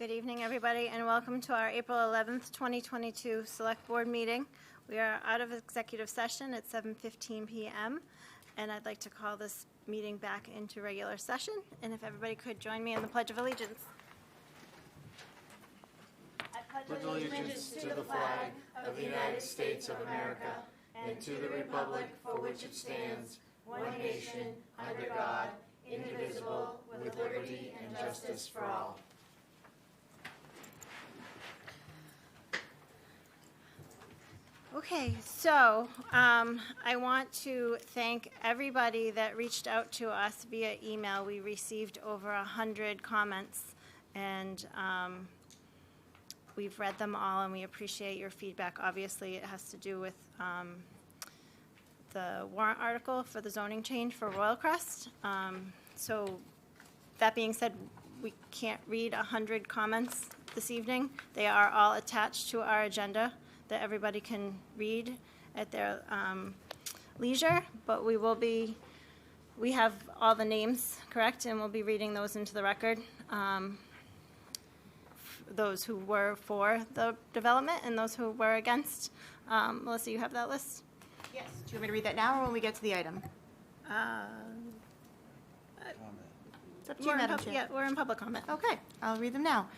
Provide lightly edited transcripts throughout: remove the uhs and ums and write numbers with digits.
Good evening, everybody, and welcome to our April 11th, 2022 Select Board meeting. We are out of executive session at 7:15 p.m., and I'd like to call this meeting back into regular session. And if everybody could join me in the Pledge of Allegiance. I pledge allegiance to the flag of the United States of America and to the republic for which it stands, one nation, under God, indivisible, with liberty and justice for all. Okay, so I want to thank everybody that reached out to us via email. We received over 100 comments, and we've read them all, and we appreciate your feedback. Obviously, it has to do with the warrant article for the zoning change for Royal Crest. So that being said, we can't read 100 comments this evening. They are all attached to our agenda that everybody can read at their leisure, but we have all the names, correct? And we'll be reading those into the record. Those who were for the development and those who were against. Melissa, you have that list? Yes. Do you want me to read that now or when we get to the item? It's up to you, Madam Chair. Yeah, we're in public comment. Okay, I'll read them now.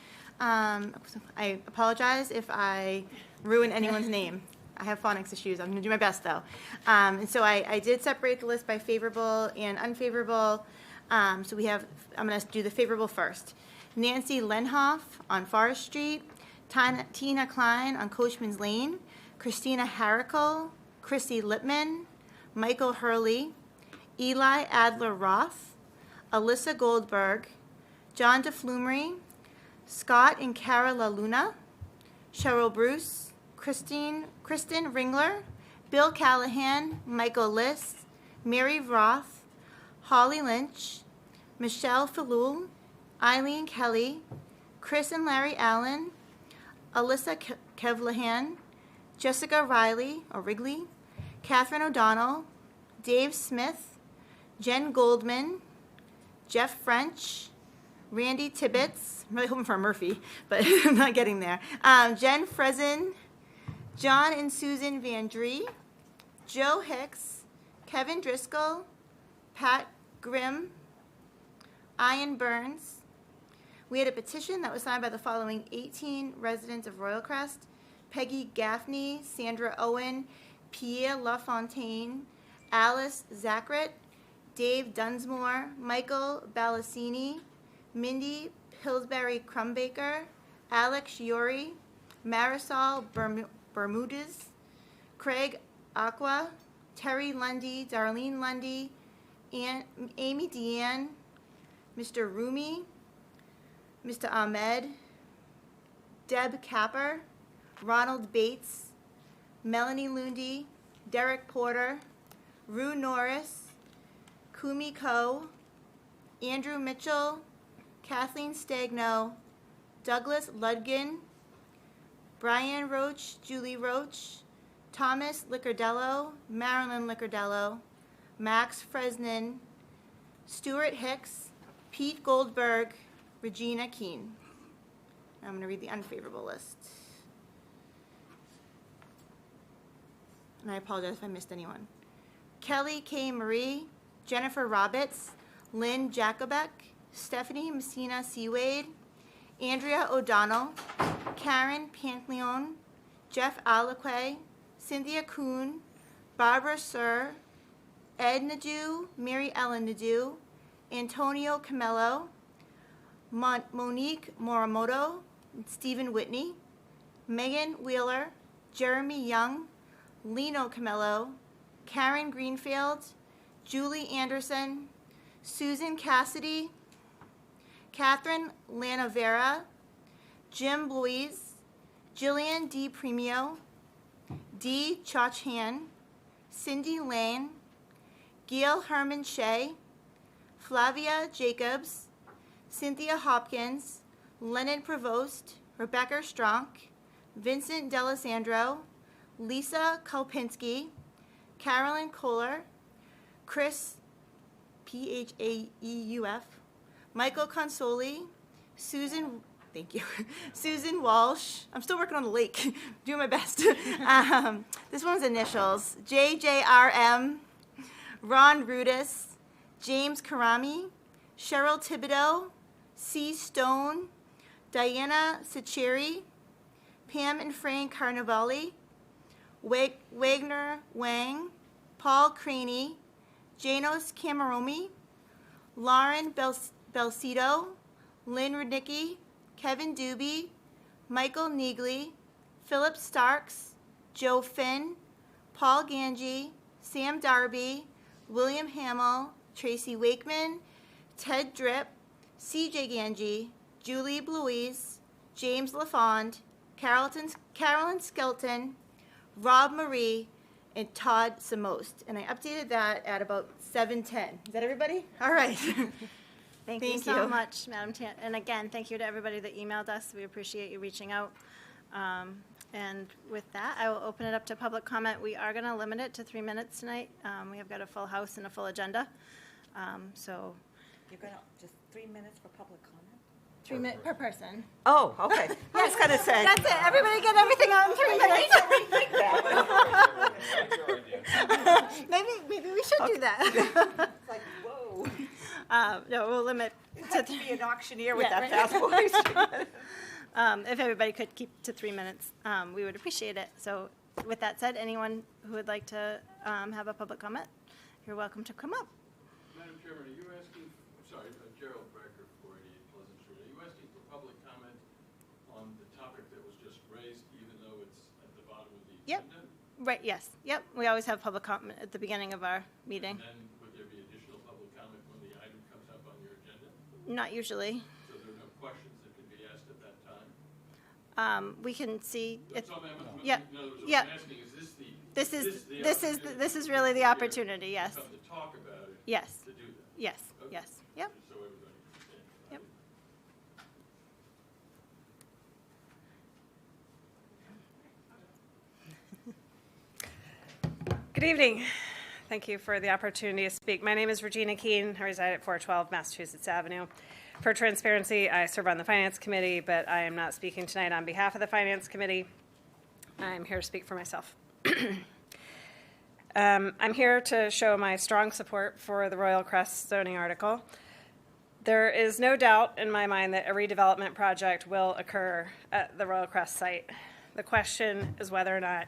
I apologize if I ruin anyone's name. I have phonics issues. I'm going to do my best, though. And so I did separate the list by favorable and unfavorable. So I'm going to do the favorable first. Nancy Lenhoff on Forest Street, Tina Klein on Coachman's Lane, Christina Harricle, Chrissy Lippman, Michael Hurley, Eli Adler-Roth, Alyssa Goldberg, John DeFlumery, Scott and Cara La Luna, Cheryl Bruce, Kristen Ringler, Bill Callahan, Michael Liss, Mary Roth, Holly Lynch, Michelle Falul, Eileen Kelly, Chris and Larry Allen, Alyssa Kevlahan, Jessica Wrigley, Catherine O'Donnell, Dave Smith, Jen Goldman, Jeff French, Randy Tibbetts, I'm really hoping for a Murphy, but I'm not getting there. Jen Frezin, John and Susan Van Dree, Joe Hicks, Kevin Driscoll, Pat Grimm, Ian Burns. We had a petition that was signed by the following 18 residents of Royal Crest: Peggy Gaffney, Sandra Owen, Pierre LaFontaine, Alice Zackret, Dave Dunsmore, Michael Ballassini, Mindy Pillsbury Crumbaker, Alex Yuri, Marisol Bermudez, Craig Aqua, Terry Lundy, Darlene Lundy, Amy Deanne, Mr. Rumi, Mr. Ahmed, Deb Capper, Ronald Bates, Melanie Lundy, Derek Porter, Rue Norris, Kumi Ko, Andrew Mitchell, Kathleen Stagno, Douglas Ludgin, Brian Roach, Julie Roach, Thomas Liccardello, Marilyn Liccardello, Max Fresnan, Stuart Hicks, Pete Goldberg, Regina Keene. I'm going to read the unfavorable list. And I apologize if I missed anyone. Kelly K. Marie, Jennifer Roberts, Lynn Jacobek, Stephanie Messina Seawade, Andrea O'Donnell, Karen Pantaleon, Jeff Alaque, Cynthia Kuhn, Barbara Sir, Ed Nadeau, Mary Ellen Nadeau, Antonio Camello, Monique Morimoto, Stephen Whitney, Megan Wheeler, Jeremy Young, Lino Camello, Karen Greenfield, Julie Anderson, Susan Cassidy, Catherine Lanavera, Jim Bloise, Jillian D. Premio, Dee Chachhan, Cindy Lane, Gail Herman Shea, Flavia Jacobs, Cynthia Hopkins, Lennon Provost, Rebecca Stronk, Vincent D'Alessandro, Lisa Kolpinski, Carolyn Kohler, Chris Phaeuf, Michael Consoli, Susan Thank you. Susan Walsh. I'm still working on the lake. Doing my best. This one's initials. JJRM. Ron Rudis. James Karami. Cheryl Thibodeau. C. Stone. Diana Sacheri. Pam and Frank Carnavali. Wagner Wang. Paul Craney. Janos Camaromi. Lauren Belcito. Lynn Rudnicki. Kevin Doobie, Michael Neagley, Philip Starks, Joe Finn, Paul Ganji, Sam Darby, William Hamill, Tracy Wakeman, Ted Dripp, CJ Ganji, Julie Bluise, James LaFond, Carolyn Skelton, Rob Marie, and Todd Samost. And I updated that at about 7:10. Is that everybody? All right. Thank you so much, Madam Chair. And again, thank you to everybody that emailed us. We appreciate you reaching out. And with that, I will open it up to public comment. We are going to limit it to 3 minutes tonight. We have got a full house and a full agenda. So You're going to, just 3 minutes for public comment? 3 minutes per person. Oh, okay. I was going to say. That's it. Everybody get everything out in 3 minutes. Maybe we should do that. It's like, whoa. No, we'll limit to To be an auctioneer with Yeah, that right. fast voice. if everybody could keep to 3 minutes, we would appreciate it. So with that said, anyone who would like to have a public comment, you're welcome to come up. Madam Chairman, are you asking, sorry, Gerald Brecker, 488 Pleasant Street, are you asking for public comment on the topic that was just raised, even though it's at the bottom of the Yep. agenda? Right, yes, yep. We always have public comment at the beginning of our meeting. And then would there be additional public comment when the item comes up on your agenda? Not usually. So there are no questions that can be asked at that time? We can see, if- So, yeah, in other words, what yeah. I'm asking, is this the? this is opportunity really the here opportunity, yes. to Come to talk about it. Yes, To do that. yes, Okay. yes, yep. Just so everybody understands. Yep. Good evening. Thank you for the opportunity to speak. My name is Regina Keene. I reside at 412 Massachusetts Avenue. For transparency, I serve on the Finance Committee, but I am not speaking tonight on behalf of the Finance Committee. I'm here to speak for myself. I'm here to show my strong support for the Royal Crest zoning article. There is no doubt in my mind that a redevelopment project will occur at the Royal Crest site. The question is whether or not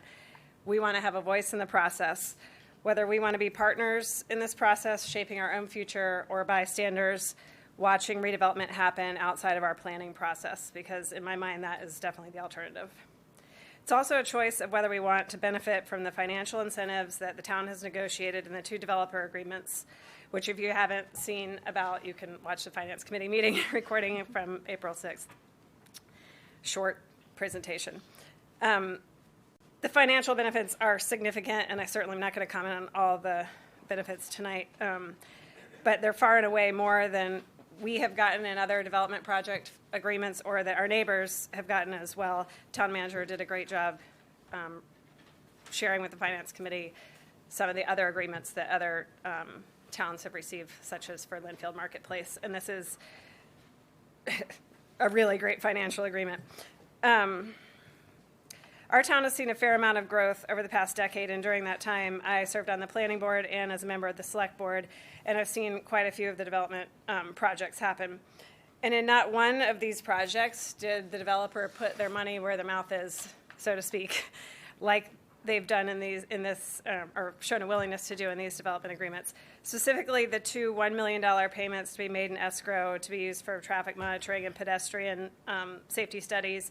we want to have a voice in the process, whether we want to be partners in this process, shaping our own future, or bystanders watching redevelopment happen outside of our planning process, because in my mind, that is definitely the alternative. It's also a choice of whether we want to benefit from the financial incentives that the town has negotiated in the 2 developer agreements, which if you haven't seen about, you can watch the Finance Committee meeting recording from April 6th. Short presentation. The financial benefits are significant, and I certainly am not going to comment on all the benefits tonight, but they're far and away more than we have gotten in other development project agreements or that our neighbors have gotten as well. Town manager did a great job sharing with the Finance Committee some of the other agreements that other towns have received, such as for Linfield Marketplace, and this is a really great financial agreement. Our town has seen a fair amount of growth over the past decade, and during that time, I served on the planning board and as a member of the select board, and I've seen quite a few of the development projects happen. And in not one of these projects did the developer put their money where their mouth is, so to speak, like they've done or shown a willingness to do in these development agreements. Specifically, the 2 $1 million payments to be made in escrow to be used for traffic monitoring and pedestrian safety studies,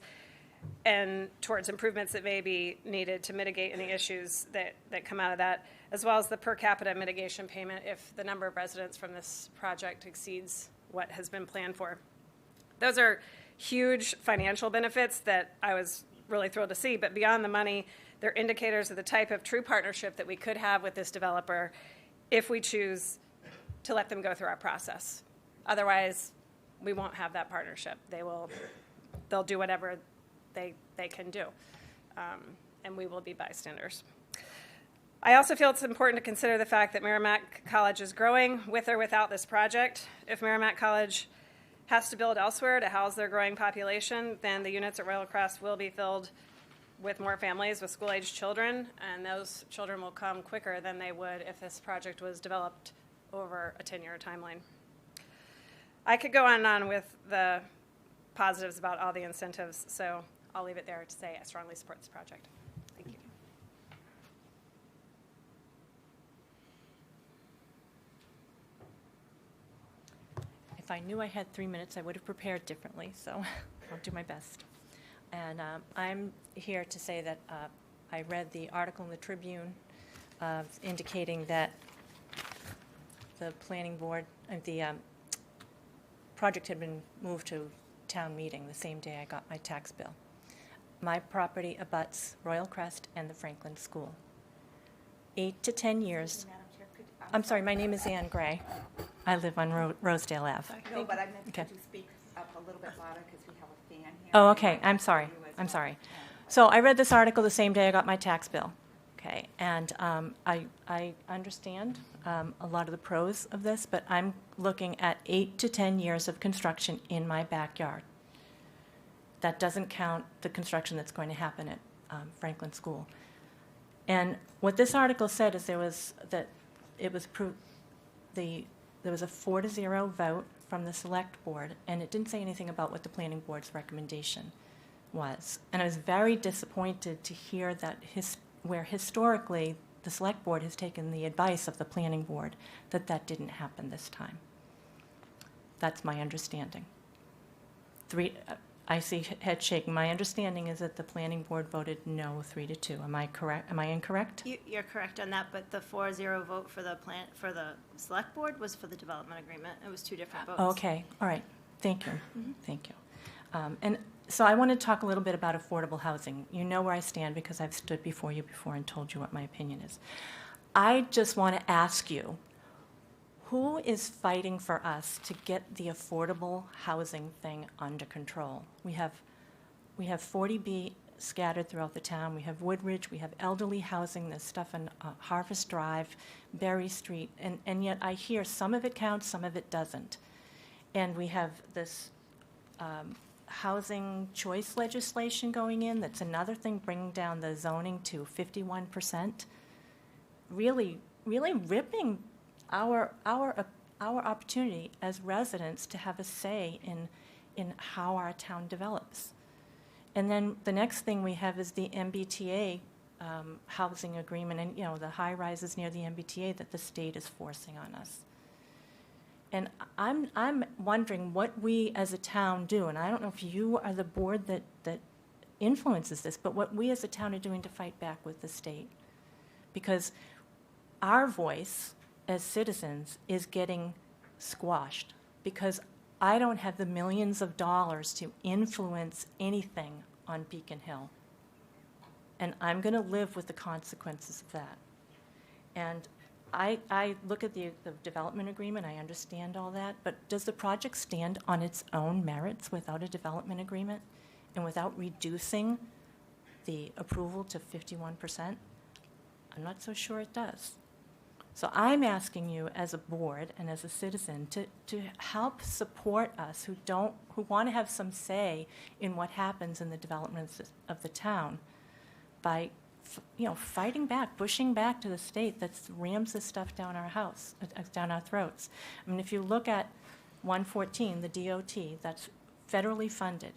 and towards improvements that may be needed to mitigate any issues that come out of that, as well as the per capita mitigation payment if the number of residents from this project exceeds what has been planned for. Those are huge financial benefits that I was really thrilled to see, but beyond the money, they're indicators of the type of true partnership that we could have with this developer if we choose to let them go through our process. Otherwise, we won't have that partnership. They'll do whatever they can do, and we will be bystanders. I also feel it's important to consider the fact that Merrimack College is growing with or without this project. If Merrimack College has to build elsewhere to house their growing population, then the units at Royal Crest will be filled with more families with school-aged children, and those children will come quicker than they would if this project was developed over a 10-year timeline. I could go on and on with the positives about all the incentives, so I'll leave it there to say I strongly support this project. Thank you. If I knew I had 3 minutes, I would have prepared differently, so I'll do my best. And I'm here to say that I read the article in the Tribune indicating that the planning board, the project had been moved to town meeting the same day I got my tax bill. My property abuts Royal Crest and the Franklin School. 8 to 10 years. I'm sorry, my name is Ann Gray. I live on Rosedale Ave. No, but I meant, Okay. could you speak up a little bit louder because we have a fan here? Oh, okay, I'm sorry, I'm sorry. So I read this article the same day I got my tax bill, okay? And I understand a lot of the pros of this, but I'm looking at 8 to 10 years of construction in my backyard. That doesn't count the construction that's going to happen at Franklin School. And what this article said is there was a 4-0 vote from the Select Board, and it didn't say anything about what the Planning Board's recommendation was. And I was very disappointed to hear that where historically the Select Board has taken the advice of the Planning Board, that didn't happen this time. That's my understanding. I see head shaking. My understanding is that the Planning Board voted no 3-2. Am I correct? Am I incorrect? You're correct on that, but the 4-0 vote for the select board was for the development agreement. It was two different votes. Okay, all right. Thank you. Thank you. And so I want to talk a little bit about affordable housing. You know where I stand because I've stood before you before and told you what my opinion is. I just want to ask you, who is fighting for us to get the affordable housing thing under control? We have 40B scattered throughout the town. We have Woodridge. We have elderly housing. There's stuff on Harvest Drive, Berry Street. And yet I hear some of it counts, some of it doesn't. And we have this housing choice legislation going in. That's another thing, bringing down the zoning to 51%. Really ripping our opportunity as residents to have a say in how our town develops. And then the next thing we have is the Mbta housing agreement, and the high rises near the Mbta that the state is forcing on us. And I'm wondering what we as a town do, and I don't know if you are the board that influences this, but what we as a town are doing to fight back with the state. Because our voice as citizens is getting squashed because I don't have the millions of dollars to influence anything on Beacon Hill. And I'm going to live with the consequences of that. And I look at the development agreement, I understand all that, but does the project stand on its own merits without a development agreement and without reducing the approval to 51%? I'm not so sure it does. So I'm asking you as a board and as a citizen to help support us who want to have some say in what happens in the development of the town by fighting back, pushing back to the state that rams this stuff down our throats. I mean, if you look at 114, the DOT, that's federally funded,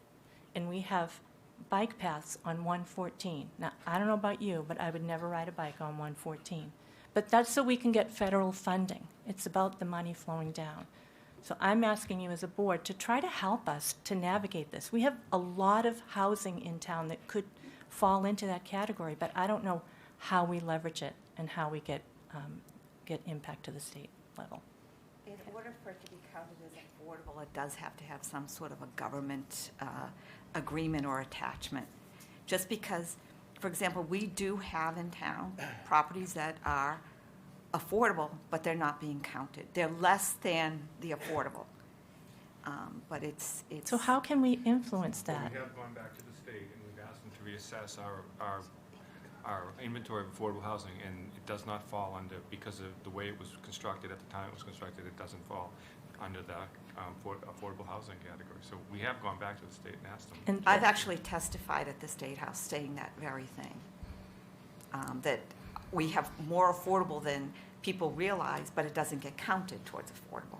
and we have bike paths on 114. Now, I don't know about you, but I would never ride a bike on 114. But that's so we can get federal funding. It's about the money flowing down. So I'm asking you as a board to try to help us to navigate this. We have a lot of housing in town that could fall into that category, but I don't know how we leverage it and how we get impact to the state level. In order for it to be counted as affordable, it does have to have some sort of a government agreement or attachment. Just because, for example, we do have in town properties that are affordable, but they're not being counted. They're less than the affordable. But it's. So how can we influence Well, that? we have gone back to the state and we've asked them to reassess our inventory of affordable housing, and it does not fall under, because of the way it was constructed at the time it was constructed, it doesn't fall under the affordable housing category. So we have gone back to the state and asked them. And I've actually testified at the State House saying that very thing, that we have more affordable than people realize, but it doesn't get counted towards affordable,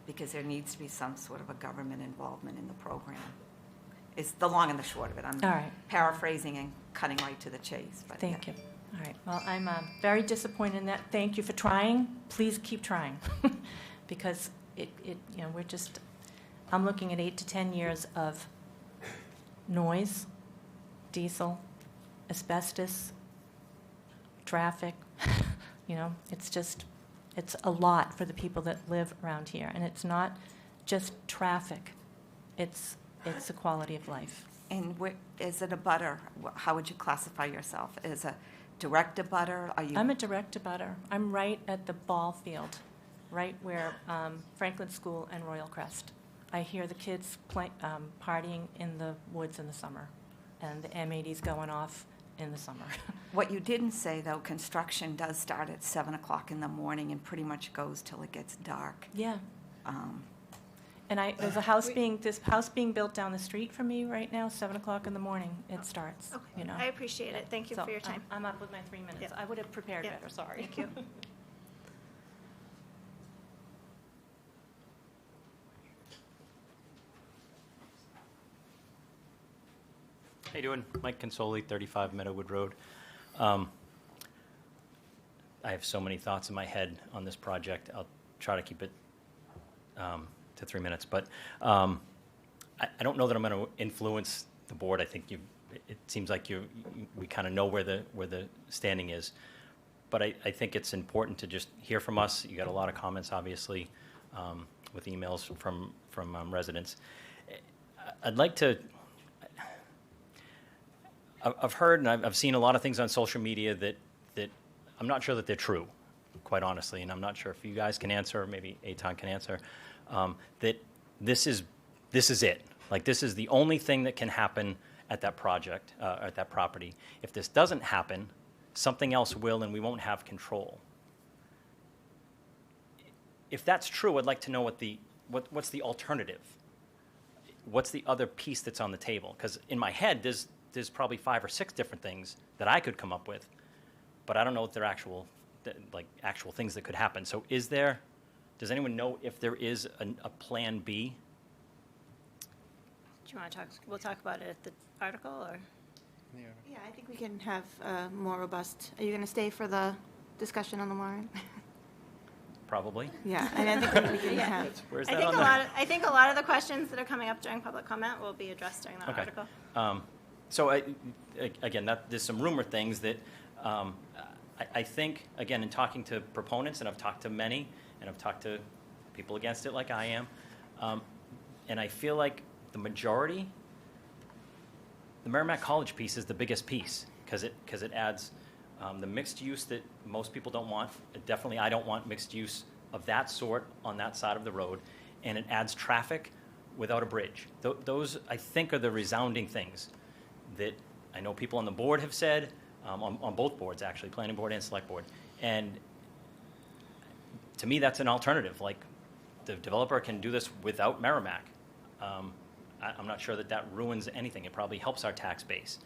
because there needs to be some sort of a government involvement in the program. It's the long and the short of it. I'm All right. paraphrasing and cutting right to the chase. But Thank yeah. you. All right, well, I'm very disappointed in that. Thank you for trying. Please keep trying. Because we're just, I'm looking at 8 to 10 years of noise, diesel, asbestos, traffic. It's a lot for the people that live around here. And it's not just traffic. It's the quality of life. And is it a butter? How would you classify yourself? As a direct abutter? Are you? I'm a direct abutter. I'm right at the ball field, right where Franklin School and Royal Crest. I hear the kids partying in the woods in the summer, and the M80s going off in the summer. What you didn't say, though, construction does start at 7 o'clock in the morning and pretty much goes till it gets dark. Yeah. Um, And there's a house being built down the street from me right now, 7 o'clock in the morning. It starts. Okay, I appreciate it. Thank you So for your time. I'm up with my 3 minutes. Yep. I would have prepared Yep. better. Sorry. Thank you. How you doing? Mike Consoli, 35 Meadowood Road. I have so many thoughts in my head on this project. I'll try to keep it to 3 minutes. But I don't know that I'm going to influence the board. I think it seems like we kind of know where the standing is. But I think it's important to just hear from us. You got a lot of comments, obviously, with emails from residents. I'd like to. I've heard and I've seen a lot of things on social media that I'm not sure that they're true, quite honestly, and I'm not sure if you guys can answer, or maybe Eitan can answer, that this is it. Like, this is the only thing that can happen at that project, at that property. If this doesn't happen, something else will, and we won't have control. If that's true, I'd like to know what's the alternative. What's the other piece that's on the table? Because in my head, there's probably 5 or 6 different things that I could come up with, but I don't know if they're actual things that could happen. So does anyone know if there is a plan B? Do you want to talk? We'll talk about it at the article, or? Yeah, I think we can have more robust. Are you going to stay for the discussion on the warrant? Probably. Yeah, and I think we can have. Where's I that think on there? I think a lot of the questions that are coming up during public comment will be addressed during the Okay. article. So again, there's some rumor things that I think, again, in talking to proponents, and I've talked to many, and I've talked to people against it like I am, and I feel like the majority, the Merrimack College piece is the biggest piece, because it adds the mixed use that most people don't want. Definitely, I don't want mixed use of that sort on that side of the road, and it adds traffic without a bridge. Those, I think, are the resounding things that I know people on the board have said, on both boards, actually, planning board and select board. And to me, that's an alternative. Like, the developer can do this without Merrimack. I'm not sure that ruins anything. It probably helps our tax base.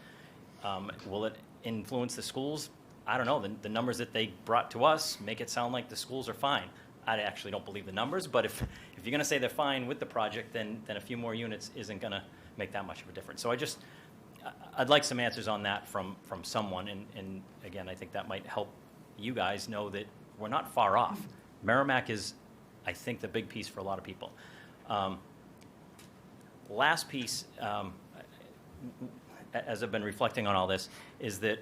Will it influence the schools? I don't know. The numbers that they brought to us make it sound like the schools are fine. I actually don't believe the numbers, but if you're going to say they're fine with the project, then a few more units isn't going to make that much of a difference. So I'd like some answers on that from someone, and again, I think that might help you guys know that we're not far off. Merrimack is, I think, the big piece for a lot of people. Last piece, as I've been reflecting on all this, is that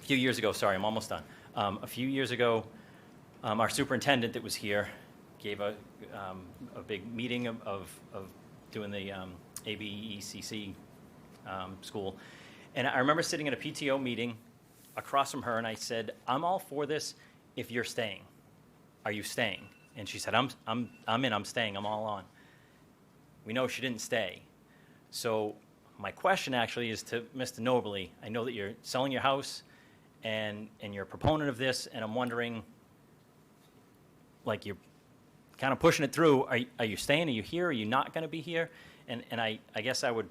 a few years ago, sorry, I'm almost done. A few years ago, our superintendent that was here gave a big meeting of doing the ABECC school. And I remember sitting at a PTO meeting across from her, and I said, I'm all for this if you're staying. Are you staying? And she said, I'm in, I'm staying, I'm all on. We know she didn't stay. So my question actually is to Mr. Nobley. I know that you're selling your house and you're a proponent of this, and I'm wondering, like, you're kind of pushing it through. Are you staying? Are you here? Are you not going to be here? And I guess I would,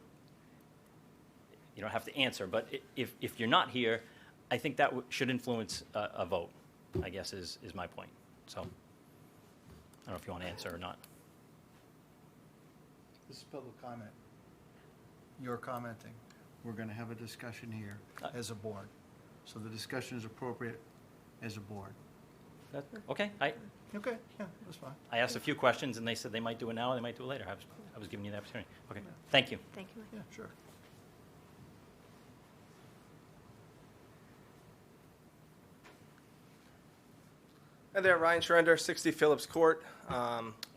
you don't have to answer, but if you're not here, I think that should influence a vote, I guess is my point. So I don't know if you want to answer or not. This is public comment. You're commenting. We're going to have a discussion here as a board. So the discussion is appropriate as a board. Okay. Okay, yeah, that's fine. I asked a few questions, and they said they might do it now, they might do it later. I was giving you the opportunity. Okay, thank you. Thank you. Yeah, sure. Hi there, Ryan Schrender, 60 Phillips Court.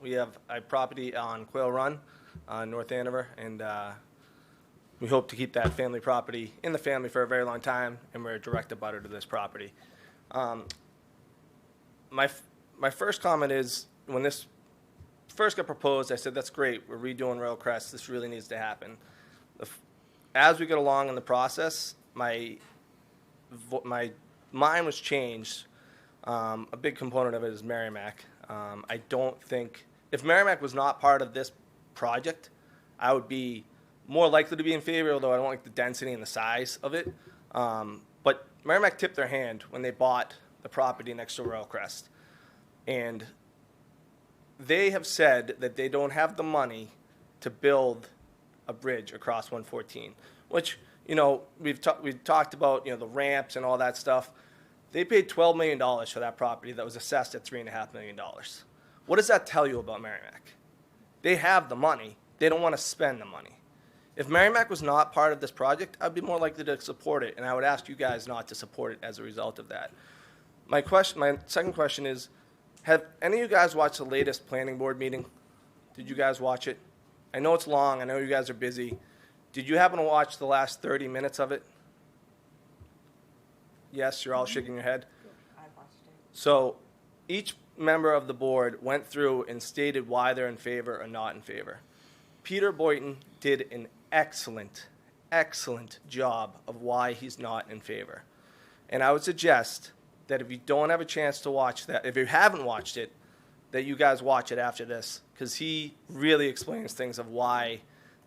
We have a property on Quail Run, North Andover, and we hope to keep that family property in the family for a very long time, and we're a direct abutter to this property. My first comment is, when this first got proposed, I said, that's great, we're redoing Royal Crest, this really needs to happen. As we get along in the process, my mind was changed. A big component of it is Merrimack. I don't think, if Merrimack was not part of this project, I would be more likely to be in favor, although I don't like the density and the size of it. But Merrimack tipped their hand when they bought the property next to Royal Crest. And they have said that they don't have the money to build a bridge across 114, which, you know, we've talked about, you know, the ramps and all that stuff. They paid $12 million for that property that was assessed at $3.5 million. What does that tell you about Merrimack? They have the money. They don't want to spend the money. If Merrimack was not part of this project, I'd be more likely to support it, and I would ask you guys not to support it as a result of that. My second question is, have any of you guys watched the latest planning board meeting? Did you guys watch it? I know it's long. I know you guys are busy. Did you happen to watch the last 30 minutes of it? Yes, you're all shaking your head. I watched it. So each member of the board went through and stated why they're in favor or not in favor. Peter Boynton did an excellent, excellent job of why he's not in favor. And I would suggest that if you don't have a chance to watch that, if you haven't watched it, that you guys watch it after this, because he really explains things of why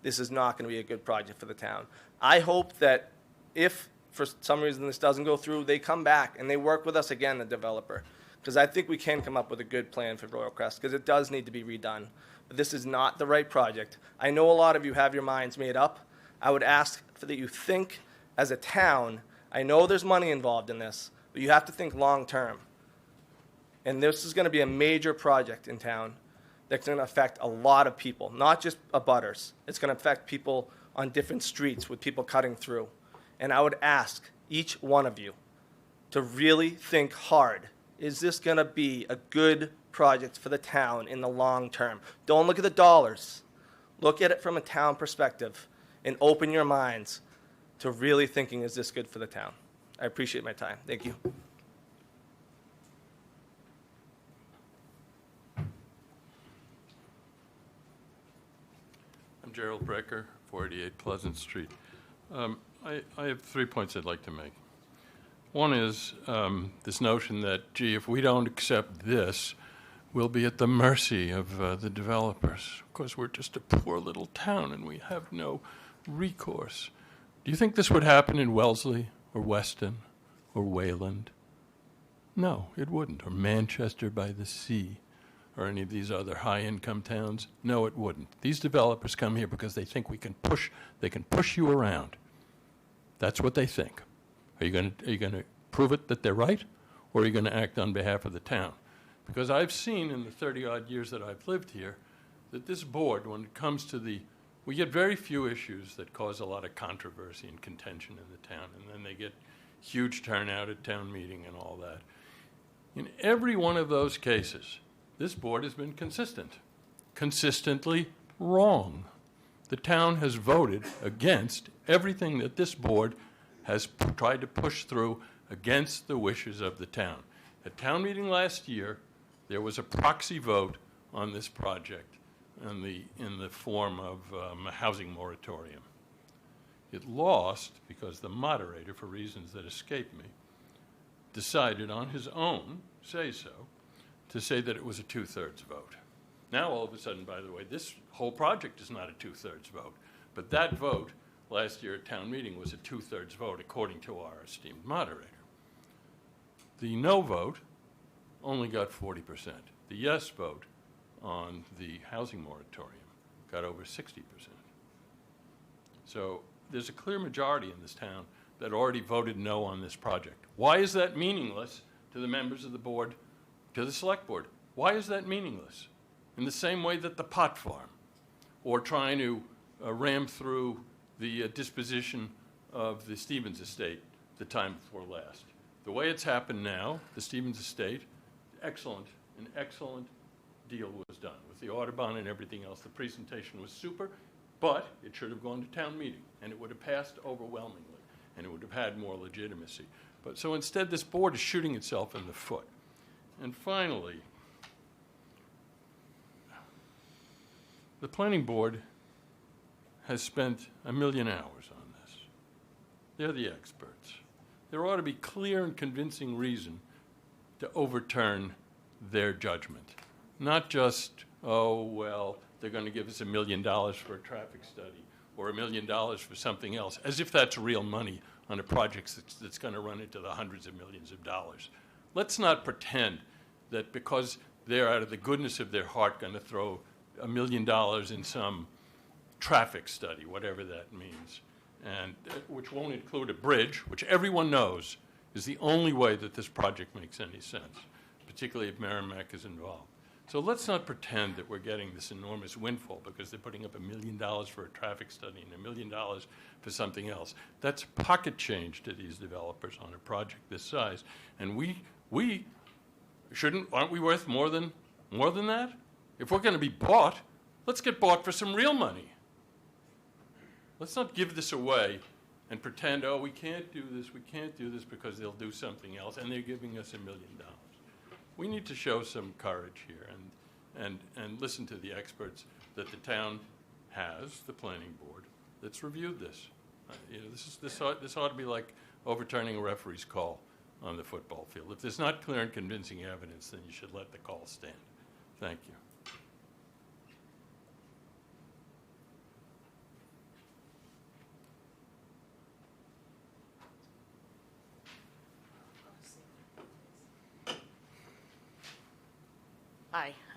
this is not going to be a good project for the town. I hope that if for some reason this doesn't go through, they come back and they work with us again, the developer, because I think we can come up with a good plan for Royal Crest, because it does need to be redone. But this is not the right project. I know a lot of you have your minds made up. I would ask that you think as a town. I know there's money involved in this, but you have to think long term. And this is going to be a major project in town that's going to affect a lot of people, not just abutters. It's going to affect people on different streets with people cutting through. And I would ask each one of you to really think hard. Is this going to be a good project for the town in the long term? Don't look at the dollars. Look at it from a town perspective and open your minds to really thinking, is this good for the town? I appreciate my time. Thank you. I'm Gerald Brecker, 488 Pleasant Street. I have 3 points I'd like to make. One is this notion that, gee, if we don't accept this, we'll be at the mercy of the developers. Of course, we're just a poor little town and we have no recourse. Do you think this would happen in Wellesley or Weston or Wayland? No, it wouldn't. Or Manchester by the Sea or any of these other high-income towns? No, it wouldn't. These developers come here because they think they can push you around. That's what they think. Are you going to prove it that they're right, or are you going to act on behalf of the town? Because I've seen in the 30-odd years that I've lived here that this board, when it comes to we get very few issues that cause a lot of controversy and contention in the town, and then they get huge turnout at town meeting and all that. In every one of those cases, this board has been consistently wrong. The town has voted against everything that this board has tried to push through against the wishes of the town. At town meeting last year, there was a proxy vote on this project in the form of a housing moratorium. It lost because the moderator, for reasons that escape me, decided on his own say-so to say that it was a 2/3 vote. Now, all of a sudden, by the way, this whole project is not a 2/3 vote. But that vote last year at town meeting was a 2/3 vote, according to our esteemed moderator. The no vote only got 40%. The yes vote on the housing moratorium got over 60%. So there's a clear majority in this town that already voted no on this project. Why is that meaningless to the members of the board, to the select board? Why is that meaningless? In the same way that the pot farm, or trying to ram through the disposition of the Stevens estate the time before last. The way it's happened now, the Stevens estate, an excellent deal was done with the Audubon and everything else. The presentation was super, but it should have gone to town meeting, and it would have passed overwhelmingly, and it would have had more legitimacy. But so instead, this board is shooting itself in the foot. And finally, the planning board has spent 1 million hours on this. They're the experts. There ought to be clear and convincing reason to overturn their judgment. Not just, oh, well, they're going to give us $1 million for a traffic study or $1 million for something else, as if that's real money on a project that's going to run into the hundreds of millions of dollars. Let's not pretend that because they're out of the goodness of their heart going to throw $1 million in some traffic study, whatever that means, and which won't include a bridge, which everyone knows is the only way that this project makes any sense, particularly if Merrimack is involved. So let's not pretend that we're getting this enormous windfall because they're putting up $1 million for a traffic study and $1 million for something else. That's pocket change to these developers on a project this size. And aren't we worth more than that? If we're going to be bought, let's get bought for some real money. Let's not give this away and pretend, oh, we can't do this because they'll do something else, and they're giving us $1 million. We need to show some courage here and listen to the experts that the town has, the planning board, that's reviewed this. This ought to be like overturning a referee's call on the football field. If there's not clear and convincing evidence, then you should let the call stand. Thank you.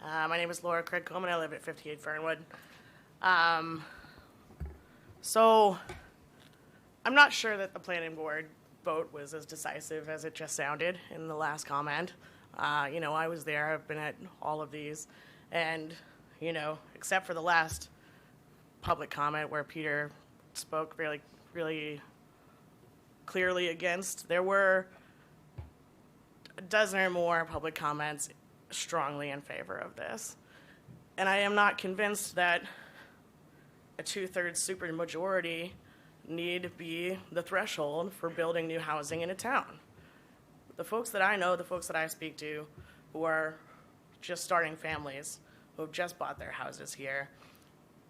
Hi, my name is Laura Craig Coleman. I live at 58 Fernwood. So I'm not sure that the planning board vote was as decisive as it just sounded in the last comment. I was there. I've been at all of these. And, except for the last public comment where Peter spoke really, really clearly against, there were a dozen or more public comments strongly in favor of this. And I am not convinced that a 2/3 supermajority need be the threshold for building new housing in a town. The folks that I know, the folks that I speak to, who are just starting families, who have just bought their houses here,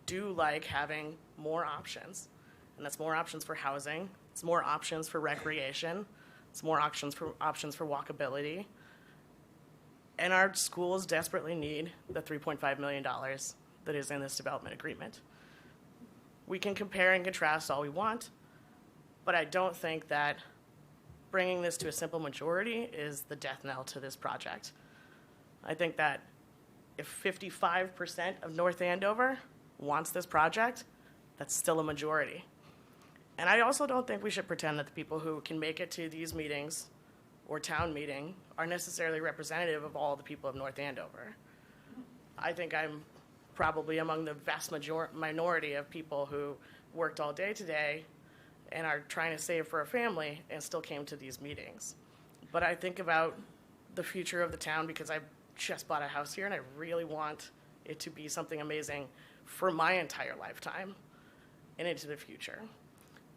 do like having more options. And that's more options for housing, it's more options for recreation, it's more options for walkability. And our schools desperately need the $3.5 million that is in this development agreement. We can compare and contrast all we want, but I don't think that bringing this to a simple majority is the death knell to this project. I think that if 55% of North Andover wants this project, that's still a majority. And I also don't think we should pretend that the people who can make it to these meetings or town meeting are necessarily representative of all the people of North Andover. I think I'm probably among the vast minority of people who worked all day today and are trying to save for a family and still came to these meetings. But I think about the future of the town because I just bought a house here and I really want it to be something amazing for my entire lifetime and into the future.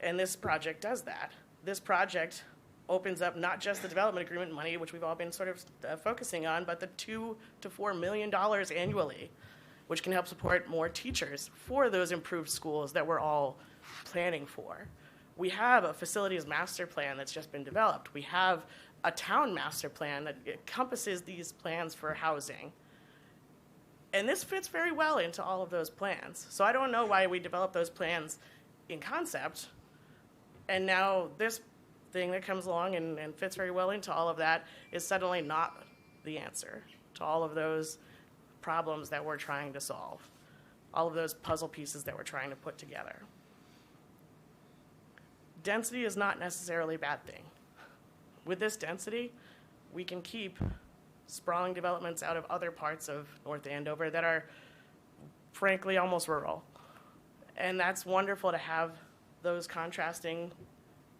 And this project does that. This project opens up not just the development agreement money, which we've all been sort of focusing on, but the $2 to $4 million annually, which can help support more teachers for those improved schools that we're all planning for. We have a facilities master plan that's just been developed. We have a town master plan that encompasses these plans for housing. And this fits very well into all of those plans. So I don't know why we developed those plans in concept, and now this thing that comes along and fits very well into all of that is suddenly not the answer to all of those problems that we're trying to solve, all of those puzzle pieces that we're trying to put together. Density is not necessarily a bad thing. With this density, we can keep sprawling developments out of other parts of North Andover that are frankly almost rural. And that's wonderful to have those contrasting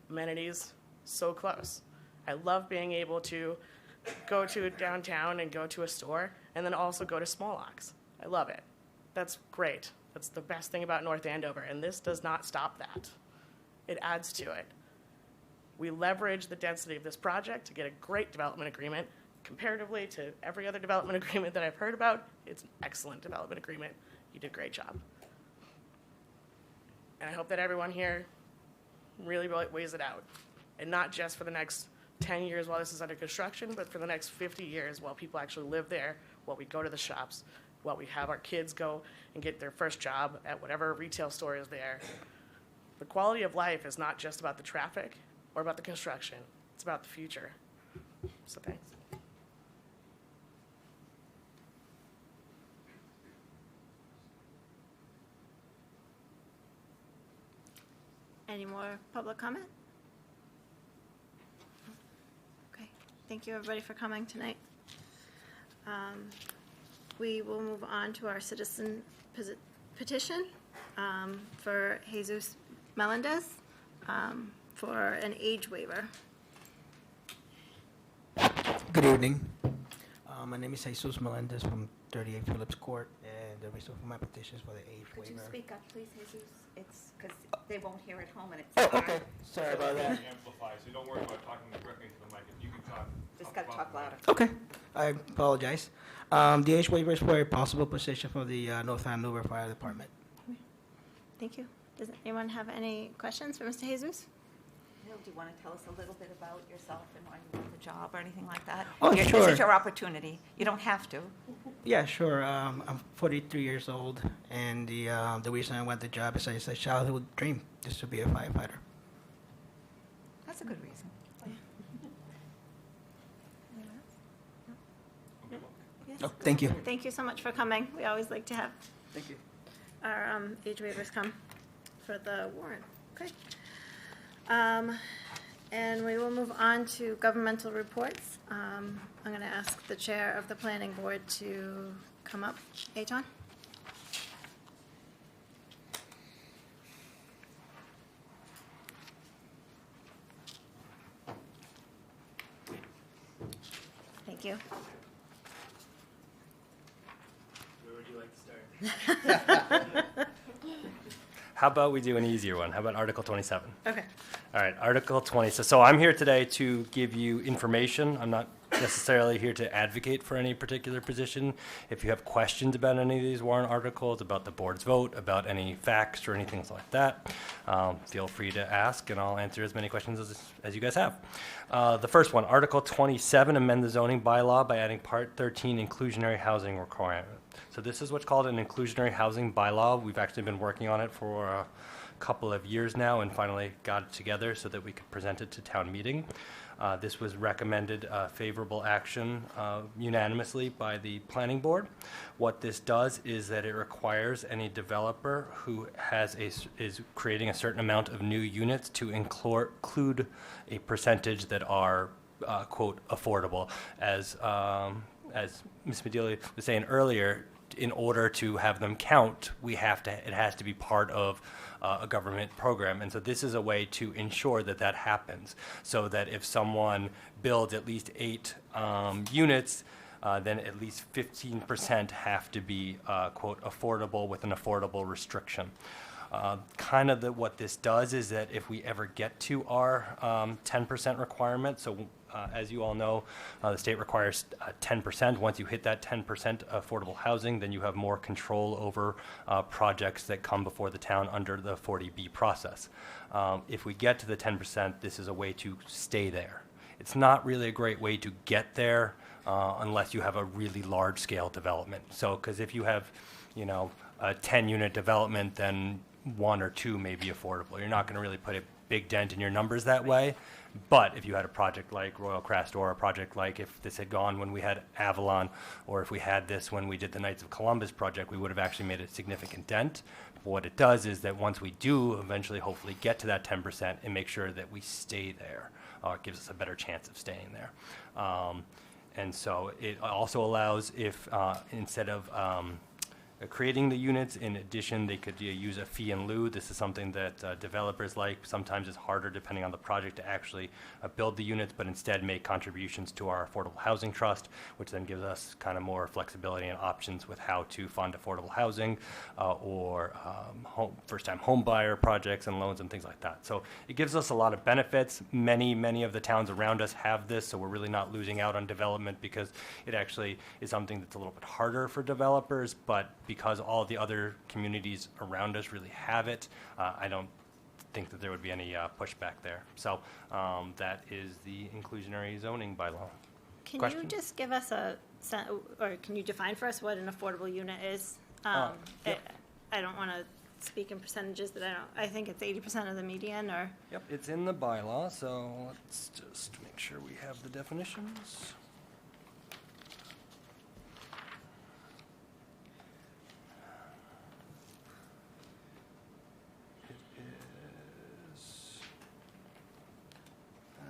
amenities so close. I love being able to go to downtown and go to a store and then also go to Smallocks. I love it. That's great. That's the best thing about North Andover, and this does not stop that. It adds to it. We leverage the density of this project to get a great development agreement. Comparatively to every other development agreement that I've heard about, it's an excellent development agreement. You did a great job. And I hope that everyone here really weighs it out. And not just for the next 10 years while this is under construction, but for the next 50 years while people actually live there, while we go to the shops, while we have our kids go and get their first job at whatever retail store is there. The quality of life is not just about the traffic or about the construction. It's about the future. So thanks. Any more public comment? Okay, thank you everybody for coming tonight. We will move on to our citizen petition for Jesus Melendez for an age waiver. Good evening. My name is Jesus Melendez from 38 Phillips Court, and the reason for my petition is for the age Could you waiver. speak up, please, Jesus? It's because they won't hear at home, and it's Oh, hard. okay. Sorry about that. Amplify, so don't worry about talking directly into the mic. If you can talk. Just got to talk louder. Okay, I apologize. The age waiver is for a possible position for the North Andover Fire Department. Thank you. Does anyone have any questions for Mr. Jesus? Hale, do you want to tell us a little bit about yourself and why you want the job or anything like that? Oh, This sure. is your opportunity. You don't have to. Yeah, sure. I'm 43 years old, and the reason I want the job is it's a childhood dream, just to be a firefighter. That's a good reason. Oh, thank you. Thank you so much for coming. We always like to have Thank you. our age waivers come for the warrant. Okay. And we will move on to governmental reports. I'm going to ask the chair of the planning board to come up. Eitan? Thank you. Where would you like to start? How about we do an easier one? How about Article 27? Okay. All right, Article 20. So I'm here today to give you information. I'm not necessarily here to advocate for any particular position. If you have questions about any of these warrant articles, about the board's vote, about any facts or anything like that, feel free to ask, and I'll answer as many questions as you guys have. The first one, Article 27, amend the zoning bylaw by adding Part 13 inclusionary housing requirement. So this is what's called an inclusionary housing bylaw. We've actually been working on it for a couple of years now and finally got it together so that we could present it to town meeting. This was recommended favorable action unanimously by the planning board. What this does is that it requires any developer who is creating a certain amount of new units to include a percentage that are quote affordable. As Ms. Medeli was saying earlier, in order to have them count, it has to be part of a government program. And so this is a way to ensure that that happens, so that if someone builds at least 8 units, then at least 15% have to be, quote, affordable with an affordable restriction. What this does is that if we ever get to our 10% requirement, so as you all know, the state requires 10%. Once you hit that 10% affordable housing, then you have more control over projects that come before the town under the 40B process. If we get to the 10%, this is a way to stay there. It's not really a great way to get there, unless you have a really large-scale development. So, because if you have, you know, a 10-unit development, then 1 or 2 may be affordable. You're not going to really put a big dent in your numbers that way. But if you had a project like Royal Crest, or a project like if this had gone when we had Avalon, or if we had this when we did the Knights of Columbus project, we would have actually made a significant dent. But what it does is that once we do eventually hopefully get to that 10% and make sure that we stay there, it gives us a better chance of staying there. And so it also allows if instead of creating the units, in addition, they could use a fee in lieu. This is something that developers like. Sometimes it's harder, depending on the project, to actually build the units, but instead make contributions to our Affordable Housing Trust, which then gives us kind of more flexibility and options with how to fund affordable housing or first-time home buyer projects and loans and things like that. So it gives us a lot of benefits. Many of the towns around us have this, so we're really not losing out on development, because it actually is something that's a little bit harder for developers, but because all the other communities around us really have it, I don't think that there would be any pushback there. So that is the inclusionary zoning bylaw. Can Question? you just give us or can you define for us what an affordable unit is? Yep. I don't want to speak in percentages that I think it's 80% of the median, or? Yep, it's in the bylaw, so let's just make sure we have the definitions.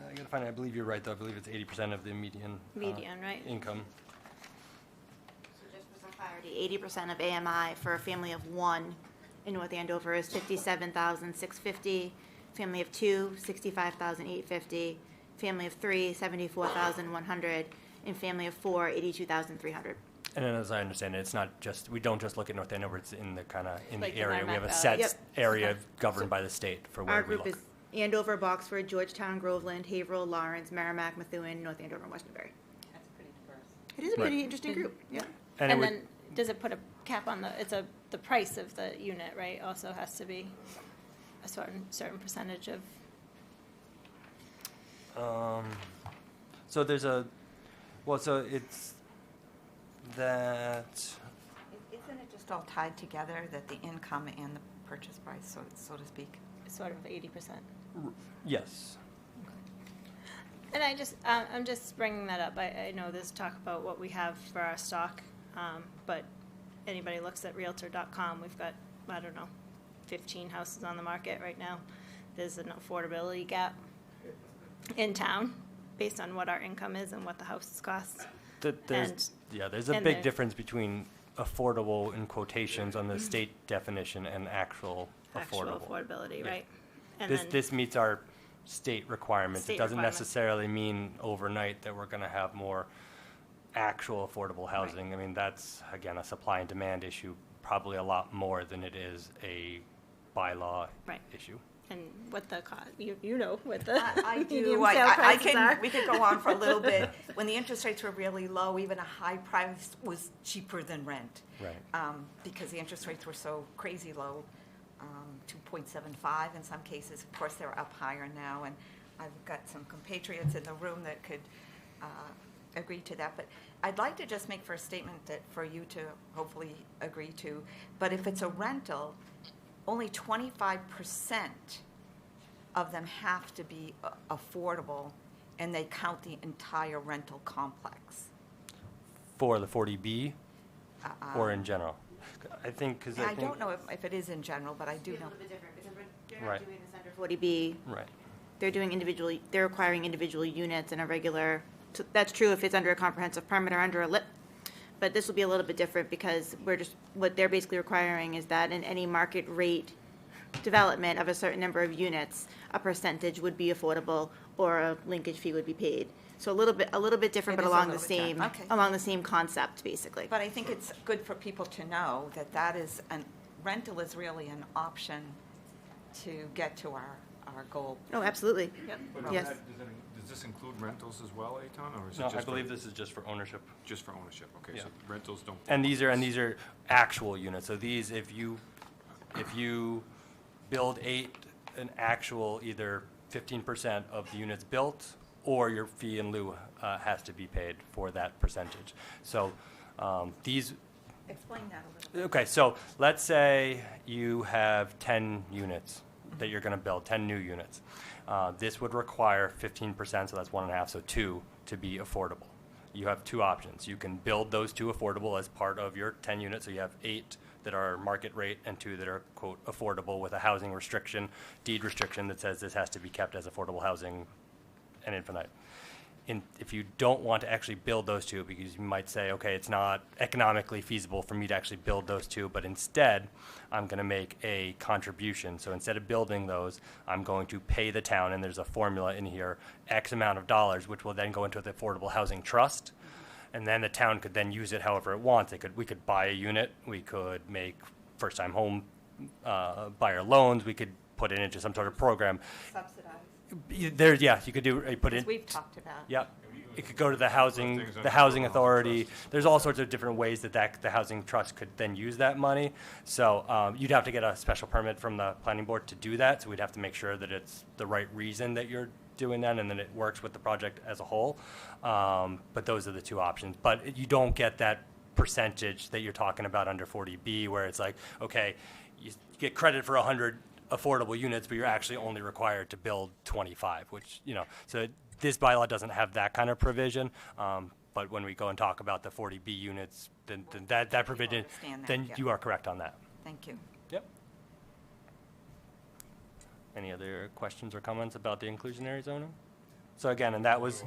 I gotta find it. I believe you're right, though. I believe it's 80% of the median. Median, right? Income. So just for some clarity, 80% of AMI for a family of 1 in North Andover is $57,650. Family of 2, $65,850. Family of 3, $74,100. And family of 4, $82,300. And then, as I understand it, it's not just, we don't just look at North Andover, it's in the kind of, in Like the in our area. We have a map out. set Yep. area governed by the state for where Our we group look. is Andover, Boxford, Georgetown, Groveland, Haverhill, Lawrence, Merrimack, Methuen, North Andover, and Westonbury. That's pretty diverse. It is a Right. pretty interesting group, yeah. And it And would- then, does it put a cap on the price of the unit, right? Also has to be a certain percentage of, So there's so it's that, Isn't it just all tied together, that the income and the purchase price, so to speak? sort of 80%. yes. And I'm just bringing that up. I know there's talk about what we have for our stock, but anybody looks at Realtor.com, we've got, 15 houses on the market right now. There's an affordability gap in town based on what our income is and what the houses cost. There's a and big there- difference between affordable in quotations on the state definition and actual Actual affordable. affordability, Yeah. right? And then, This meets our state requirements. State It doesn't requirements. necessarily mean overnight that we're going to have more actual affordable housing. I mean, that's, again, a supply and demand issue, probably a lot more than it is a bylaw Right. issue. and what the cost, you know what the I medium do. sale prices are. We could go on for a little bit. When the interest rates were really low, even a high price was cheaper than rent. Right. Because the interest rates were so crazy low, 2.75 in some cases. Of course, they're up higher now, and I've got some compatriots in the room that could agree to that. But I'd like to just make for a statement that for you to hopefully agree to. But if it's a rental, only 25% of them have to be affordable, and they count the entire rental complex. For the 40B or in general? I think, because I don't know if it is in general, but I do It's a know. little bit different because they're not Right. doing this under 40B. Right. They're doing they're requiring individual units in a regular, so that's true if it's under a comprehensive permit or under a LIP. But this will be a little bit different because what they're basically requiring is that in any market rate development of a certain number of units, a percentage would be affordable or a linkage fee would be paid. So a little bit different, It but is a along the little bit same, different. Okay. along the same concept, basically. But I think it's good for people to know that rental is really an option to get to our goal. Oh, absolutely. But Yes. Does this include rentals as well, Eitan, or is it No, just I for- believe this is just for ownership. Just for ownership, okay, so Yeah. rentals don't. And these are actual units. So these, if you build an actual either 15% of the units built or your fee in lieu has to be paid for that percentage. So these. Explain that a little bit. Okay, so let's say you have 10 units that you're going to build, 10 new units. This would require 15%, so that's 1.5, so 2 to be affordable. You have two options. You can build those 2 affordable as part of your 10 units, so you have 8 that are market rate and 2 that are, quote, affordable with a housing restriction, deed restriction that says this has to be kept as affordable housing and infinite. If you don't want to actually build those 2, because you might say, okay, it's not economically feasible for me to actually build those 2, but instead I'm going to make a contribution. So instead of building those, I'm going to pay the town, and there's a formula in here, X amount of dollars, which will then go into the Affordable Housing Trust, and then the town could then use it however it wants. We could buy a unit, we could make first-time home buyer loans, we could put it into some sort of program. Subsidized. You could put it. We've talked about. Yep. It could go to the housing authority. There's all sorts of different ways that the housing trust could then use that money. So you'd have to get a special permit from the planning board to do that. So we'd have to make sure that it's the right reason that you're doing that, and then it works with the project as a whole. But those are the 2 options. But you don't get that percentage that you're talking about under 40B, where it's like, okay, you get credit for 100 affordable units, but you're actually only required to build 25, which, so this bylaw doesn't have that kind of provision. But when we go and talk about the 40B units, then that provision, then you are correct on that. Thank you. Yep. Any other questions or comments about the inclusionary zoning? So again, and that was,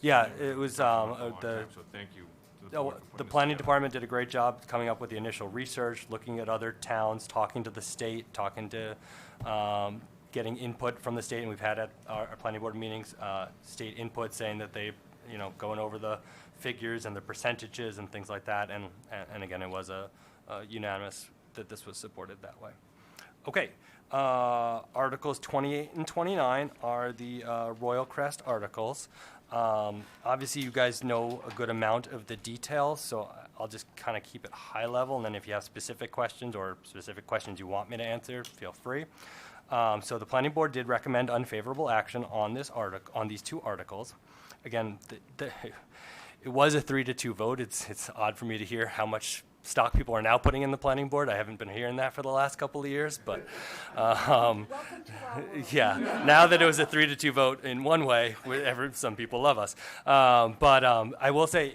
it was So thank you. the planning department did a great job coming up with the initial research, looking at other towns, talking to the state, talking to, getting input from the state, and we've had at our planning board meetings, state input saying that they, going over the figures and the percentages and things like that, and again, it was a unanimous that this was supported that way. Okay, Articles 28 and 29 are the Royal Crest articles. Obviously, you guys know a good amount of the details, so I'll just kind of keep it high level, and then if you have specific questions or specific questions you want me to answer, feel free. So the planning board did recommend unfavorable action on this on these 2 articles. Again, it was a 3-2 vote. It's odd for me to hear how much stock people are now putting in the planning board. I haven't been hearing that for the last couple of years, but now that it was a 3-2 vote in one way, some people love us. But I will say,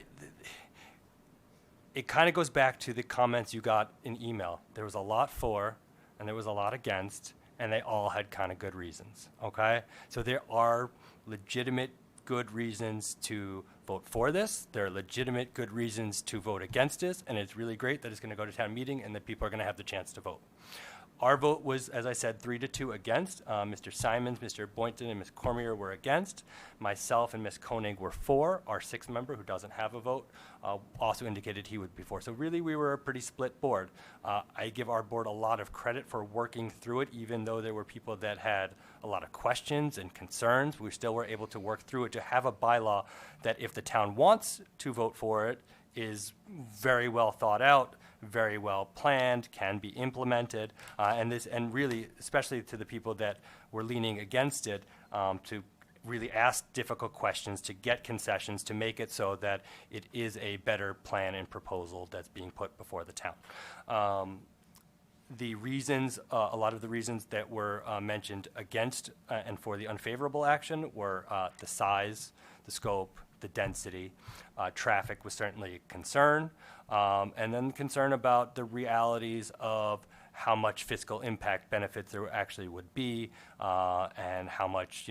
it kind of goes back to the comments you got in email. There was a lot for, and there was a lot against, and they all had kind of good reasons, okay? So there are legitimate good reasons to vote for this. There are legitimate good reasons to vote against this, and it's really great that it's going to go to town meeting and that people are going to have the chance to vote. Our vote was, as I said, 3-2 against. Mr. Simons, Mr. Boynton, and Ms. Cormier were against. Myself and Ms. Koenig were for. Our 6th member, who doesn't have a vote, also indicated he would be for. So really, we were a pretty split board. I give our board a lot of credit for working through it, even though there were people that had a lot of questions and concerns. We still were able to work through it to have a bylaw that, if the town wants to vote for it, is very well thought out, very well planned, can be implemented, and really, especially to the people that were leaning against it, to really ask difficult questions, to get concessions, to make it so that it is a better plan and proposal that's being put before the town. The reasons, a lot of the reasons that were mentioned against and for the unfavorable action were the size, the scope, the density. Traffic was certainly a concern. And then concern about the realities of how much fiscal impact benefits there actually would be, and how much,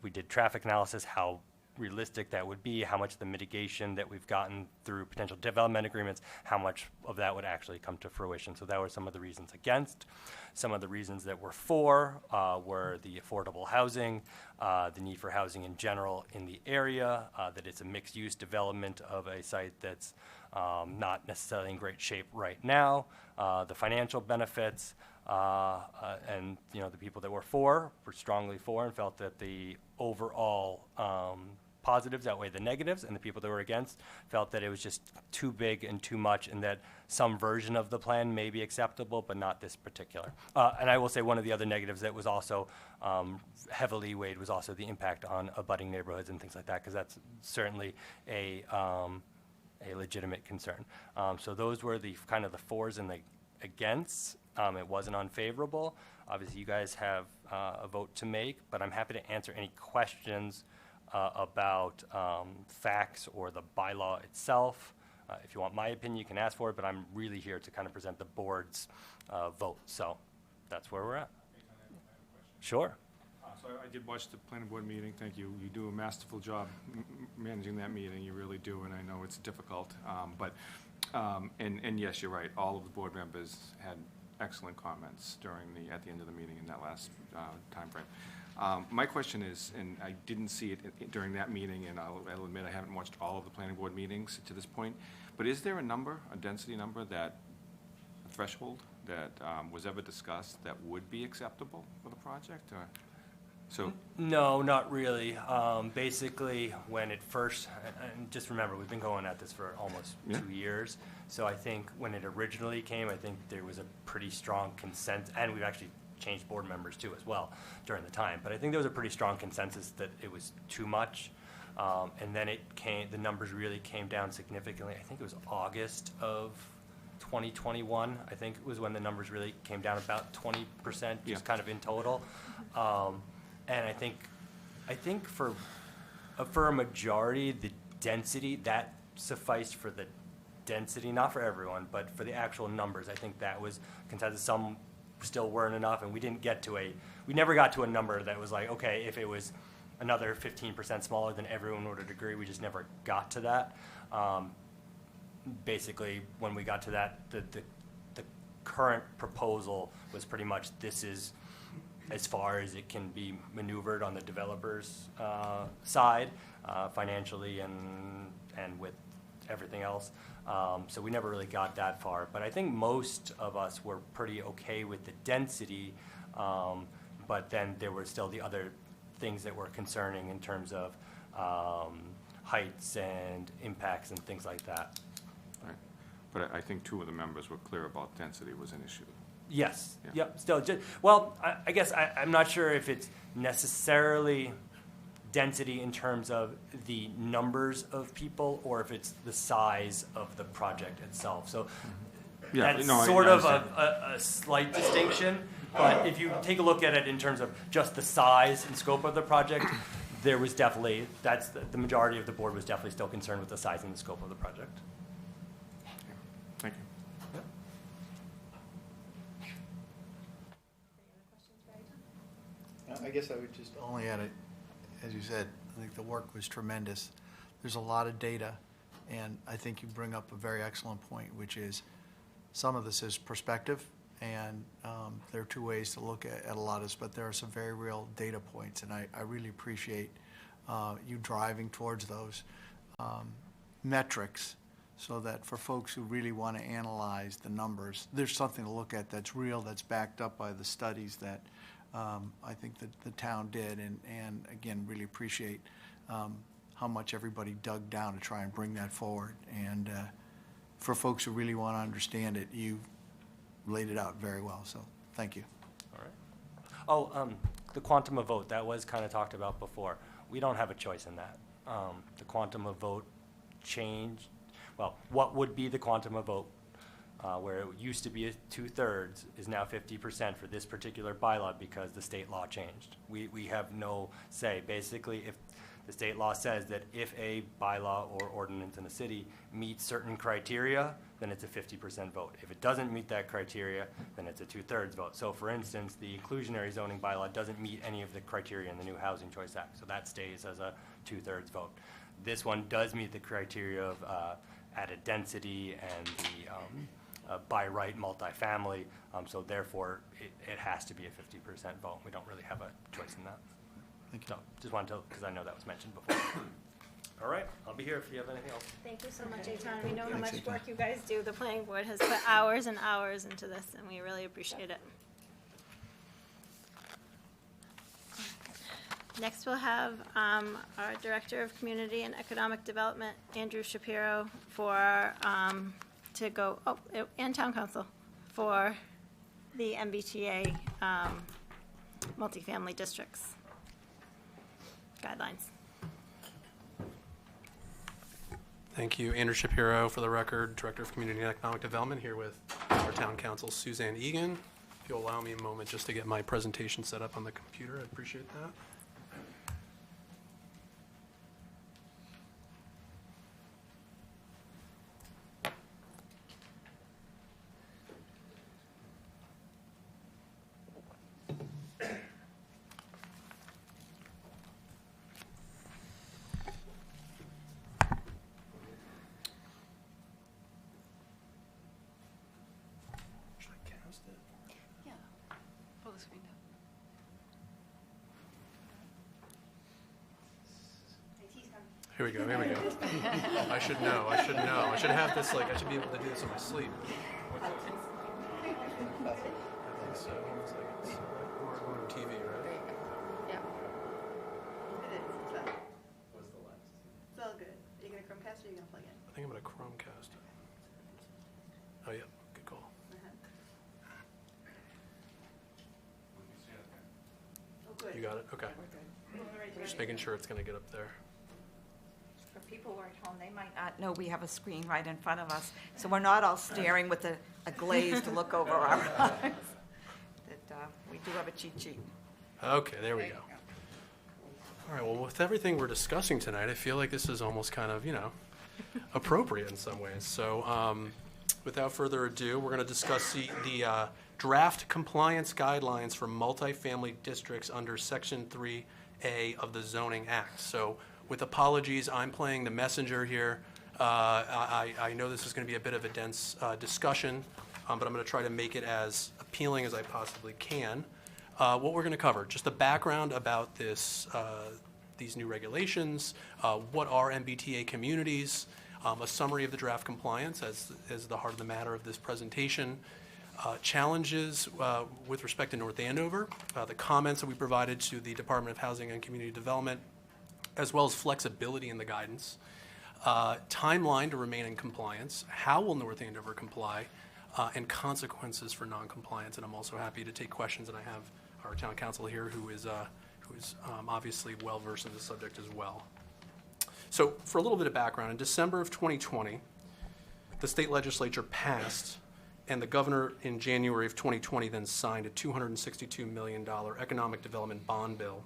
we did traffic analysis, how realistic that would be, how much the mitigation that we've gotten through potential development agreements, how much of that would actually come to fruition. So that were some of the reasons against. Some of the reasons that were for were the affordable housing, the need for housing in general in the area, that it's a mixed-use development of a site that's not necessarily in great shape right now, the financial benefits, and the people that were strongly for and felt that the overall positives outweigh the negatives, and the people that were against felt that it was just too big and too much, and that some version of the plan may be acceptable, but not this particular. And I will say one of the other negatives that was also heavily weighed was also the impact on abutting neighborhoods and things like that, because that's certainly a legitimate concern. So those were the kind of the fors and the against. It wasn't unfavorable. Obviously, you guys have a vote to make, but I'm happy to answer any questions about facts or the bylaw itself. If you want my opinion, you can ask for it, but I'm really here to kind of present the board's vote. So that's where we're at. Sure. So I did watch the planning board meeting. Thank you. You do a masterful job managing that meeting. You really do, and I know it's difficult. And yes, you're right. All of the board members had excellent comments at the end of the meeting in that last timeframe. My question is, and I didn't see it during that meeting, and I'll admit I haven't watched all of the planning board meetings to this point, but is there a density number, a threshold that was ever discussed that would be acceptable for the project? So No, not really. Basically, when it first, and just remember, we've been going at this for almost 2 years. So I think when it originally came, I think there was a pretty strong consensus, and we've actually changed board members too as well during the time. But I think there was a pretty strong consensus that it was too much. And then the numbers really came down significantly. I think it was August of 2021, I think was when the numbers really came down about 20%, just kind of in total. And I think for a majority, the density, that sufficed for the density, not for everyone, but for the actual numbers. I think that was consensus. Some still weren't enough, and we never got to a number that was like, okay, if it was another 15% smaller, then everyone would agree. We just never got to that. Basically, when we got to that, the current proposal was pretty much this is as far as it can be maneuvered on the developer's side, financially and with everything else. So we never really got that far. But I think most of us were pretty okay with the density, but then there were still the other things that were concerning in terms of heights and impacts and things like that. Right. But I think two of the members were clear about density was an issue. Yes. Yeah. Yep. Still, well, I guess I'm not sure if it's necessarily density in terms of the numbers of people or if it's the size of the project itself. So that's sort of a slight distinction. But if you take a look at it in terms of just the size and scope of the project, there was definitely, the majority of the board was definitely still concerned with the size and the scope of the project. Thank you. I guess I would just only add it, as you said, I think the work was tremendous. There's a lot of data, and I think you bring up a very excellent point, which is some of this is perspective, and there are two ways to look at a lot of this, but there are some very real data points, and I really appreciate you driving towards those metrics so that for folks who really want to analyze the numbers, there's something to look at that's real, that's backed up by the studies that I think that the town did, and again, really appreciate how much everybody dug down to try and bring that forward. And for folks who really want to understand it, you laid it out very well, so thank you. All right. Oh, the quantum of vote, that was kind of talked about before. We don't have a choice in that. The quantum of vote changed. Well, what would be the quantum of vote? Where it used to be 2/3 is now 50% for this particular bylaw because the state law changed. We have no say. Basically, if the state law says that if a bylaw or ordinance in a city meets certain criteria, then it's a 50% vote. If it doesn't meet that criteria, then it's a 2/3 vote. So for instance, the inclusionary zoning bylaw doesn't meet any of the criteria in the new Housing Choice Act, so that stays as a 2/3 vote. This one does meet the criteria of added density and the by right multifamily, so therefore it has to be a 50% vote. We don't really have a choice in that. Thank you. So just wanted to, because I know that was mentioned before. All right, I'll be here if you have anything else. Thank you so much, Eitan. We know how much work you guys do. The planning board has put hours and hours into this, and we really appreciate it. Next, we'll have our Director of Community and Economic Development, Andrew Shapiro, and Town Council for the MBTA multifamily districts guidelines. Thank you. Andrew Shapiro, for the record, Director of Community and Economic Development, here with our Town Council, Suzanne Egan. If you'll allow me a moment just to get my presentation set up on the computer, I'd appreciate that. Here we go, here we go. I should know. I should have this, I should be able to do this in my sleep. I think so. It's we're on TV, right? Yeah. It is. What's the last? It's all good. Are you going to Chromecast or are you going to plug in? I think I'm going to Chromecast. Oh, yeah, good call. Oh, good. You got it? Okay. We're good. Just making sure it's going to get up there. For people who are at home, they might not know we have a screen right in front of us, so we're not all staring with a glazed look over our eyes. That we do have a cheat sheet. Okay, there we go. All right, well, with everything we're discussing tonight, I feel like this is almost kind of, appropriate in some ways. So without further ado, we're going to discuss the draft compliance guidelines for multifamily districts under Section 3A of the Zoning Act. So with apologies, I'm playing the messenger here. I know this is going to be a bit of a dense discussion, but I'm going to try to make it as appealing as I possibly can. What we're going to cover, just the background about these new regulations, what are MBTA communities, a summary of the draft compliance as the heart of the matter of this presentation, challenges with respect to North Andover, the comments that we provided to the Department of Housing and Community Development, as well as flexibility in the guidance, timeline to remain in compliance, how will North Andover comply, and consequences for noncompliance. And I'm also happy to take questions, and I have our town council here who is obviously well-versed in this subject as well. So for a little bit of background, in December of 2020, the state legislature passed, and the governor in January of 2020 then signed a $262 million economic development bond bill,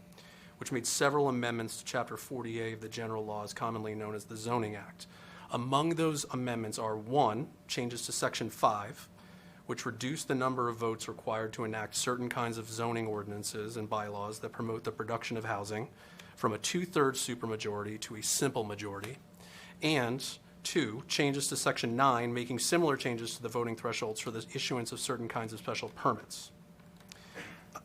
which made several amendments to Chapter 40A of the general laws commonly known as the Zoning Act. Among those amendments are 1, changes to Section 5, which reduced the number of votes required to enact certain kinds of zoning ordinances and bylaws that promote the production of housing from a 2/3 supermajority to a simple majority, and 2, changes to Section 9, making similar changes to the voting thresholds for the issuance of certain kinds of special permits.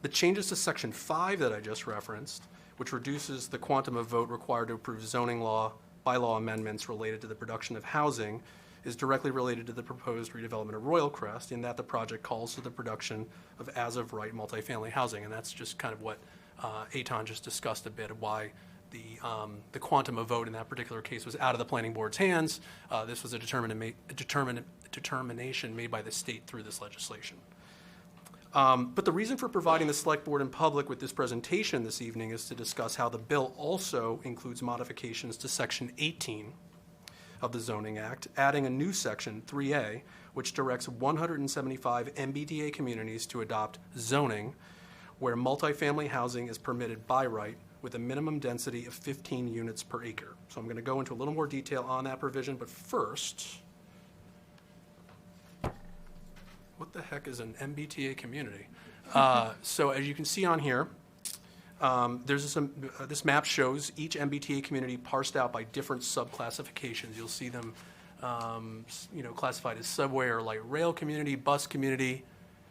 The changes to Section 5 that I just referenced, which reduces the quantum of vote required to approve zoning law, bylaw amendments related to the production of housing, is directly related to the proposed redevelopment of Royal Crest, in that the project calls for the production of as-of-right multifamily housing. And that's just kind of what Eitan just discussed a bit of why the quantum of vote in that particular case was out of the planning board's hands. This was a determination made by the state through this legislation. But the reason for providing the Select Board in public with this presentation this evening is to discuss how the bill also includes modifications to Section 18 of the Zoning Act, adding a new Section 3A, which directs 175 MBTA communities to adopt zoning where multifamily housing is permitted by right with a minimum density of 15 units per acre. So I'm going to go into a little more detail on that provision, but first, what the heck is an MBTA community? So as you can see on here, this map shows each MBTA community parsed out by different subclassifications. You'll see them classified as subway or light rail community, bus community,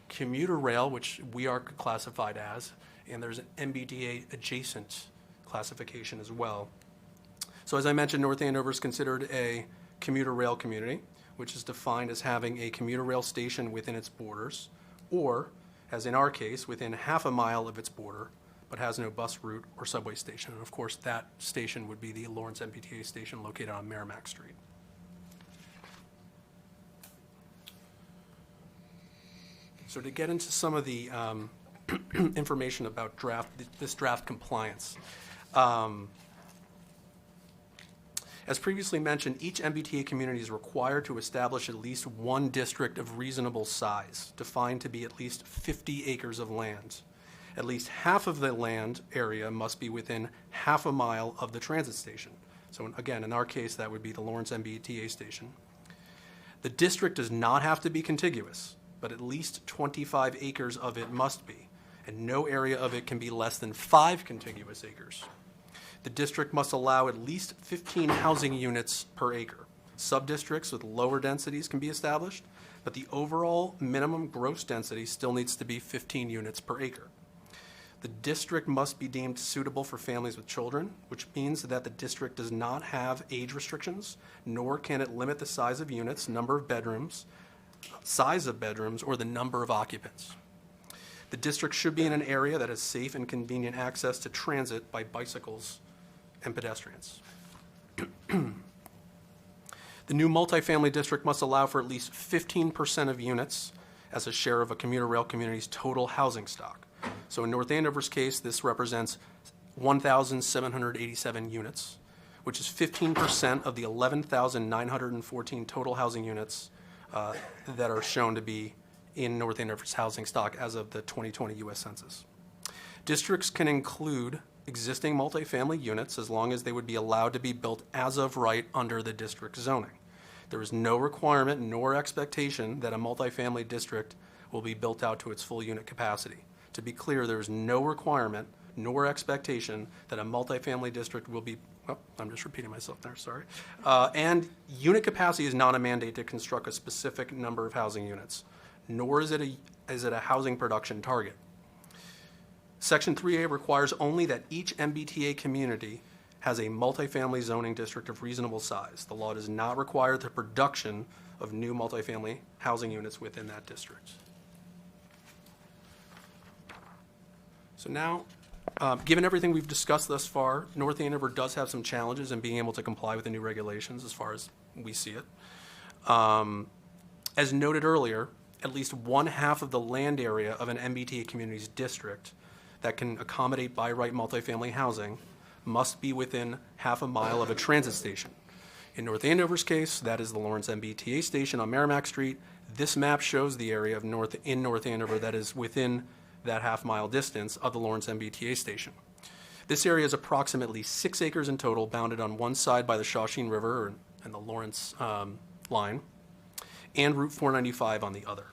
commuter rail, which we are classified as, and there's an MBTA adjacent classification as well. So as I mentioned, North Andover is considered a commuter rail community, which is defined as having a commuter rail station within its borders, or, as in our case, within half a mile of its border, but has no bus route or subway station. And of course, that station would be the Lawrence MBTA station located on Merrimack Street. So to get into some of the information about this draft compliance. As previously mentioned, each MBTA community is required to establish at least one district of reasonable size, defined to be at least 50 acres of land. At least half of the land area must be within half a mile of the transit station. So again, in our case, that would be the Lawrence MBTA station. The district does not have to be contiguous, but at least 25 acres of it must be, and no area of it can be less than 5 contiguous acres. The district must allow at least 15 housing units per acre. Sub-districts with lower densities can be established, but the overall minimum gross density still needs to be 15 units per acre. The district must be deemed suitable for families with children, which means that the district does not have age restrictions, nor can it limit the size of units, number of bedrooms, size of bedrooms, or the number of occupants. The district should be in an area that has safe and convenient access to transit by bicycles and pedestrians. The new multifamily district must allow for at least 15% of units as a share of a commuter rail community's total housing stock. So in North Andover's case, this represents 1,787 units, which is 15% of the 11,914 total housing units that are shown to be in North Andover's housing stock as of the 2020 U.S. Census. Districts can include existing multifamily units as long as they would be allowed to be built as of right under the district zoning. There is no requirement nor expectation that a multifamily district will be built out to its full unit capacity. To be clear, there is no requirement nor expectation that a multifamily district will be, oh, I'm just repeating myself there, sorry. And unit capacity is not a mandate to construct a specific number of housing units, nor is it a housing production target. Section 3A requires only that each MBTA community has a multifamily zoning district of reasonable size. The law does not require the production of new multifamily housing units within that district. So now, given everything we've discussed thus far, North Andover does have some challenges in being able to comply with the new regulations as far as we see it. As noted earlier, at least 1/2 of the land area of an MBTA community's district that can accommodate by right multifamily housing must be within half a mile of a transit station. In North Andover's case, that is the Lawrence MBTA station on Merrimack Street. This map shows the area of North Andover that is within that half-mile distance of the Lawrence MBTA station. This area is approximately 6 acres in total, bounded on one side by the Shawshene River and the Lawrence line, and Route 495 on the other.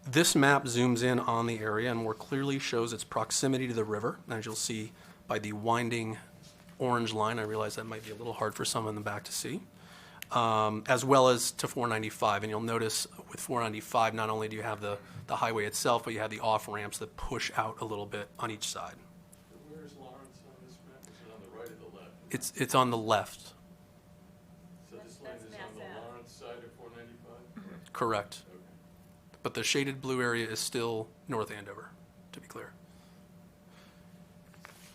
This map zooms in on the area and more clearly shows its proximity to the river. As you'll see by the winding orange line, I realize that might be a little hard for some in the back to see, as well as to 495. And you'll notice with 495, not only do you have the highway itself, but you have the off-ramps that push out a little bit on each side. Where is Lawrence on this map? Is it on the right or the left? It's on the left. So this line is on the Lawrence side of 495? Correct. Okay. But the shaded blue area is still North Andover, to be clear.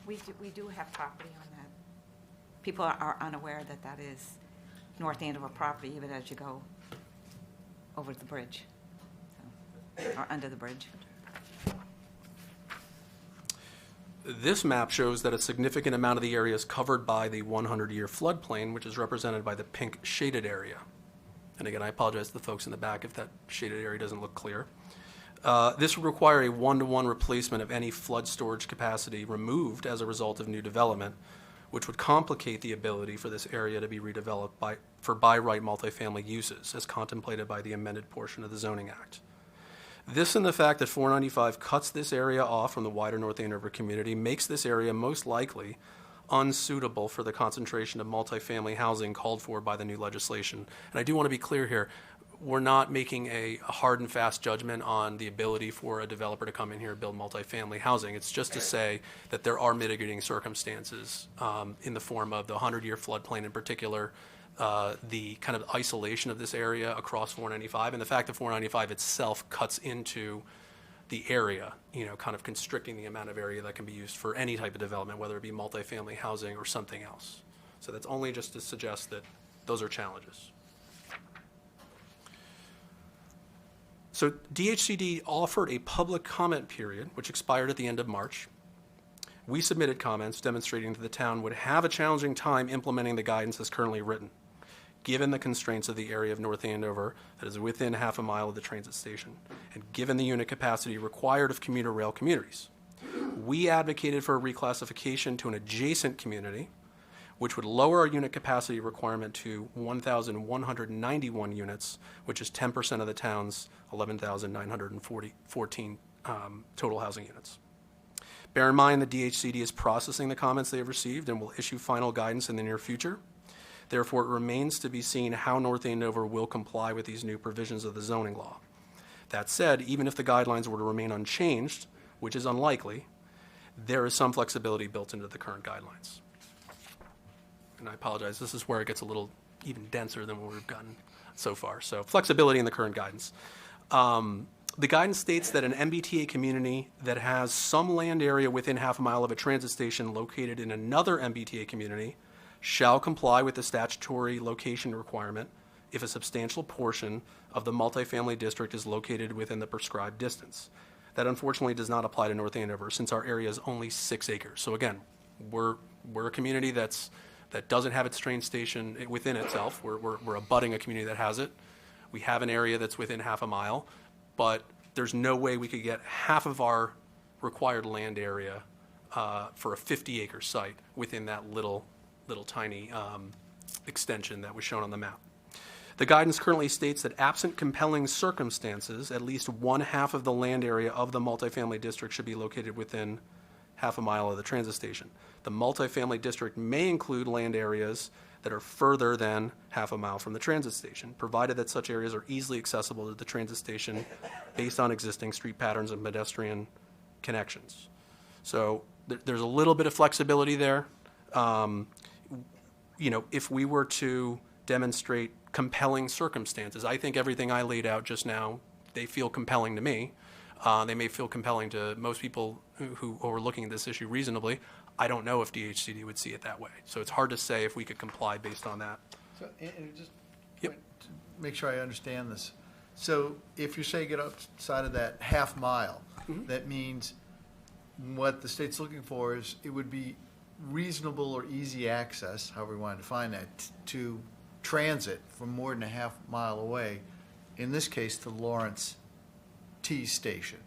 We do have property on that. People are unaware that that is North Andover property, even as you go over the bridge, or under the bridge. This map shows that a significant amount of the area is covered by the 100-year floodplain, which is represented by the pink shaded area. And again, I apologize to the folks in the back if that shaded area doesn't look clear. This would require a 1-to-1 replacement of any flood storage capacity removed as a result of new development, which would complicate the ability for this area to be redeveloped for by right multifamily uses, as contemplated by the amended portion of the Zoning Act. This and the fact that 495 cuts this area off from the wider North Andover community makes this area most likely unsuitable for the concentration of multifamily housing called for by the new legislation. And I do want to be clear here, we're not making a hard and fast judgment on the ability for a developer to come in here and build multifamily housing. It's just to say that there are mitigating circumstances in the form of the 100-year floodplain in particular, the kind of isolation of this area across 495, and the fact that 495 itself cuts into the area, kind of constricting the amount of area that can be used for any type of development, whether it be multifamily housing or something else. So that's only just to suggest that those are challenges. So DHCD offered a public comment period, which expired at the end of March. We submitted comments demonstrating that the town would have a challenging time implementing the guidance as currently written, given the constraints of the area of North Andover that is within half a mile of the transit station, and given the unit capacity required of commuter rail communities. We advocated for a reclassification to an adjacent community, which would lower our unit capacity requirement to 1,191 units, which is 10% of the town's 11,914 total housing units. Bear in mind that DHCD is processing the comments they have received and will issue final guidance in the near future. Therefore, it remains to be seen how North Andover will comply with these new provisions of the zoning law. That said, even if the guidelines were to remain unchanged, which is unlikely, there is some flexibility built into the current guidelines. And I apologize, this is where it gets a little even denser than what we've gotten so far. So flexibility in the current guidance. The guidance states that an MBTA community that has some land area within half a mile of a transit station located in another MBTA community shall comply with the statutory location requirement if a substantial portion of the multifamily district is located within the prescribed distance. That unfortunately does not apply to North Andover since our area is only 6 acres. So again, we're a community that doesn't have its train station within itself. We're abutting a community that has it. We have an area that's within half a mile, but there's no way we could get half of our required land area for a 50-acre site within that little tiny extension that was shown on the map. The guidance currently states that absent compelling circumstances, at least 1/2 of the land area of the multifamily district should be located within half a mile of the transit station. The multifamily district may include land areas that are further than half a mile from the transit station, provided that such areas are easily accessible to the transit station based on existing street patterns and pedestrian connections. So there's a little bit of flexibility there. If we were to demonstrate compelling circumstances, I think everything I laid out just now, they feel compelling to me. They may feel compelling to most people who are looking at this issue reasonably. I don't know if DHCD would see it that way. So it's hard to say if we could comply based on that. So, and just Yep. to make sure I understand this. So if you say get outside of that half mile, that means what the state's looking for is it would be reasonable or easy access, however we want to define that, to transit from more than a half mile away, in this case, to Lawrence T station,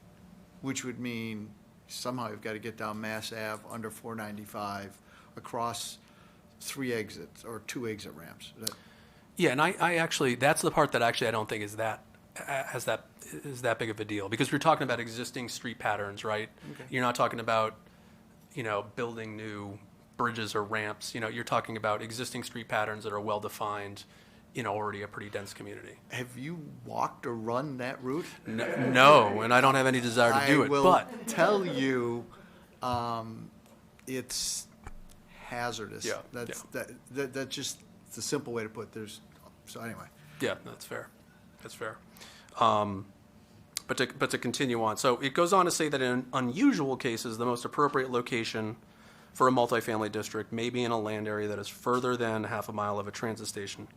which would mean somehow you've got to get down Mass Ave under 495 across 3 exits or 2 exit ramps. Yeah, and I actually, that's the part that actually I don't think is that big of a deal, because we're talking about existing street patterns, right? Okay. You're not talking about, building new bridges or ramps. You're talking about existing street patterns that are well-defined in already a pretty dense community. Have you walked or run that route? No, and I don't have any desire to do it, I will but tell you, it's hazardous. Yeah, That's just it's a simple way to put it. So anyway. Yeah, that's fair. That's fair. But to continue on, so it goes on to say that in unusual cases, the most appropriate location for a multifamily district may be in a land area that is further than half a mile of a transit station,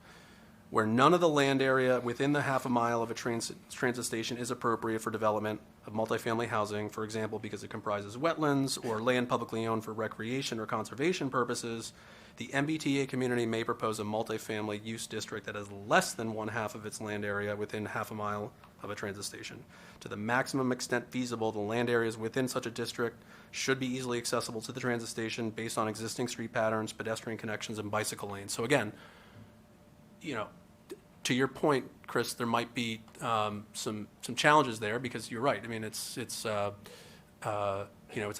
where none of the land area within the half a mile of a transit station is appropriate for development of multifamily housing, for example, because it comprises wetlands or land publicly owned for recreation or conservation purposes. The MBTA community may propose a multifamily use district that has less than 1/2 of its land area within half a mile of a transit station. To the maximum extent feasible, the land areas within such a district should be easily accessible to the transit station based on existing street patterns, pedestrian connections, and bicycle lanes. So again, to your point, Chris, there might be some challenges there, because you're right. I mean, it's a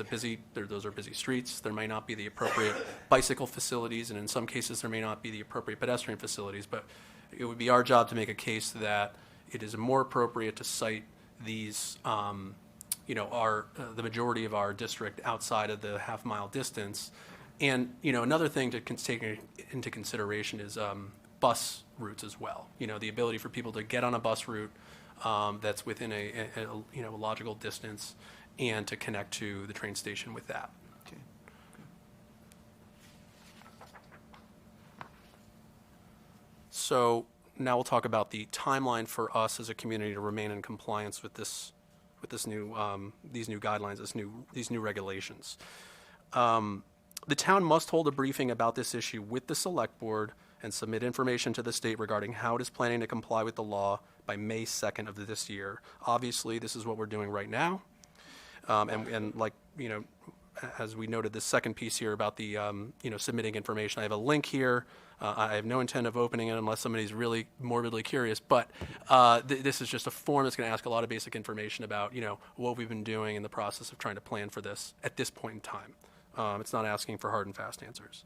busy. Those are busy streets. There may not be the appropriate bicycle facilities, and in some cases, there may not be the appropriate pedestrian facilities. But it would be our job to make a case that it is more appropriate to site these, the majority of our district outside of the half-mile distance. And another thing to take into consideration is bus routes as well. The ability for people to get on a bus route that's within a logical distance, and to connect to the train station with that. Okay. So now we'll talk about the timeline for us as a community to remain in compliance with these new guidelines, these new regulations. The town must hold a briefing about this issue with the Select Board and submit information to the state regarding how it is planning to comply with the law by May 2nd of this year. Obviously, this is what we're doing right now. And like, as we noted, the second piece here about the, submitting information, I have a link here. I have no intent of opening it unless somebody's really morbidly curious, but this is just a form that's going to ask a lot of basic information about, what we've been doing in the process of trying to plan for this at this point in time. It's not asking for hard and fast answers.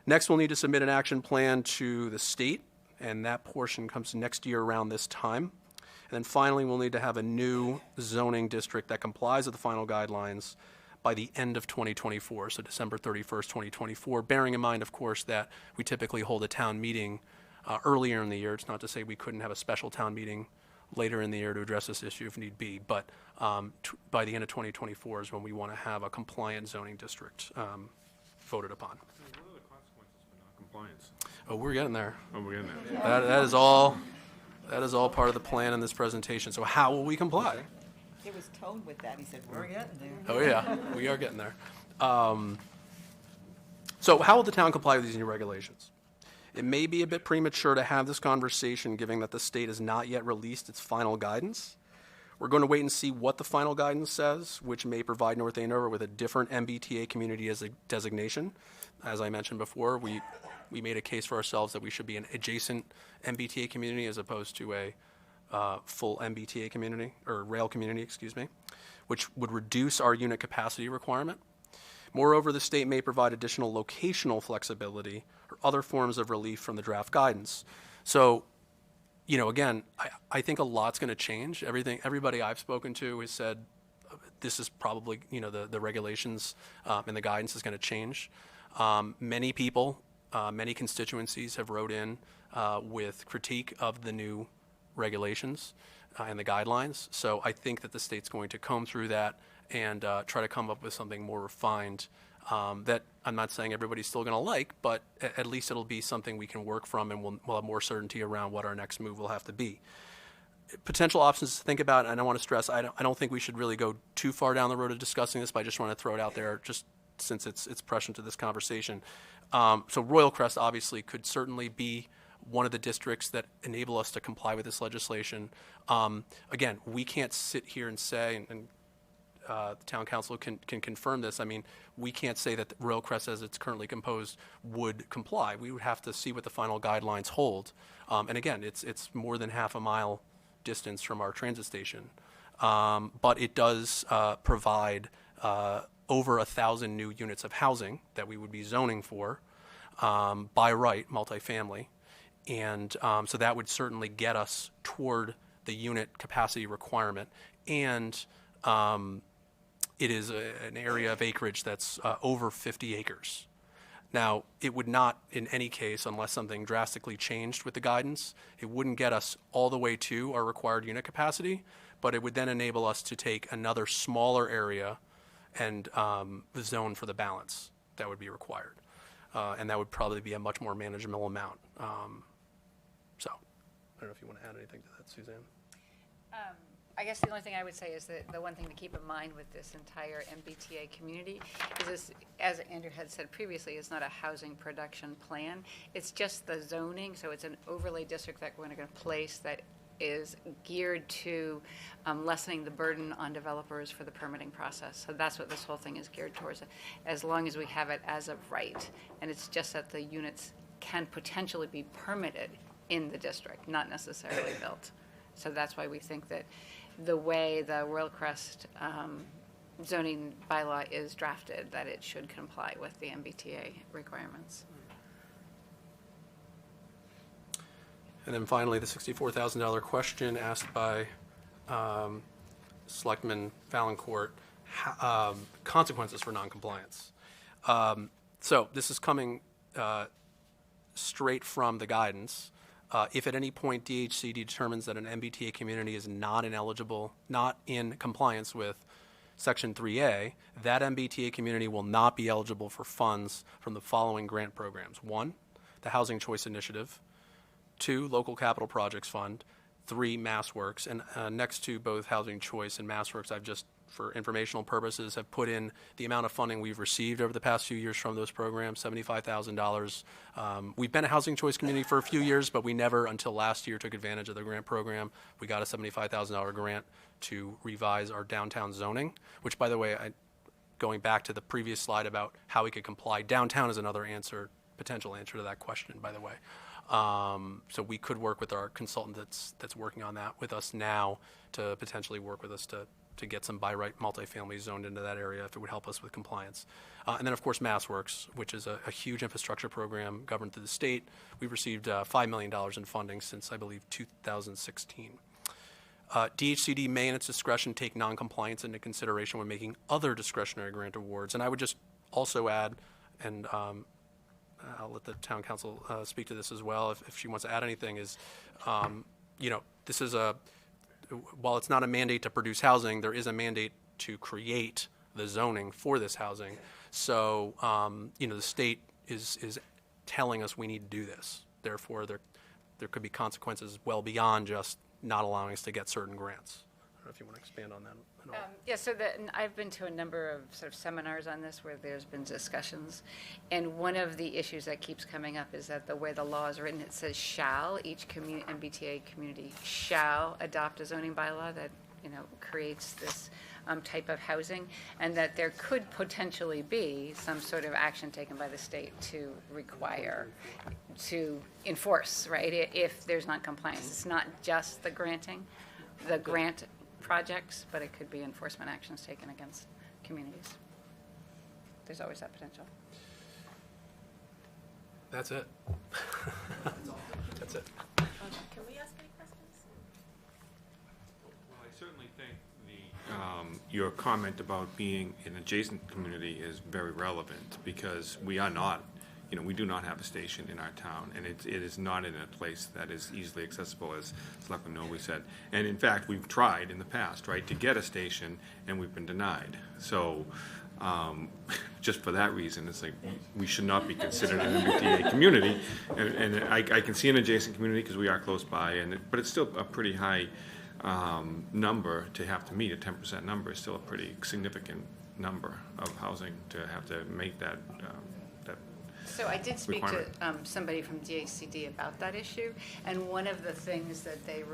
Next, we'll need to submit an action plan to the state, and that portion comes next year around this time. And then finally, we'll need to have a new zoning district that complies with the final guidelines by the end of 2024, so December 31st, 2024, bearing in mind, of course, that we typically hold a town meeting earlier in the year. It's not to say we couldn't have a special town meeting later in the year to address this issue if need be, but by the end of 2024 is when we want to have a compliant zoning district voted upon. What are the consequences for noncompliance? Oh, we're getting there. Oh, we're getting there. That is all part of the plan in this presentation. So how will we comply? It was toned with that. He said, we're getting there. Oh, yeah, we are getting there. So how will the town comply with these new regulations? It may be a bit premature to have this conversation, given that the state has not yet released its final guidance. We're going to wait and see what the final guidance says, which may provide North Andover with a different MBTA community as a designation. As I mentioned before, we made a case for ourselves that we should be an adjacent MBTA community as opposed to a full MBTA community, or rail community, excuse me, which would reduce our unit capacity requirement. Moreover, the state may provide additional locational flexibility or other forms of relief from the draft guidance. So, again, I think a lot's going to change. Everybody I've spoken to has said this is probably, the regulations and the guidance is going to change. Many people, many constituencies have wrote in with critique of the new regulations and the guidelines. So I think that the state's going to comb through that and try to come up with something more refined that I'm not saying everybody's still going to like, but at least it'll be something we can work from, and we'll have more certainty around what our next move will have to be. Potential options to think about, and I want to stress, I don't think we should really go too far down the road of discussing this, but I just want to throw it out there just since it's prescient to this conversation. So Royal Crest obviously could certainly be one of the districts that enable us to comply with this legislation. Again, we can't sit here and say, and the town council can confirm this. I mean, we can't say that Royal Crest, as it's currently composed, would comply. We would have to see what the final guidelines hold. And again, it's more than half a mile distance from our transit station. But it does provide over 1,000 new units of housing that we would be zoning for by right, multifamily. And so that would certainly get us toward the unit capacity requirement. And it is an area of acreage that's over 50 acres. Now, it would not, in any case, unless something drastically changed with the guidance, it wouldn't get us all the way to our required unit capacity, but it would then enable us to take another smaller area and zone for the balance that would be required. And that would probably be a much more manageable amount. So, I don't know if you want to add anything to that, Suzanne. I guess the only thing I would say is that the one thing to keep in mind with this entire MBTA community is this, as Andrew had said previously, it's not a housing production plan. It's just the zoning, so it's an overlay district that we're going to place that is geared to lessening the burden on developers for the permitting process. So that's what this whole thing is geared towards, as long as we have it as of right. And it's just that the units can potentially be permitted in the district, not necessarily built. So that's why we think that the way the Royal Crest zoning bylaw is drafted, that it should comply with the MBTA requirements. And then finally, the $64,000 question asked by Selectman Valancourt, consequences for noncompliance. So this is coming straight from the guidance. If at any point DHCD determines that an MBTA community is not in compliance with Section 3A, that MBTA community will not be eligible for funds from the following grant programs. 1, the Housing Choice Initiative. 2, Local Capital Projects Fund. 3, MassWorks. And next to both Housing Choice and MassWorks, I've just, for informational purposes, have put in the amount of funding we've received over the past few years from those programs, $75,000. We've been a Housing Choice community for a few years, but we never, until last year, took advantage of the grant program. We got a $75,000 grant to revise our downtown zoning, which, by the way, going back to the previous slide about how we could comply, downtown is another potential answer to that question, by the way. So we could work with our consultant that's working on that with us now to potentially work with us to get some by right multifamily zoned into that area if it would help us with compliance. And then, of course, MassWorks, which is a huge infrastructure program governed through the state. We've received $5 million in funding since, I believe, 2016. DHCD may, in its discretion, take noncompliance into consideration when making other discretionary grant awards. And I would just also add, and I'll let the town council speak to this as well if she wants to add anything, is, this is while it's not a mandate to produce housing, there is a mandate to create the zoning for this housing. So, the state is telling us we need to do this. Therefore, there could be consequences well beyond just not allowing us to get certain grants. I don't know if you want to expand on that at all. Yeah, so I've been to a number of sort of seminars on this where there's been discussions, and one of the issues that keeps coming up is that the way the law is written, it says shall, each MBTA community shall adopt a zoning bylaw that, creates this type of housing, and that there could potentially be some sort of action taken by the state to require, to enforce, right, if there's non-compliance. It's not just the grant projects, but it could be enforcement actions taken against communities. There's always that potential. That's it. That's it. Can we ask any questions? Well, I certainly think your comment about being an adjacent community is very relevant, because we are not, we do not have a station in our town, and it is not in a place that is easily accessible, as Selectman Nobley said. And in fact, we've tried in the past, right, to get a station, and we've been denied. So just for that reason, it's like we should not be considered an MBTA community. And I can see an adjacent community because we are close by, but it's still a pretty high number to have to meet. A 10% number is still a pretty significant number of housing to have to make that. So I did speak to somebody from DHCD about that issue, and one of the things that they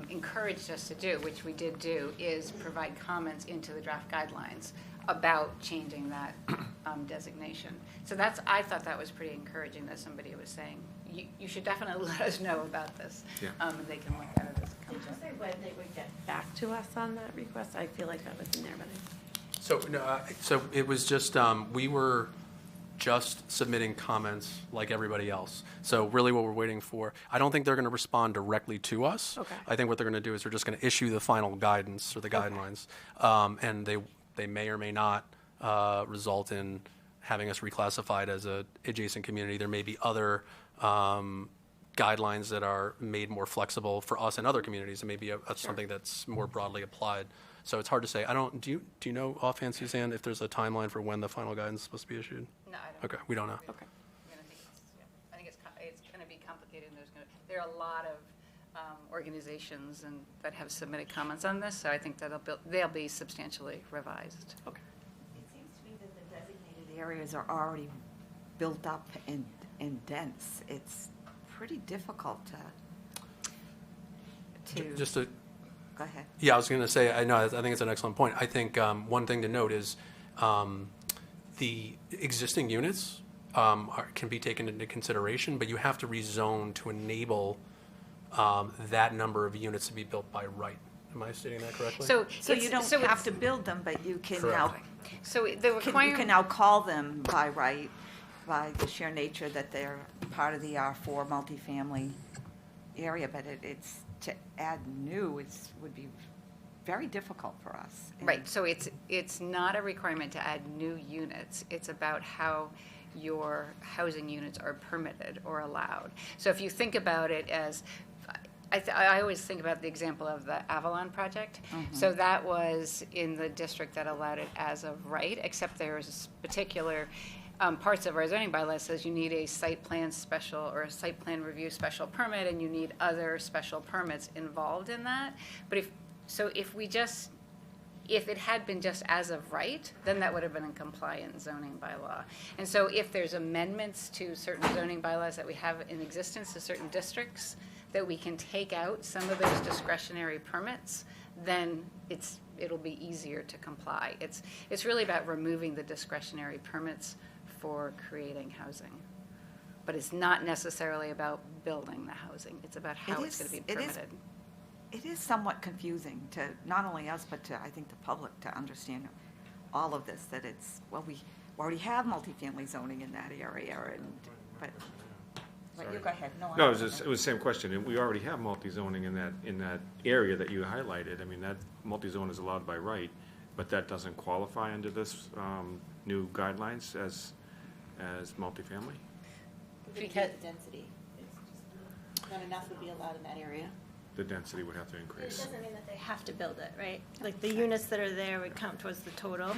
encouraged us to do, which we did do, is provide comments into the draft guidelines about changing that designation. So I thought that was pretty encouraging, that somebody was saying, you should definitely let us know about this. Yeah. And they can look at it as a Did you say when they would get back to us on that request? I feel like that was in there, but So it was just, we were just submitting comments like everybody else. So really what we're waiting for, I don't think they're going to respond directly to us. Okay. I think what they're going to do is they're just going to issue the final guidance or the guidelines. And they may or may not result in having us reclassified as a adjacent community. There may be other guidelines that are made more flexible for us and other communities. It may be something that's more broadly applied. So it's hard to say. Do you know offhand, Suzanne, if there's a timeline for when the final guidance is supposed to be issued? No, I don't. Okay, we don't know. okay. I think it's going to be complicated, and there are a lot of organizations that have submitted comments on this, so I think that they'll be substantially revised. Okay. It seems to me that the designated areas are already built up and dense. It's pretty difficult to. Just to. Go ahead. Yeah, I was going to say, I think it's an excellent point. I think one thing to note is the existing units can be taken into consideration, but you have to rezone to enable that number of units to be built by right. Am I stating that correctly? So you don't have to build them, but you can now. So the You can now call them by right, by the sheer nature that they're part of the R4 multifamily area, but it's to add new would be very difficult for us. Right, so it's not a requirement to add new units. It's about how your housing units are permitted or allowed. So if you think about it as, I always think about the example of the Avalon project. So that was in the district that allowed it as of right, except there was particular parts of our zoning bylaw says you need a site plan special or a site plan review special permit, and you need other special permits involved in that. But if it had been just as of right, then that would have been a compliant zoning bylaw. And so if there's amendments to certain zoning bylaws that we have in existence to certain districts, that we can take out some of those discretionary permits, then it'll be easier to comply. It's really about removing the discretionary permits for creating housing. But it's not necessarily about building the housing. It's about how it's going to be permitted. It is somewhat confusing to not only us, but to, I think, the public to understand all of this, that it's, well, we already have multifamily zoning in that area, but you go ahead. No, it was the same question. And we already have multi-zoning in that area that you highlighted. I mean, that multi-zone is allowed by right, but that doesn't qualify under this new guidelines as multifamily? Because density. Not enough would be allowed in that area. The density would have to It increase. doesn't mean that they have to build it, right? Like, the units that are there would count towards the total,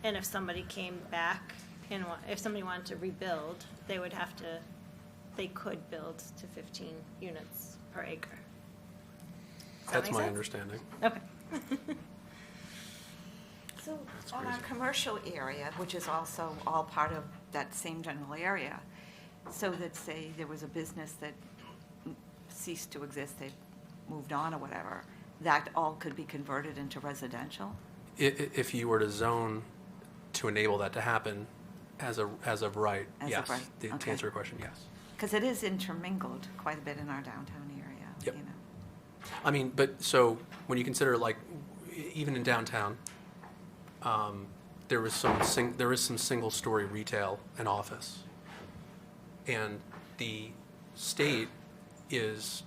and if somebody came back and if somebody wanted to rebuild, they could build to 15 units per acre. Does that That's make my sense? understanding. Okay. So on our commercial area, which is also all part of that same general area, so that say there was a business that ceased to exist, they moved on or whatever, that all could be converted into residential? If you were to zone to enable that to happen as of right, As of yes. right, To okay. answer your question, yes. Because it is intermingled quite a bit in our downtown area. Yep. You know. I mean, but so when you consider, like, even in downtown, there is some single-story retail and office, and the state is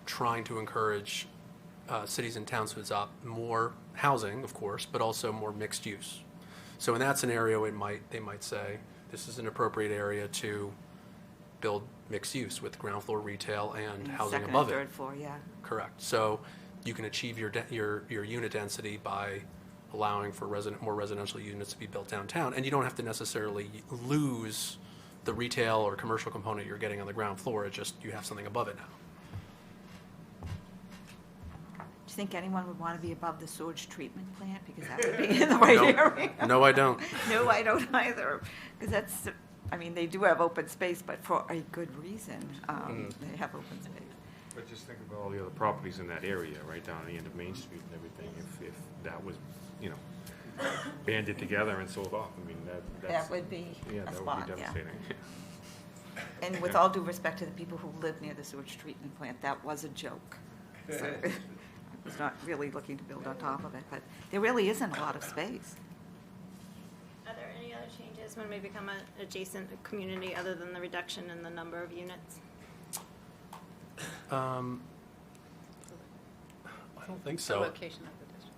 trying to encourage cities and towns to adopt more housing, of course, but also more mixed use. So in that scenario, they might say this is an appropriate area to build mixed use with ground floor retail and housing above it. Second and third floor, yeah. Correct. So you can achieve your unit density by allowing for more residential units to be built downtown, and you don't have to necessarily lose the retail or commercial component you're getting on the ground floor. It's just you have something above it now. Do you think anyone would want to be above the sewage treatment plant? Because that would be in the right area. No, I don't. No, I don't either. Because that's, I mean, they do have open space, but for a good reason, they have open space. But just think about all the other properties in that area, right down the end of Main Street and everything. If that was, banded together and sold off, I mean, that's... That would be Yeah, a that spot, would be yeah. devastating. And with all due respect to the people who live near the sewage treatment plant, that was a joke. So I was not really looking to build on top of it, but there really isn't a lot of space. Are there any other changes when we become an adjacent community other than the reduction in the number of units? I don't think so. The location of the district.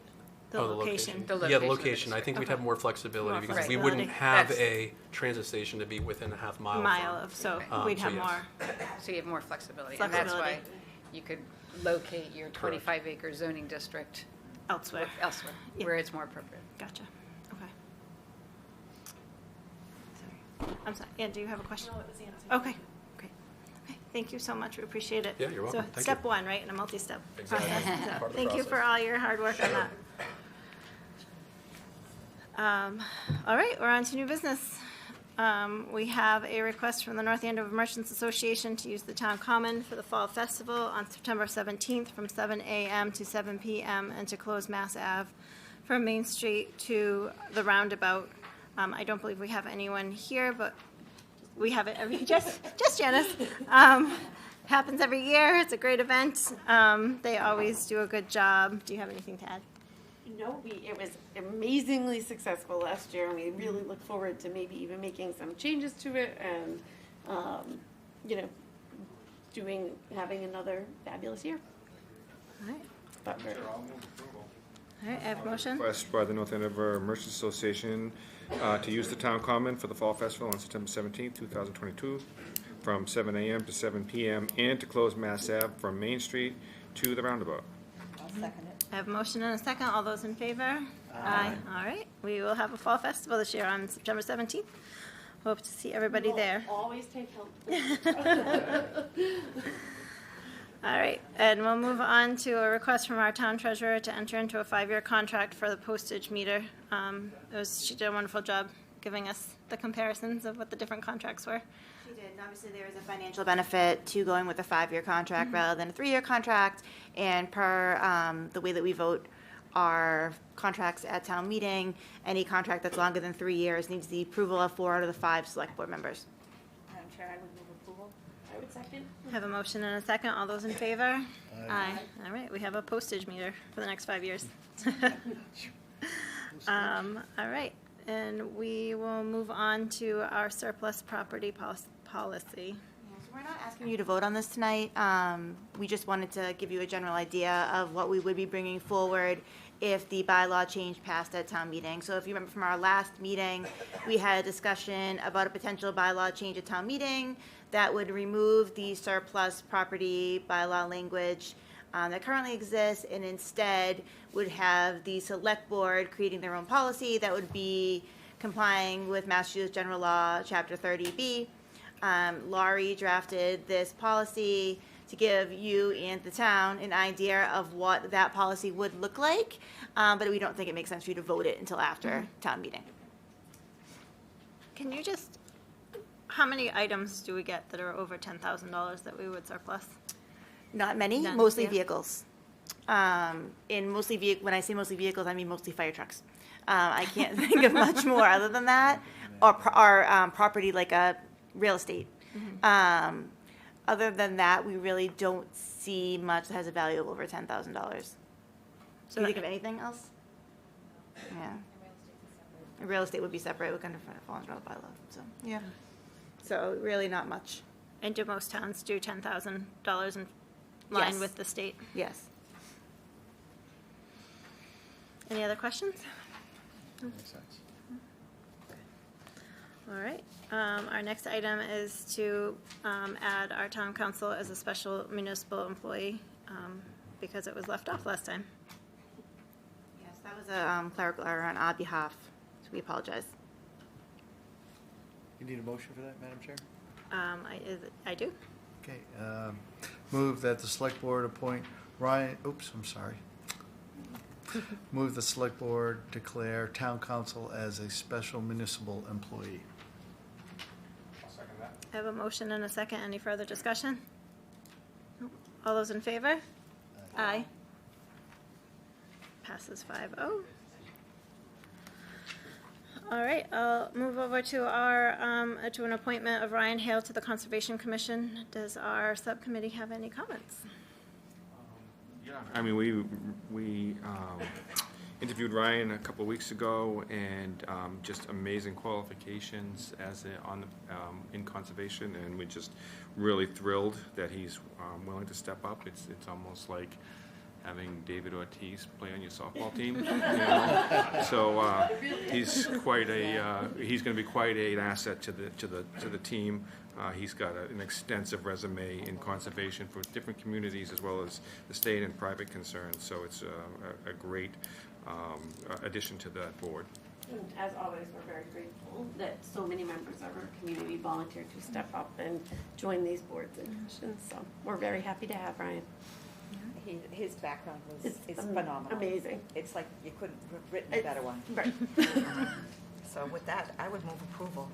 The Oh, location. The Yeah, the location of the location. I think we'd Okay. have more flexibility More because we flexibility. wouldn't have That's- a transit station to be within a half mile. Mile from. of, so Okay. we'd So have yes. more. So you have more flexibility. And that's why Flexibility. you could locate your 25-acre zoning district Elsewhere. elsewhere, Yeah. where it's more appropriate. Gotcha. Okay. Sorry. I'm sorry. Ann, do you have a question? No, it was answered. Okay. Great. Okay. Thank you so much. We appreciate it. Yeah, you're welcome. So Thank step you. one, right, in a multi-step Exactly. process. So Part of the thank you process. for all your hard work on that. All right, we're on to new business. We have a request from the North Andover Merchants Association to use the town common for the Fall Festival on September 17th from 7 a.m. to 7 p.m. and to close Mass Ave from Main Street to the roundabout. I don't believe we have anyone here, but we have it every, just Janice. Happens every year. It's a great event. They always do a good job. Do you have anything to add? No, it was amazingly successful last year, and we really look forward to maybe even making some changes to it and, having another fabulous year. All right. But we're- All right, I have a motion. Request by the North Andover Merchants Association to use the town common for the Fall Festival on September 17th, 2022, from 7 a.m. to 7 p.m., and to close Mass Ave from Main Street to the roundabout. I'll second it. I have a motion and a second. All those in favor? Aye. All right, we will have a fall festival this year on September 17th. Hope to see everybody there. Always take help. All right, and we'll move on to a request from our town treasurer to enter into a 5-year contract for the postage meter. She did a wonderful job giving us the comparisons of what the different contracts were. She did, and obviously there is a financial benefit to going with a 5-year contract rather than a 3-year contract, and per the way that we vote our contracts at town meeting, any contract that's longer than 3 years needs the approval of 4 out of the 5 select board members. Madam Chair, I would move approval. I would second. Have a motion and a second. All those in favor? Aye. All right, we have a postage meter for the next 5 years. All right, and we will move on to our surplus property policy. We're not asking you to vote on this tonight. We just wanted to give you a general idea of what we would be bringing forward if the bylaw change passed at town meeting. So if you remember from our last meeting, we had a discussion about a potential bylaw change at town meeting that would remove the surplus property bylaw language that currently exists, and instead would have the select board creating their own policy that would be complying with Massachusetts General Law, Chapter 30B. Laurie drafted this policy to give you and the town an idea of what that policy would look like, but we don't think it makes sense for you to vote it until after town meeting. Can you just, how many items do we get that are over $10,000 that we would surplus? Not many, None, mostly yeah. vehicles. When I say mostly vehicles, I mean mostly fire trucks. I can't think of much more other than that, or property like a real estate. Other than that, we really don't see much that has a value of over $10,000. So you think of anything else? Yeah. Real estate would be separate. It would kind of fall under the bylaw. So yeah. So really not much. And do most towns do $10,000 in line Yes. with the state? Yes. Any other questions? Makes sense. All right. Our next item is to add our town council as a special municipal employee because it was left off last time. Yes, that was a clerical error on our behalf, so we apologize. You need a motion for that, Madam Chair? I do. Okay. Move that the select board appoint Ryan, I'm sorry. Move the select board declare town council as a special municipal employee. I'll second that. I have a motion and a second. Any further discussion? Nope. All those in favor? Aye. Passes 5-0. All right, I'll move over to our, to an appointment of Ryan Hale to the Conservation Commission. Does our subcommittee have any comments? Yeah, I mean, we interviewed Ryan a couple of weeks ago, and just amazing qualifications in conservation, and we're just really thrilled that he's willing to step up. It's almost like having David Ortiz play on your softball team. You know? So he's going to be quite an asset to the team. He's got an extensive resume in conservation for different communities as well as the state and private concerns. So it's a great addition to that board. And as always, we're very grateful that so many members of our community volunteered to step up and join these boards and commissions. So we're very happy to have Ryan. His background is It's phenomenal. amazing. It's like you couldn't have written a better one. Right. So with that, I would move approval.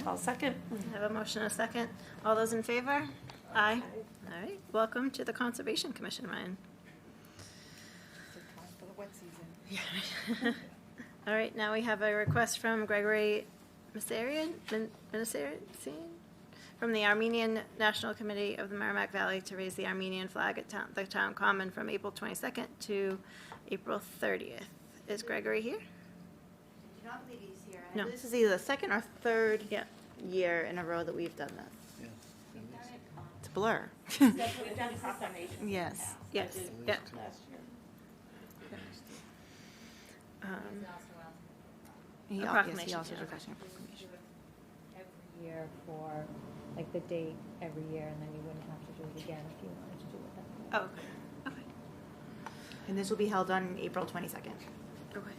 I'll second. I have a motion and a second. All those in favor? Aye. All right, welcome to the Conservation Commission, Ryan. Time for the wet season. All right, now we have a request from Gregory Messerian from the Armenian National Committee of the Merrimack Valley to raise the Armenian flag at the town common from April 22nd to April 30th. Is Gregory here? I do not believe he's here. No. This is either the second or third Yeah. year in a row that we've done this. Yeah. It's a blur. We've done proclamations. Yes. Yes, yeah. Last year. He al- yes, Proclamation, he also yeah. requested a proclamation. Every year for, like, the date every year, and then you wouldn't have to do it again if you wanted to do it that way. Oh, okay, okay, And this will be held on April 22nd. okay.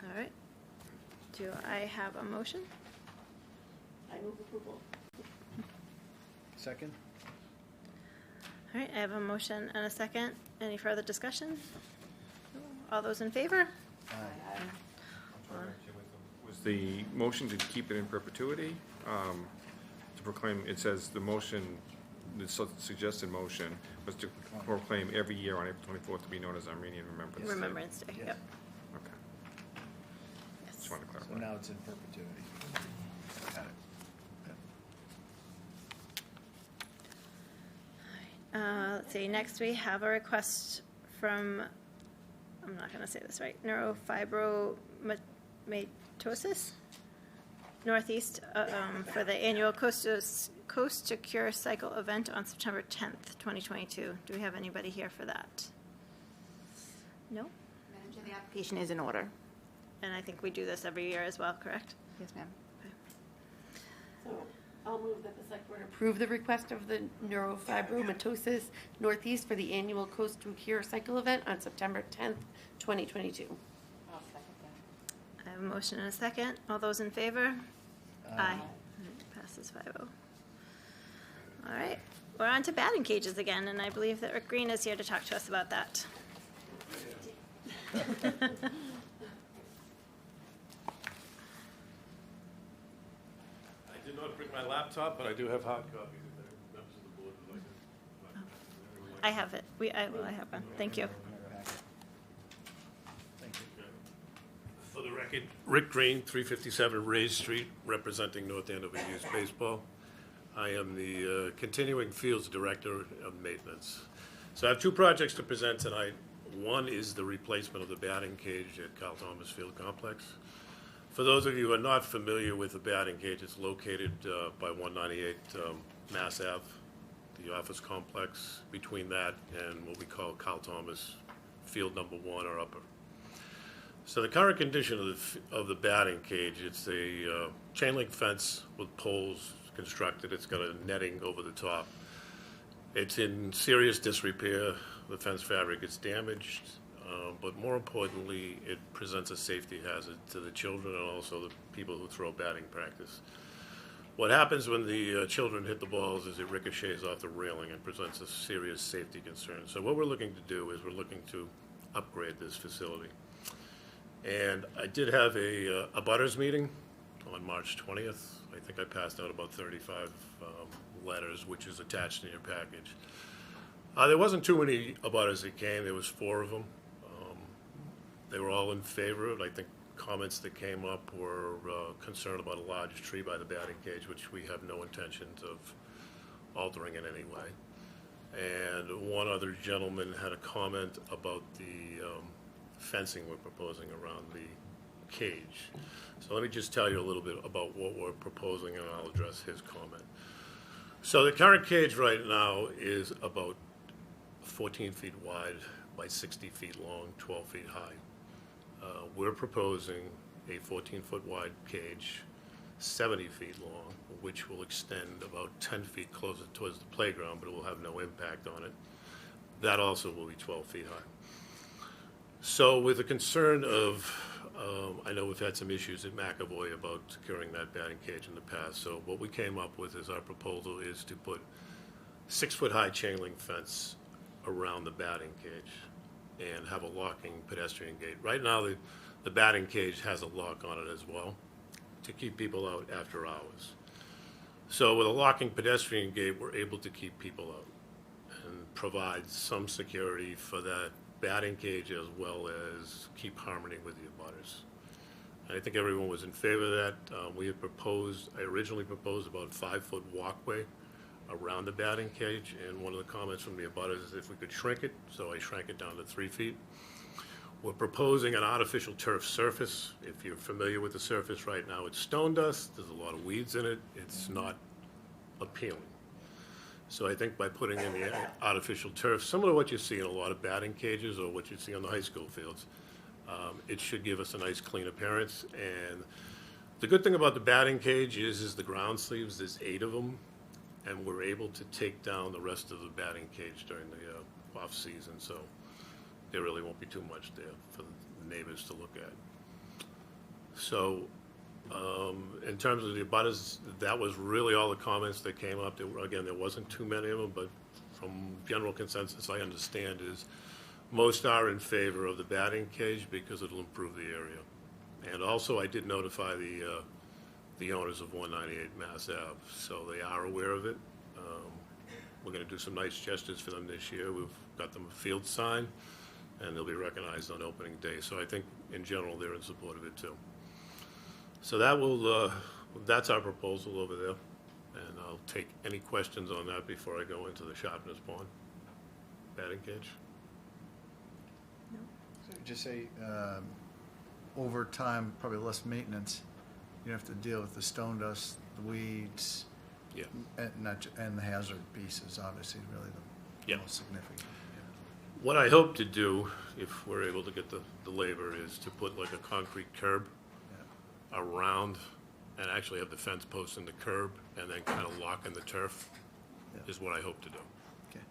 All right. Do I have a motion? I move approval. Second? All right, I have a motion and a second. Any further discussion? All those in favor? Was the motion to keep it in perpetuity? To proclaim, it says the motion, the suggested motion was to proclaim every year on April 24th to be known as Armenian Remembrance Day. Remembrance Day, yep. Okay, Yes. just wanted to So clarify. now it's in perpetuity. Got it. Let's see, next we have a request from, I'm not gonna say this right, neurofibromatosis, Northeast, for the annual Coast to Cure Cycle event on September 10th, 2022. Do we have anybody here for that? No? Madam Chair, the application is in order. And I think we do this every year as well, correct? Yes, ma'am. So I'll move that the select board approve the request of the neurofibromatosis Northeast for the annual Coast to Cure Cycle event on September 10th, 2022. I'll second that. I have a motion and a second. All those in favor? Aye. Passes 5-0. All right, we're on to batting cages again, and I believe that Rick Green is here to talk to us about that. I did not bring my laptop, but I do have hard copies if any members of the board would like to. I have it. I have one. Thank you. For the record, Rick Green, 357 Ray Street, representing North Andover Youth Baseball. I am the continuing fields director of maintenance. So I have two projects to present tonight. One is the replacement of the batting cage at Carl Thomas Field Complex. For those of you who are not familiar with the batting cage, it's located by 198 Mass Ave, the office complex, between that and what we call Carl Thomas Field Number 1 or upper. So the current condition of the batting cage, it's a chain link fence with poles constructed. It's got a netting over the top. It's in serious disrepair. The fence fabric is damaged, but more importantly, it presents a safety hazard to the children and also the people who throw batting practice. What happens when the children hit the balls is it ricochets off the railing and presents a serious safety concern. So what we're looking to do is we're looking to upgrade this facility. And I did have a butters meeting on March 20th. I think I passed out about 35 letters, which is attached in your package. There wasn't too many abutters that came. There was 4 of them. They were all in favor of it. I think comments that came up were concerned about a large tree by the batting cage, which we have no intentions of altering in any way. And one other gentleman had a comment about the fencing we're proposing around the cage. So let me just tell you a little bit about what we're proposing, and I'll address his comment. So the current cage right now is about 14 feet wide by 60 feet long, 12 feet high. We're proposing a 14-foot wide cage, 70 feet long, which will extend about 10 feet closer towards the playground, but it will have no impact on it. That also will be 12 feet high. So with the concern of, I know we've had some issues at McAvoy about securing that batting cage in the past, so what we came up with is our proposal is to put 6-foot-high chain link fence around the batting cage and have a locking pedestrian gate. Right now, the batting cage has a lock on it as well to keep people out after hours. So with a locking pedestrian gate, we're able to keep people out and provide some security for that batting cage as well as keep harmony with the abutters. I think everyone was in favor of that. We had proposed, I originally proposed about 5-foot walkway around the batting cage, and one of the comments from the abutters is if we could shrink it, so I shrank it down to 3 feet. We're proposing an artificial turf surface. If you're familiar with the surface right now, it's stone dust. There's a lot of weeds in it. It's not appealing. So I think by putting in the artificial turf, similar to what you see in a lot of batting cages or what you see on the high school fields, It should give us a nice clean appearance, and the good thing about the batting cage is the ground sleeves, there's 8 of them, and we're able to take down the rest of the batting cage during the off-season, so there really won't be too much there for the neighbors to look at. So, in terms of the abutters, that was really all the comments that came up. Again, there wasn't too many of them, but from general consensus I understand is most are in favor of the batting cage because it'll improve the area. And also, I did notify the owners of 198 Mass Ave, so they are aware of it. We're going to do some nice gestures for them this year. We've got them a field sign, and they'll be recognized on opening day. So I think, in general, they're in support of it, too. So that will, that's our proposal over there, and I'll take any questions on that before I go into the Sharpness Pond batting cage. So just say, over time, probably less maintenance. You have to deal with the stone dust, the weeds, Yeah. and the hazard pieces, obviously, really the Yeah. most significant. What I hope to do, if we're able to get the labor, is to put like a concrete curb around and actually have the fence post in the curb and then kind of lock in the turf, is what I hope to do. Okay.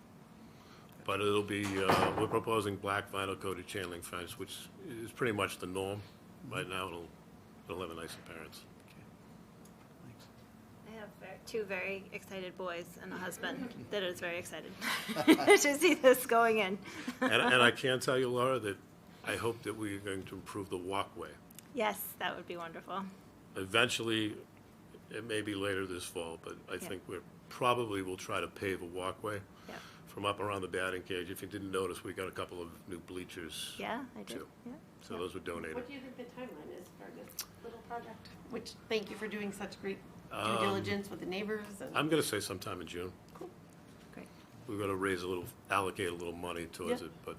But it'll be, we're proposing black vinyl coated chain link fence, which is pretty much the norm. Right now, it'll have a nice appearance. I have two very excited boys and a husband that is very excited to see this going in. And I can tell you, Laura, that I hope that we're going to improve the walkway. Yes, that would be wonderful. Eventually, it may be later this fall, but I think we're probably will try to pave a walkway Yeah. from up around the batting cage. If you didn't notice, we got a couple of new bleachers. Yeah, I did. too. Yeah. So those were donated. What do you think the timeline is for this little project? Which, thank you for doing such great due Um, diligence with the neighbors and. I'm going to say sometime in June. Cool. Great. We're going to allocate a little money towards Yeah. it, but,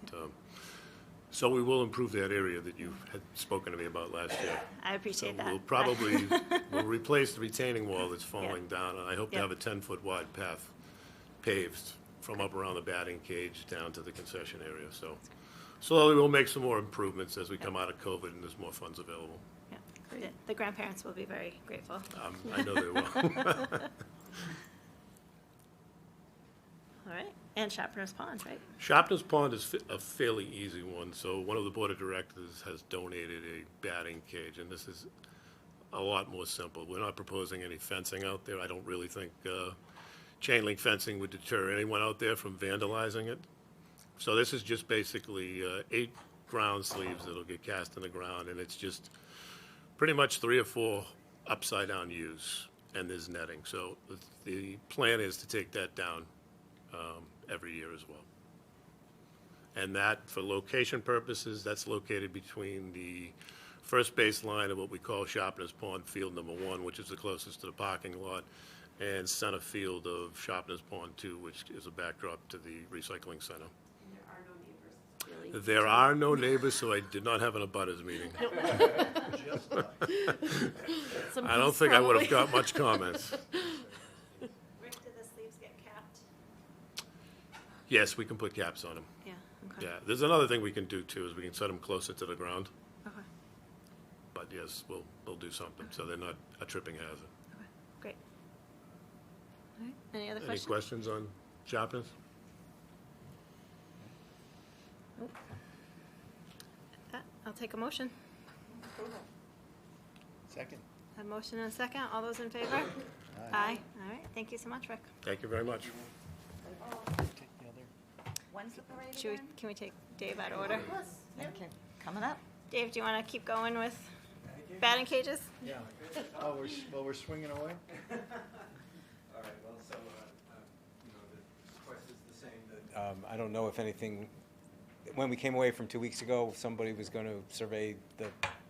so we will improve that area that you had spoken to me about last year. I appreciate that. We'll probably, we'll replace the retaining wall that's falling down, and I hope to Yeah. have a 10-foot wide path paved from up around the batting cage down to the concession area, so slowly we'll make some more improvements as we come out of COVID and there's more funds available. Yeah. The grandparents will be very grateful. I know they will. All right. And Sharpness Pond, right? Sharpness Pond is a fairly easy one. So one of the board of directors has donated a batting cage, and this is a lot more simple. We're not proposing any fencing out there. I don't really think chain link fencing would deter anyone out there from vandalizing it. So this is just basically 8 ground sleeves that'll get cast in the ground, and it's just pretty much 3 or 4 upside down U's, and there's netting. So the plan is to take that down every year as well. And that, for location purposes, that's located between the first baseline of what we call Sharpness Pond Field Number 1, which is the closest to the parking lot, and center field of Sharpness Pond 2, which is a backdrop to the recycling center. There are no neighbors, so I did not have an abutters meeting. I don't think I would have got much comments. Rick, do the sleeves get capped? Yes, we can put caps on them. Yeah, okay. Yeah, there's another thing we can do too, is we can set them closer to the ground. Okay. But yes, we'll do something, so they're not a tripping hazard. Okay, great. All right, any other Any questions? questions on Sharpness? Nope. With that, I'll take a motion. Second. A motion and a second. All those in favor? Aye. All right, thank you so much, Rick. Thank you very much. When's the parade Should we, again? can we take Dave out of order? Okay, coming up. Dave, do you want to keep going with batting cages? Yeah. Oh, we're swinging away? All right, well, so, the request is the same, that, I don't know if anything, when we came away from 2 weeks ago, somebody was going to survey the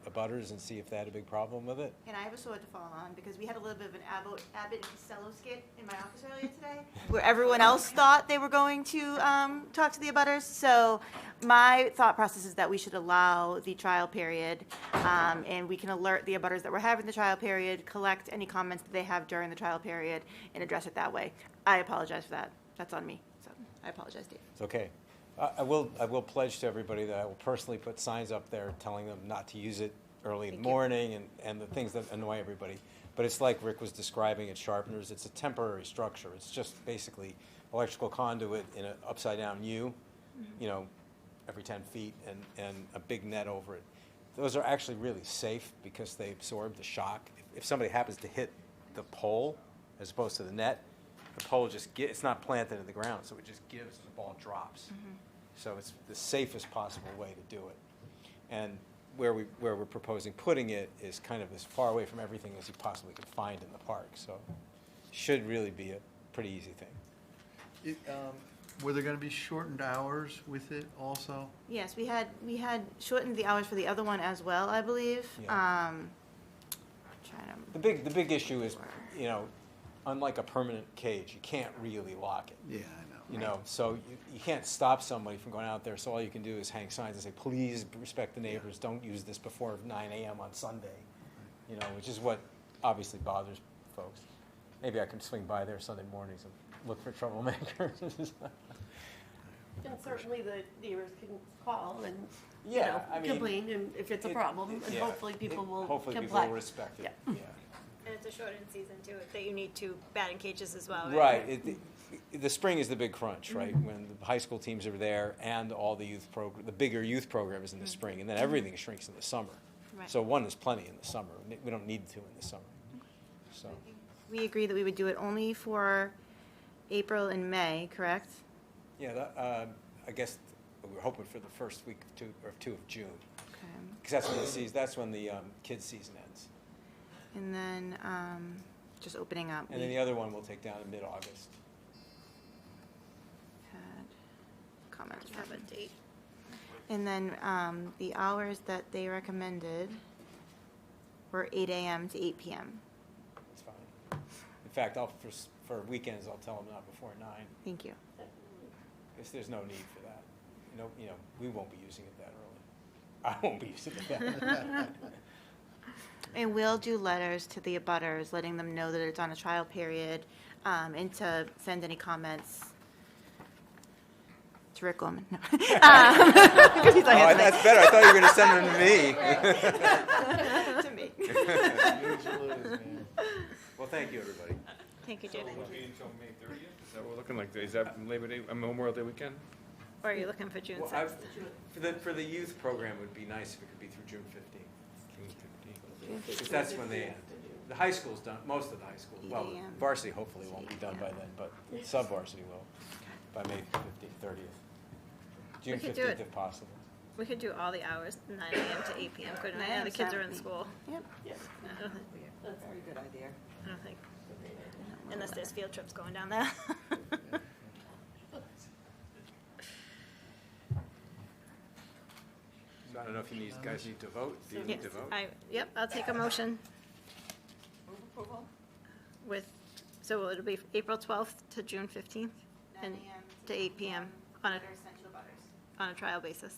abutters and see if they had a big problem with it. And I have a sword to fall on, because we had a little bit of an Abbott and Costello skit in my office earlier today, where everyone else thought they were going to talk to the abutters. So my thought process is that we should allow the trial period, and we can alert the abutters that we're having the trial period, collect any comments that they have during the trial period, and address it that way. I apologize for that. That's on me. So I apologize, Dave. It's okay. I will pledge to everybody that I will personally put signs up there telling them not to use it early in the morning and the things that annoy everybody. But it's like Rick was describing at Sharpeners. It's a temporary structure. It's just basically electrical conduit in an upside-down U, you know, every 10 feet and a big net over it. Those are actually really safe because they absorb the shock. If somebody happens to hit the pole as opposed to the net, the pole it's not planted in the ground, so it just gives and the ball drops. So it's the safest possible way to do it. And where we're proposing putting it is kind of as far away from everything as you possibly could find in the park. So should really be a pretty easy thing. Were there going to be shortened hours with it also? Yes, we had shortened the hours for the other one as well, I believe. Yeah. The big issue is, you know, unlike a permanent cage, you can't really lock it. Yeah, I know. You know, so you can't stop somebody from going out there. So all you can do is hang signs and say, please respect the neighbors. Don't use this before 9 a.m. on Sunday. You know, which is what obviously bothers folks. Maybe I can swing by there Sunday mornings and look for troublemakers. And certainly the neighbors can call and, Yeah, I mean, complain and if it's a problem, and hopefully people will comply. Hopefully people will respect it. Yeah. And it's a shortened season too, that you need to batting cages as well, Right. The spring is the big crunch, right? When the high school teams are there and all the the bigger youth program is in the spring, and then everything shrinks in the summer. Right. So one is plenty in the summer. We don't need two in the summer. So We agreed that we would do it only for April and May, correct? yeah, I guess we were hoping for the first week of 2 of June, Okay. because that's when the kids' season ends. And then just opening up. And then the other one we'll take down in mid-August. Had comments. Have a date. And then the hours that they recommended were 8 a.m. to 8 p.m. That's fine. In fact, for weekends, I'll tell them not before 9. Thank you. Because there's no need for that. You know, we won't be using it that early. I won't be using it that early. And we'll do letters to the abutters, letting them know that it's on a trial period, and to send any comments to Rick Gorman. No. That's better. I thought you were going to send them to me. To me. Well, thank you, everybody. Thank you, Jim. Until May 30th? Is that what we're looking like? Is that Labor Day, Memorial Day weekend? Or are you looking for June Well, 6th? for the youth program, it would be nice if it could be through June 15th. June 15th. Because that's when they end. The high school's done, most of the high school. Well, varsity hopefully won't be done by then, but sub-varsity will by May 15th, 30th. June could do 15th it. if possible. We could do all the hours, 9 a.m. to 8 p.m., couldn't we? And the kids are in school. Yep. I don't think, That's a very good idea. I don't think, unless there's field trips going down there. I don't know if you guys need to vote. Do you need to vote? Yep, I'll take a motion with, so it'll be April 12th to June 15th, and to 8 p.m. on a trial basis.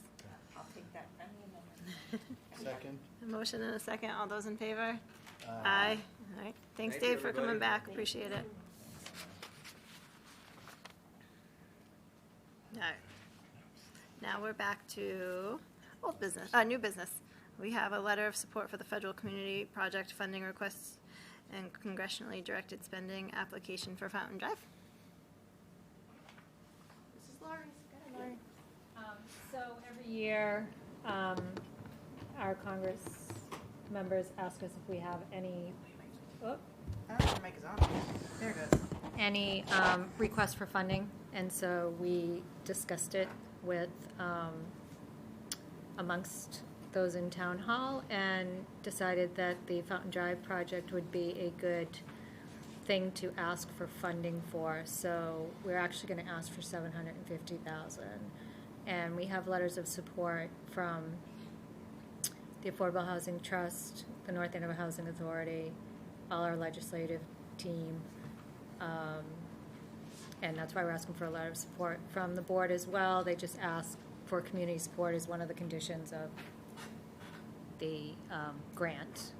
I'll take that friendly amendment. Second. A motion and a second. All those in favor? Aye. All right. Thanks, Dave, for coming back. Appreciate it. All right. Now we're back to old business, new business. We have a letter of support for the federal community project funding requests and congressionally directed spending application for Fountain Drive. This is Lori's. Go ahead, Lori. So every year, our Congress members ask us if we have any, any requests for funding, and so we discussed it with amongst those in town hall and decided that the Fountain Drive project would be a good thing to ask for funding for. So we're actually going to ask for $750,000, and we have letters of support from the Affordable Housing Trust, the North Andover Housing Authority, all our legislative team, and that's why we're asking for a letter of support from the board as well. They just ask for community support as one of the conditions of the grant.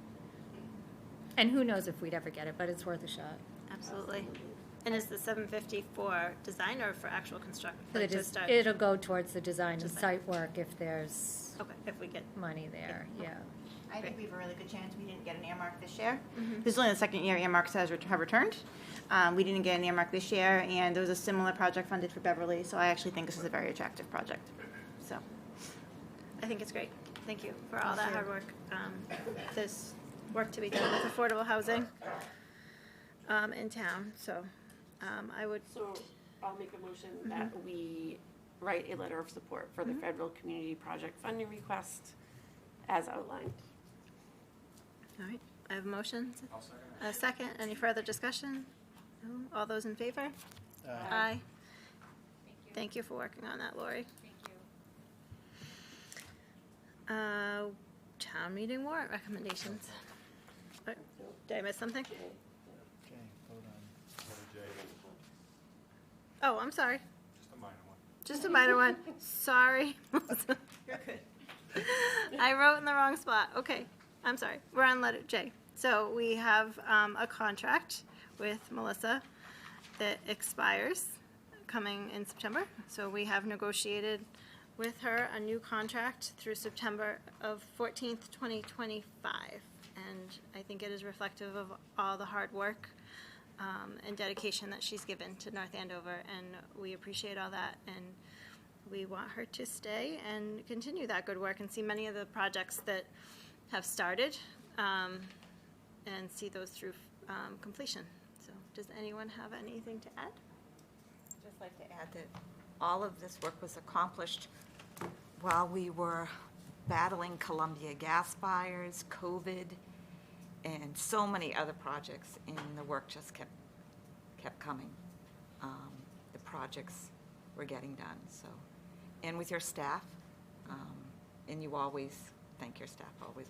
And who knows if we'd ever get it, but it's worth a shot. Absolutely. And is the 750 for design or for actual construction? For the it'll go towards the design and site work if there's Okay, if we get money there, yeah. I think we have a really good chance. We didn't get an earmark this year. This is only the second year earmarks have returned. We didn't get an earmark this year, and there was a similar project funded for Beverly, so I actually think this is a very attractive project. So, I think it's great. Thank you for all that hard work. There's work to be done with affordable housing in town, so I would. So I'll make a motion that we write a letter of support for the federal community project funding request as outlined. All right, I have a motion. A second. Any further discussion? No? All those in favor? Aye. Thank you for working on that, Lori. Town meeting warrant recommendations. Did I miss something? Oh, I'm sorry. Just a minor one. Sorry. You're good. I wrote in the wrong spot. Okay, I'm sorry. We're on letter J. So we have a contract with Melissa that expires coming in September. So we have negotiated with her a new contract through September of 14th, 2025. And I think it is reflective of all the hard work and dedication that she's given to North Andover, and we appreciate all that, and we want her to stay and continue that good work and see many of the projects that have started and see those through completion. So does anyone have anything to add? I'd just like to add that all of this work was accomplished while we were battling Columbia gas fires, COVID, and so many other projects, and the work just kept coming. The projects were getting done, so. And with your staff, and you always thank your staff, always,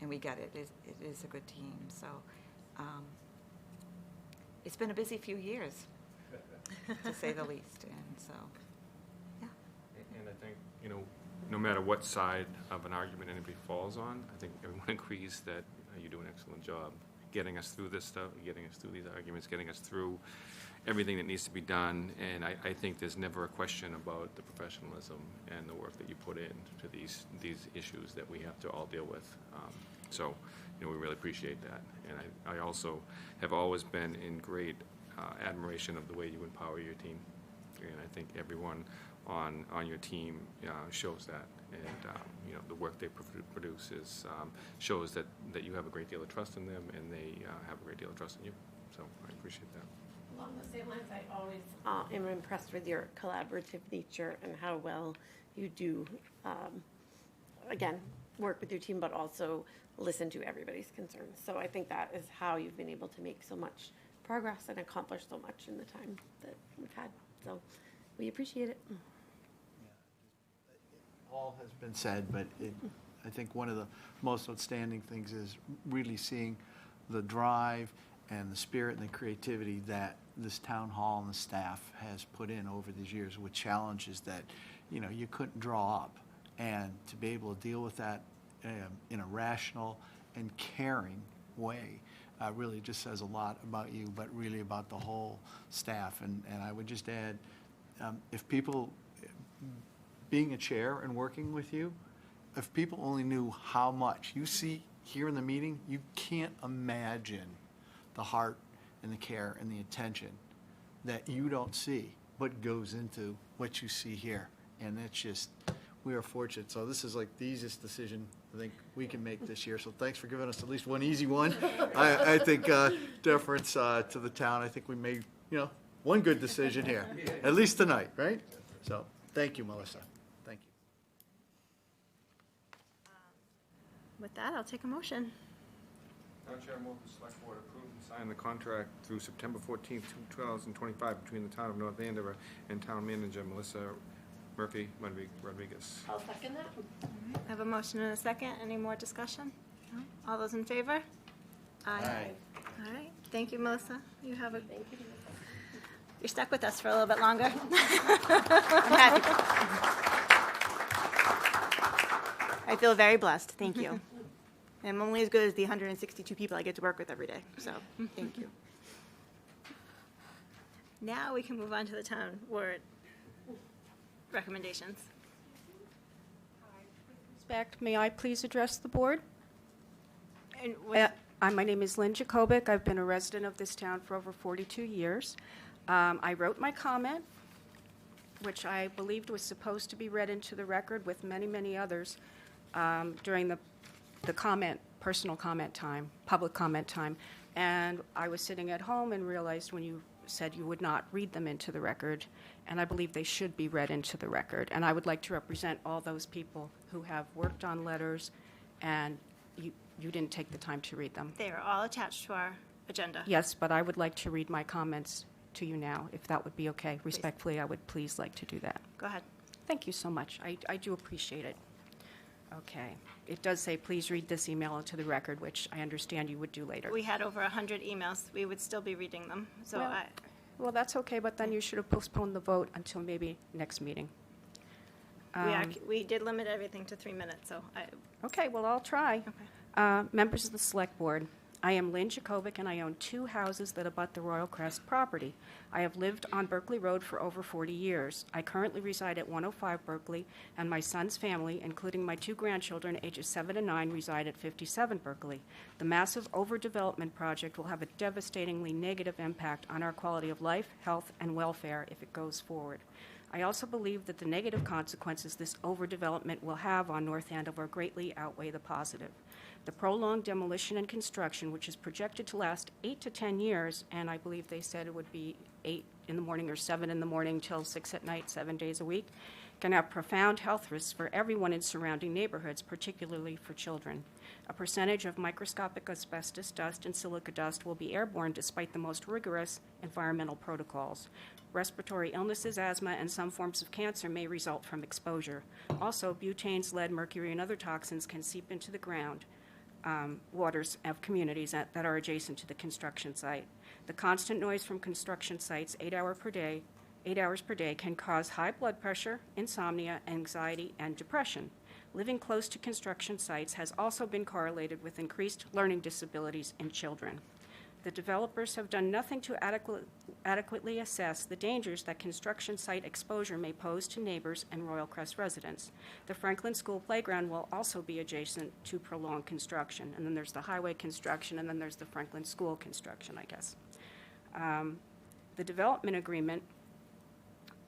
and we get it. It is a good team, so. It's been a busy few years, to say the least, and so, yeah. And I think, no matter what side of an argument anybody falls on, I think everyone agrees that you do an excellent job getting us through this stuff, getting us through these arguments, getting us through everything that needs to be done. And I think there's never a question about the professionalism and the work that you put in to these issues that we have to all deal with. So, we really appreciate that. And I also have always been in great admiration of the way you empower your team. And I think everyone on your team shows that, and the work they produce shows that you have a great deal of trust in them, and they have a great deal of trust in you. So I appreciate that. Along the same lines, I always am impressed with your collaborative nature and how well you do, again, work with your team, but also listen to everybody's concerns. So I think that is how you've been able to make so much progress and accomplish so much in the time that we've had. So we appreciate it. All has been said, but I think one of the most outstanding things is really seeing the drive and the spirit and the creativity that this town hall and the staff has put in over these years with challenges that, you couldn't draw up. And to be able to deal with that in a rational and caring way really just says a lot about you, but really about the whole staff. And I would just add, if people, being a chair and working with you, if people only knew how much you see here in the meeting, you can't imagine the heart and the care and the attention that you don't see, but goes into what you see here. And it's just, we are fortunate. So this is like the easiest decision I think we can make this year. So thanks for giving us at least one easy one. I think deference to the town. I think we made, one good decision here, at least tonight, right? So thank you, Melissa. Thank you. With that, I'll take a motion. Madam Chair, I move the Select Board approve and sign the contract through September 14th, 2025 between the Town of North Andover and Town Manager Melissa Murphy Rodriguez. I'll second that. I have a motion and a second. Any more discussion? No? All those in favor? Aye. All right. Thank you, Melissa. You have a. Thank you. You're stuck with us for a little bit longer. I'm happy. I feel very blessed. Thank you. And I'm only as good as the 162 people I get to work with every day. So thank you. Now we can move on to the town warrant recommendations. Respect, may I please address the board? And My name is Lynn Jacobic. I've been a resident of this town for over 42 years. I wrote my comment, which I believed was supposed to be read into the record with many, many others during the personal comment time, public comment time. And I was sitting at home and realized when you said you would not read them into the record, and I believe they should be read into the record. And I would like to represent all those people who have worked on letters, and you didn't take the time to read them. They are all attached to our agenda. Yes, but I would like to read my comments to you now, if that would be okay. Respectfully, I would please like to do that. Go ahead. Thank you so much. I do appreciate it. Okay. It does say, please read this email into the record, which I understand you would do later. We had over 100 emails. We would still be reading them. So Well, that's okay, but then you should have postponed the vote until maybe next meeting. we did limit everything to 3 minutes, so Okay, well, I'll try. Members of the Select Board, I am Lynn Jacobic, and I own 2 houses that abut the Royal Crest property. I have lived on Berkeley Road for over 40 years. I currently reside at 105 Berkeley, and my son's family, including my 2 grandchildren, ages 7 and 9, reside at 57 Berkeley. The massive overdevelopment project will have a devastatingly negative impact on our quality of life, health, and welfare if it goes forward. I also believe that the negative consequences this overdevelopment will have on North Andover greatly outweigh the positive. The prolonged demolition and construction, which is projected to last 8 to 10 years, and I believe they said it would be 8 in the morning or 7 in the morning till 6 at night, 7 days a week, can have profound health risks for everyone in surrounding neighborhoods, particularly for children. A percentage of microscopic asbestos dust and silica dust will be airborne despite the most rigorous environmental protocols. Respiratory illnesses, asthma, and some forms of cancer may result from exposure. Also, butanes, lead, mercury, and other toxins can seep into the ground waters of communities that are adjacent to the construction site. The constant noise from construction sites, 8 hours per day, can cause high blood pressure, insomnia, anxiety, and depression. Living close to construction sites has also been correlated with increased learning disabilities in children. The developers have done nothing to adequately assess the dangers that construction site exposure may pose to neighbors and Royal Crest residents. The Franklin School playground will also be adjacent to prolonged construction. And then there's the highway construction, and then there's the Franklin School construction, I guess. The development agreement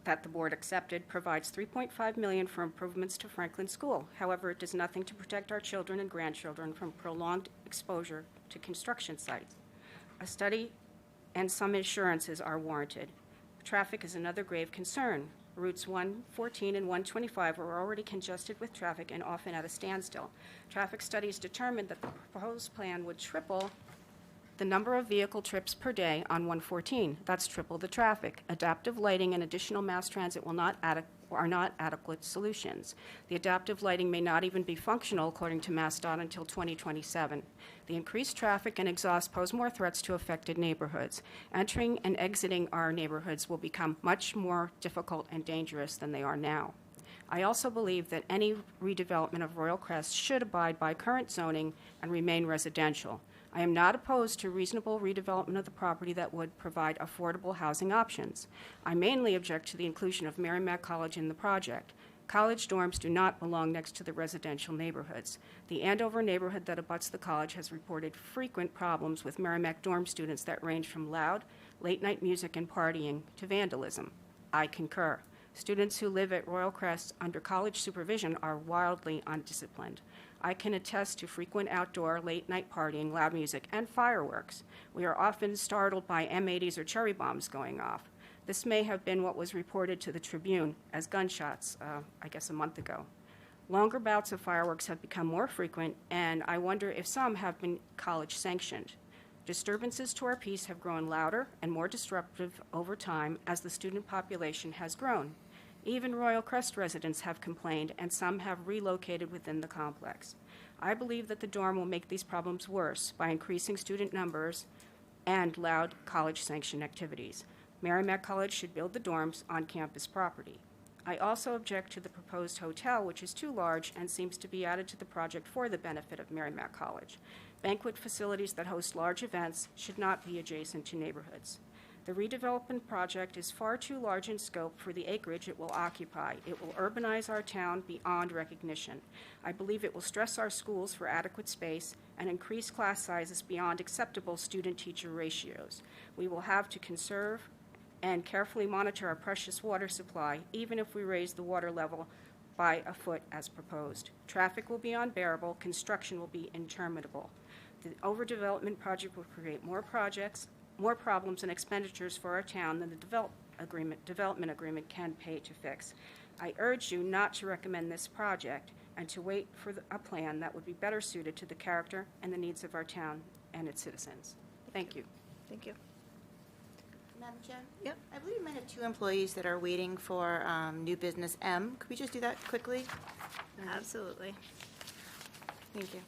that the board accepted provides $3.5 million for improvements to Franklin School. However, it does nothing to protect our children and grandchildren from prolonged exposure to construction sites. A study and some assurances are warranted. Traffic is another grave concern. Routes 114 and 125 are already congested with traffic and often at a standstill. Traffic studies determined that the proposed plan would triple the number of vehicle trips per day on 114. That's triple the traffic. Adaptive lighting and additional mass transit are not adequate solutions. The adaptive lighting may not even be functional, according to MassDOT, until 2027. The increased traffic and exhaust pose more threats to affected neighborhoods. Entering and exiting our neighborhoods will become much more difficult and dangerous than they are now. I also believe that any redevelopment of Royal Crest should abide by current zoning and remain residential. I am not opposed to reasonable redevelopment of the property that would provide affordable housing options. I mainly object to the inclusion of Merrimack College in the project. College dorms do not belong next to the residential neighborhoods. The Andover neighborhood that abuts the college has reported frequent problems with Merrimack dorm students that range from loud, late-night music and partying to vandalism. I concur. Students who live at Royal Crest under college supervision are wildly undisciplined. I can attest to frequent outdoor late-night partying, loud music, and fireworks. We are often startled by M80s or cherry bombs going off. This may have been what was reported to the Tribune as gunshots, I guess a month ago. Longer bouts of fireworks have become more frequent, and I wonder if some have been college-sanctioned. Disturbances to our peace have grown louder and more disruptive over time as the student population has grown. Even Royal Crest residents have complained, and some have relocated within the complex. I believe that the dorm will make these problems worse by increasing student numbers and loud college-sanctioned activities. Merrimack College should build the dorms on campus property. I also object to the proposed hotel, which is too large and seems to be added to the project for the benefit of Merrimack College. Banquet facilities that host large events should not be adjacent to neighborhoods. The redevelopment project is far too large in scope for the acreage it will occupy. It will urbanize our town beyond recognition. I believe it will stress our schools for adequate space and increase class sizes beyond acceptable student-teacher ratios. We will have to conserve and carefully monitor our precious water supply, even if we raise the water level by a foot as proposed. Traffic will be unbearable, construction will be interminable. The overdevelopment project will create more problems and expenditures for our town than the development agreement can pay to fix. I urge you not to recommend this project and to wait for a plan that would be better suited to the character and the needs of our town and its citizens. Thank you. Thank you. Madam Chair? Yep. I believe we might have 2 employees that are waiting for new business M. Could we just do that quickly? Absolutely. Thank you.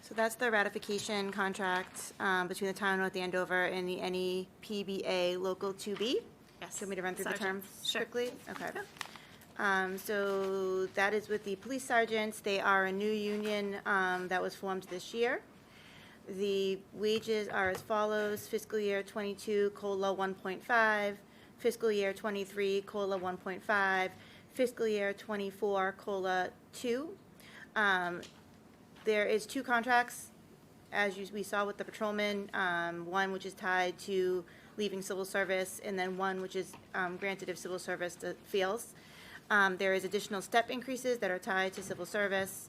So that's the ratification contract between the Town of North Andover and the NEPBA Local 2B. Yes. Do you want me to run through the terms Sure. quickly? Okay. So that is with the police sergeants. They are a new union that was formed this year. The wages are as follows: fiscal year 22, COLA 1.5, fiscal year 23, COLA 1.5, fiscal year 24, COLA 2. There is 2 contracts, as we saw with the patrolman, one which is tied to leaving civil service, and then one which is granted if civil service fails. There is additional step increases that are tied to civil service.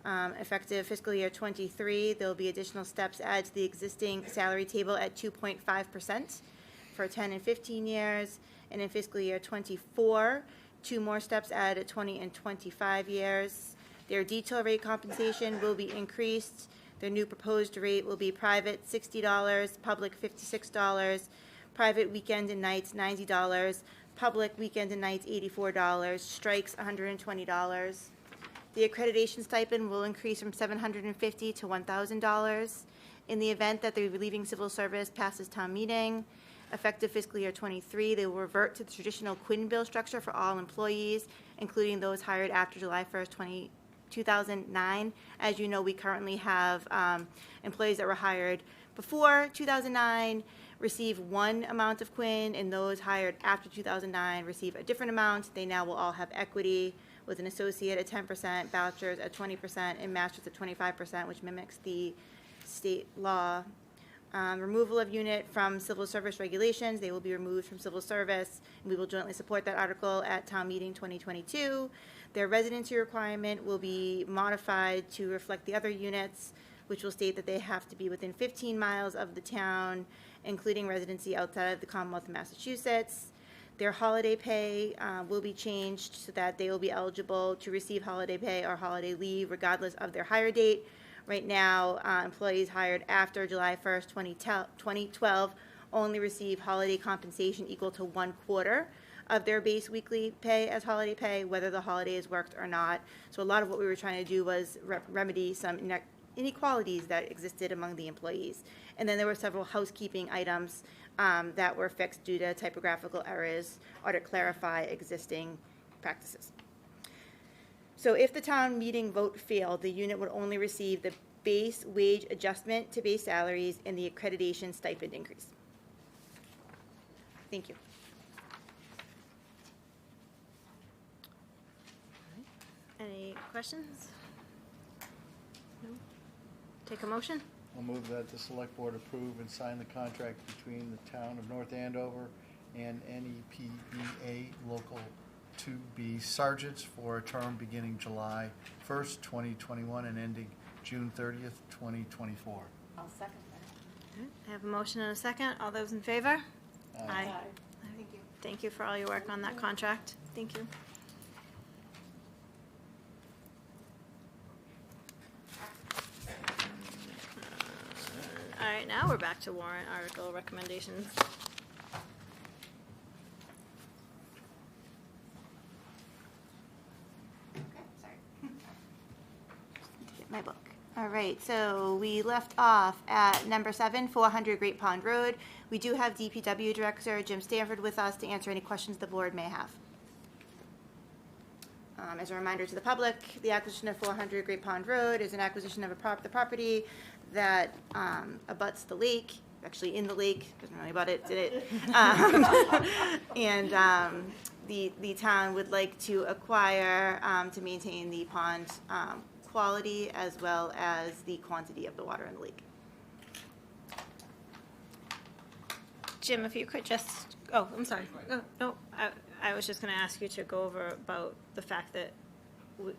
Effective fiscal year 23, there will be additional steps added to the existing salary table at 2.5% for 10 and 15 years. And in fiscal year 24, 2 more steps added at 20 and 25 years. Their detail rate compensation will be increased. Their new proposed rate will be private $60, public $56, private weekend and nights $90, public weekend and nights $84, strikes $120. The accreditation stipend will increase from $750 to $1,000. In the event that the relieving civil service passes town meeting, effective fiscal year 23, they will revert to the traditional Quinn bill structure for all employees, including those hired after July 1st, 2009. As you know, we currently have employees that were hired before 2009 receive one amount of Quinn, and those hired after 2009 receive a different amount. They now will all have equity with an associate at 10%, bachelor's at 20%, and master's at 25%, which mimics the state law. Removal of unit from civil service regulations. They will be removed from civil service. And we will jointly support that article at town meeting 2022. Their residency requirement will be modified to reflect the other units, which will state that they have to be within 15 miles of the town, including residency outside of the Commonwealth of Massachusetts. Their holiday pay will be changed so that they will be eligible to receive holiday pay or holiday leave regardless of their hire date. Right now, employees hired after July 1st, 2012 only receive holiday compensation equal to 1/4 of their base weekly pay as holiday pay, whether the holiday is worked or not. So a lot of what we were trying to do was remedy some inequalities that existed among the employees. And then there were several housekeeping items that were fixed due to typographical errors or to clarify existing practices. So if the town meeting vote failed, the unit would only receive the base wage adjustment to base salaries and the accreditation stipend increase. Thank you. Any questions? No? Take a motion? I'll move that the select board approve and sign the contract between the town of North Andover and NEPBA Local 2B Sergeants for a term beginning July 1st, 2021 and ending June 30th, 2024. I'll second that. I have a motion and a second. All those in favor? Aye. Thank you. Thank you for all your work on that contract. Thank you. All right, now we're back to warrant article recommendations. Get my book. All right, so we left off at number 7, 400 Great Pond Road. We do have DPW Director Jim Stanford with us to answer any questions the board may have. As a reminder to the public, the acquisition of 400 Great Pond Road is an acquisition of the property that abuts the lake, actually in the lake, doesn't really about it, did it? And the town would like to acquire to maintain the pond quality as well as the quantity of the water in the lake. Jim, if you could just, oh, I'm sorry. No, I was just going to ask you to go over about the fact that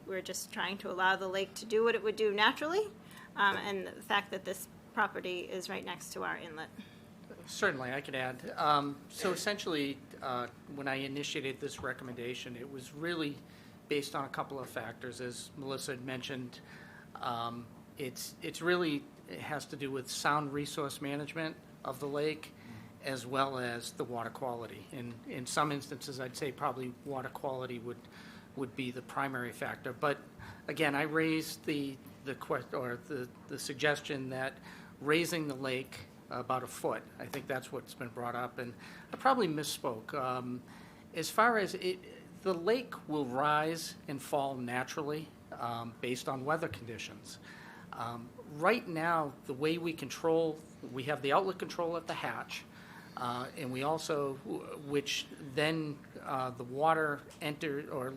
we're just trying to allow the lake to do what it would do naturally, and the fact that this property is right next to our inlet. Certainly, I could add. So essentially, when I initiated this recommendation, it was really based on a couple of factors. As Melissa had mentioned, it's really, it has to do with sound resource management of the lake, as well as the water quality. And in some instances, I'd say probably water quality would be the primary factor. But again, I raised the suggestion that raising the lake about a foot, I think that's what's been brought up, and I probably misspoke. As far as the lake will rise and fall naturally based on weather conditions. Right now, the way we have the outlet control at the hatch, and we also, which then the water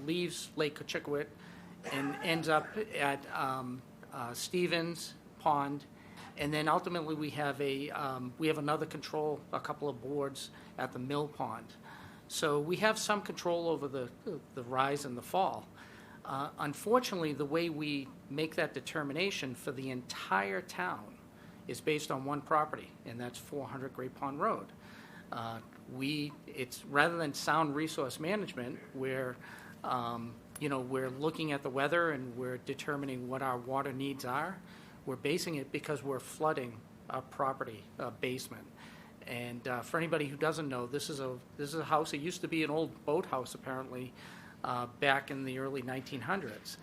leaves Lake Cochiquit and ends up at Stevens Pond, and then ultimately we have another control, a couple of boards at the Mill Pond. So we have some control over the rise and the fall. Unfortunately, the way we make that determination for the entire town is based on one property, and that's 400 Great Pond Road. It's rather than sound resource management, where we're looking at the weather and we're determining what our water needs are. We're basing it because we're flooding a property basement. And for anybody who doesn't know, this is a house. It used to be an old boathouse, apparently, back in the early 1900s.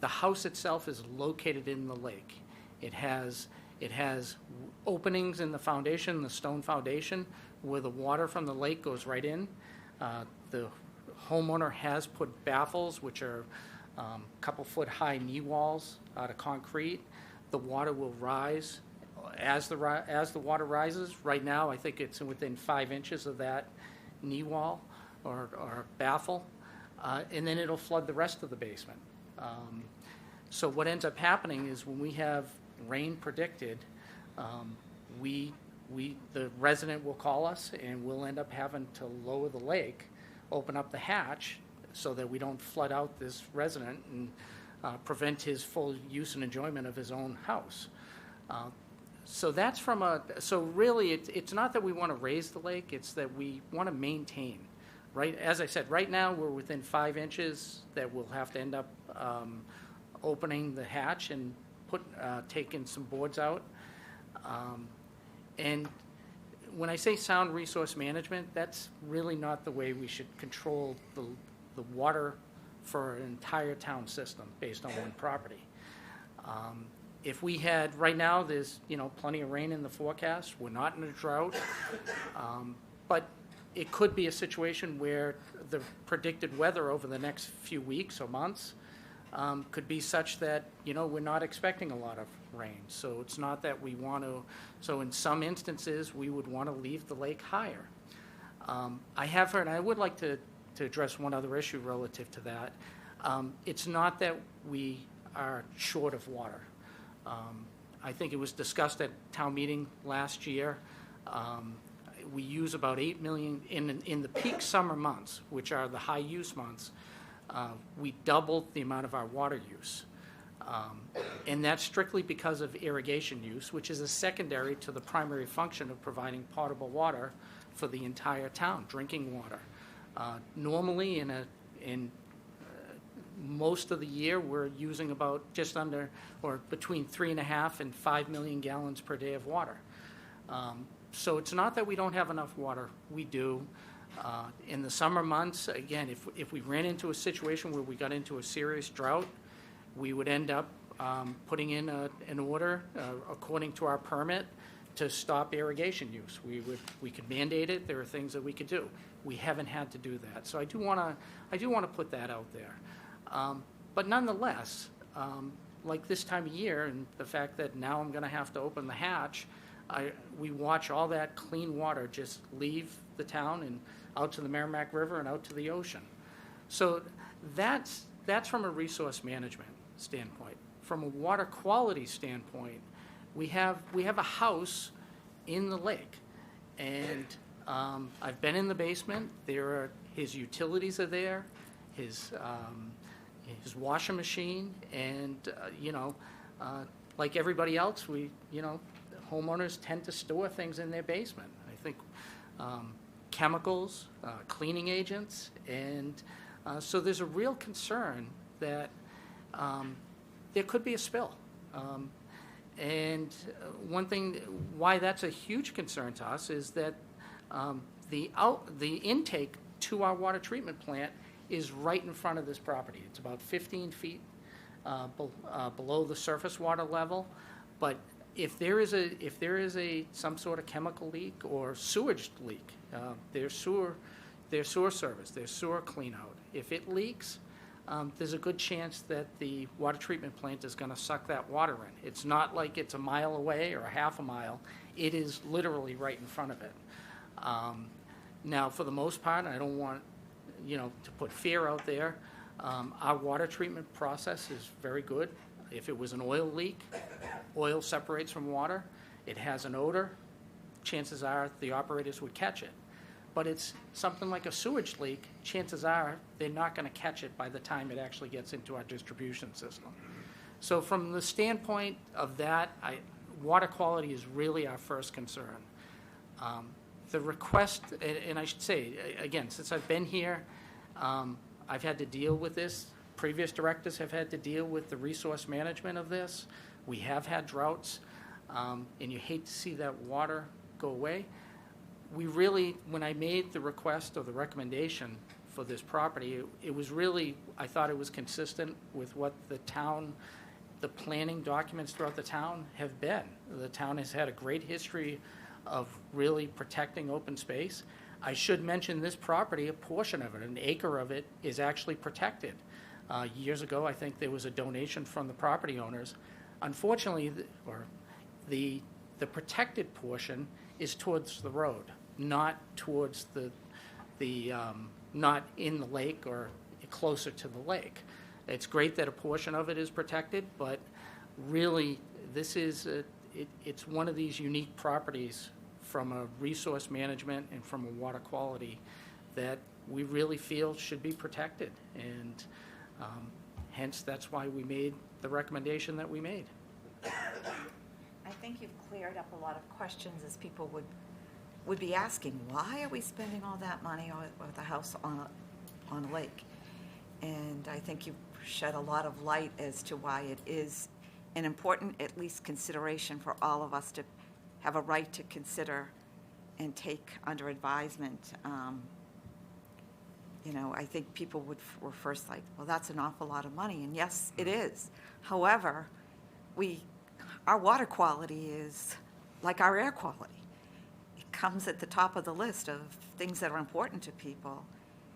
The house itself is located in the lake. It has openings in the foundation, the stone foundation, where the water from the lake goes right in. The homeowner has put baffles, which are a couple foot high knee walls out of concrete. The water will rise as the water rises. Right now, I think it's within 5 inches of that knee wall or baffle, and then it'll flood the rest of the basement. So what ends up happening is when we have rain predicted, the resident will call us, and we'll end up having to lower the lake, open up the hatch, so that we don't flood out this resident and prevent his full use and enjoyment of his own house. So that's so really it's not that we want to raise the lake, it's that we want to maintain. Right, as I said, right now we're within 5 inches that we'll have to end up opening the hatch and taking some boards out. And when I say sound resource management, that's really not the way we should control the water for an entire town system based on one property. If we had, right now, there's plenty of rain in the forecast. We're not in a drought, but it could be a situation where the predicted weather over the next few weeks or months could be such that we're not expecting a lot of rain. So it's not that we want to. So in some instances, we would want to leave the lake higher. I have heard, and I would like to address one other issue relative to that. It's not that we are short of water. I think it was discussed at town meeting last year. We use about 8 million in the peak summer months, which are the high use months. We doubled the amount of our water use. And that's strictly because of irrigation use, which is a secondary to the primary function of providing potable water for the entire town, drinking water. Normally, in most of the year, we're using about just under or between 3.5 and 5 million gallons per day of water. So it's not that we don't have enough water. We do. In the summer months, again, if we ran into a situation where we got into a serious drought, we would end up putting in an order according to our permit to stop irrigation use. We could mandate it, there are things that we could do. We haven't had to do that. So I do want to put that out there. But nonetheless, like this time of year and the fact that now I'm going to have to open the hatch, we watch all that clean water just leave the town and out to the Merrimack River and out to the ocean. So that's from a resource management standpoint. From a water quality standpoint, we have a house in the lake, and I've been in the basement. His utilities are there, his washing machine, and like everybody else, homeowners tend to store things in their basement. I think chemicals, cleaning agents, and so there's a real concern that there could be a spill. And one thing why that's a huge concern to us is that the intake to our water treatment plant is right in front of this property. It's about 15 feet below the surface water level. But if there is some sort of chemical leak or sewage leak, their sewer service, their sewer clean out, if it leaks, there's a good chance that the water treatment plant is going to suck that water in. It's not like it's a mile away or a half a mile. It is literally right in front of it. Now, for the most part, I don't want to put fear out there. Our water treatment process is very good. If it was an oil leak, oil separates from water. It has an odor. Chances are the operators would catch it. But it's something like a sewage leak, chances are they're not going to catch it by the time it actually gets into our distribution system. So from the standpoint of that, water quality is really our first concern. The request, and I should say, again, since I've been here, I've had to deal with this. Previous directors have had to deal with the resource management of this. We have had droughts, and you hate to see that water go away. We really, when I made the request or the recommendation for this property, it was really, I thought it was consistent with what the planning documents throughout the town have been. The town has had a great history of really protecting open space. I should mention this property, a portion of it, an acre of it, is actually protected. Years ago, I think there was a donation from the property owners. Unfortunately, the protected portion is towards the road, not towards not in the lake or closer to the lake. It's great that a portion of it is protected, but really, this is it's one of these unique properties from a resource management and from a water quality that we really feel should be protected, and hence that's why we made the recommendation that we made. I think you've cleared up a lot of questions as people would be asking, why are we spending all that money with a house on a lake? And I think you've shed a lot of light as to why it is an important, at least, consideration for all of us to have a right to consider and take under advisement. I think people were first like, well, that's an awful lot of money, and yes, it is. However, our water quality is like our air quality. It comes at the top of the list of things that are important to people.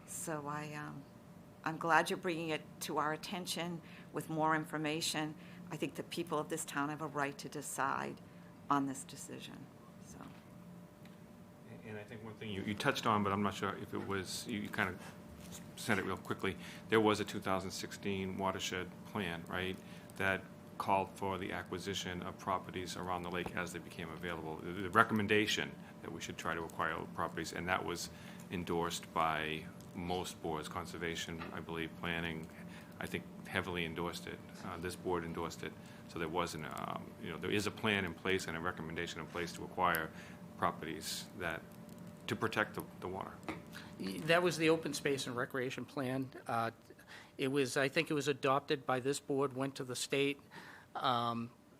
So I'm glad you're bringing it to our attention with more information. I think the people of this town have a right to decide on this decision. So. And I think one thing you touched on, but I'm not sure if it was, you kind of said it real quickly. There was a 2016 watershed plan, right, that called for the acquisition of properties around the lake as they became available. The recommendation that we should try to acquire properties, and that was endorsed by most boards. Conservation, I believe, planning, I think, heavily endorsed it. This board endorsed it. So there wasn't, there is a plan in place and a recommendation in place to acquire properties to protect the water. That was the open space and recreation plan. I think it was adopted by this board, went to the state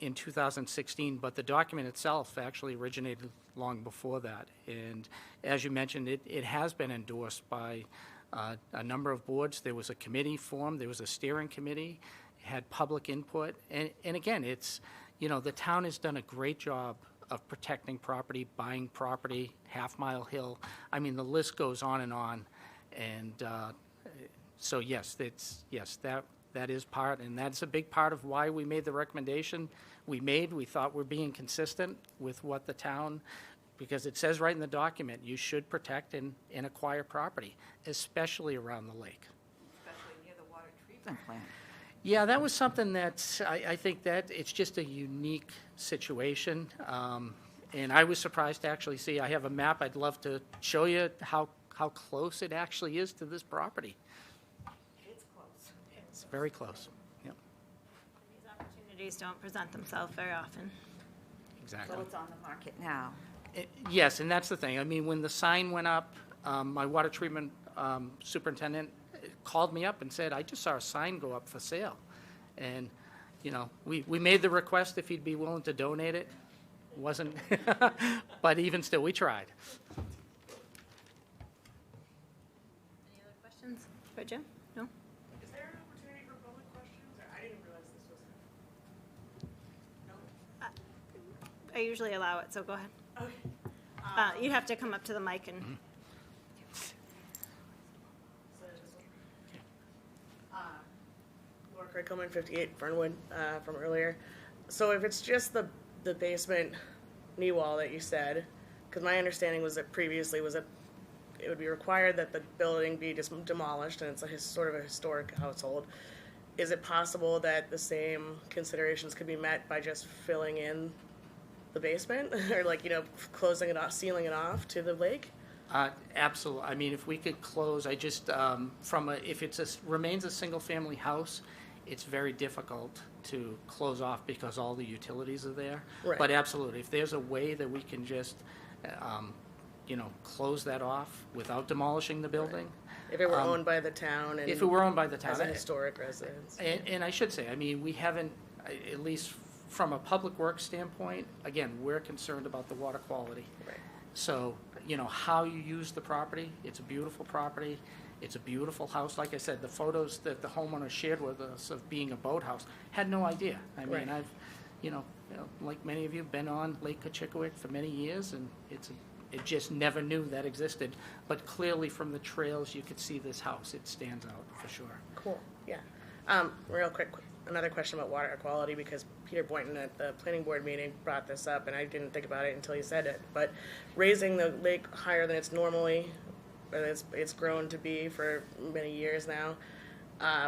in 2016, but the document itself actually originated long before that. And as you mentioned, it has been endorsed by a number of boards. There was a committee formed, there was a steering committee, had public input. And again, it's, the town has done a great job of protecting property, buying property, Half Mile Hill. I mean, the list goes on and on. And so yes, that is part, and that's a big part of why we made the recommendation we made. We thought we're being consistent with what the town, because it says right in the document, you should protect and acquire property, especially around the lake. Especially near the water treatment plant. Yeah, that was something that I think that it's just a unique situation. And I was surprised to actually see, I have a map, I'd love to show you how close it actually is to this property. It's close. It's very close, yep, These opportunities don't present themselves very often. exactly. So it's on the market now. Yes, and that's the thing. I mean, when the sign went up, my water treatment superintendent called me up and said, I just saw a sign go up for sale. And, you know, we made the request if he'd be willing to donate it. Wasn't, but even still, we tried. Any other questions for Jim? No? Is there an opportunity for public questions? I didn't realize this was. I usually allow it, so go ahead. Okay. You have to come up to the mic and. Laura Craig Coleman, 58 Fernwood, from earlier. So if it's just the basement knee wall that you said, because my understanding was that previously was that it would be required that the building be demolished, and it's sort of a historic household. Is it possible that the same considerations could be met by just filling in the basement, or like, you know, closing it off, sealing it off to the lake? Absolutely. I mean, if we could close, I just, if it's remains a single-family house, it's very difficult to close off because all the utilities are there. Right. But absolutely, if there's a way that we can just, you know, close that off without demolishing the building. If it were owned by the town and. If it were owned by the town. As a historic residence. And I should say, I mean, we haven't, at least from a public works standpoint, again, we're concerned about the water quality. Right. So, you know, how you use the property, it's a beautiful property, it's a beautiful house. Like I said, the photos that the homeowner shared with us of being a boathouse, had no idea. I mean, Right. I've, you know, like many of you, been on Lake Cochicoic for many years, and it just never knew that existed. But clearly from the trails, you could see this house. It stands out for sure. Cool, yeah. Real quick, another question about water quality, because Peter Boynton at the planning board meeting brought this up, and I didn't think about it until he said it. But raising the lake higher than it's normally, it's grown to be for many years now,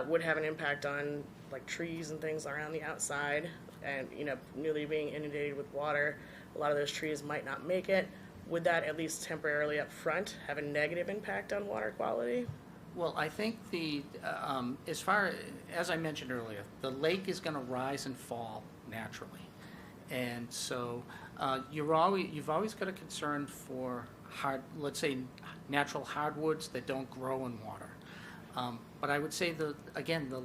would have an impact on like trees and things around the outside. And, you know, newly being inundated with water, a lot of those trees might not make it. Would that, at least temporarily up front, have a negative impact on water quality? Well, I think as far as I mentioned earlier, the lake is going to rise and fall naturally, and so you've always got a concern for let's say natural hardwoods that don't grow in water. But I would say the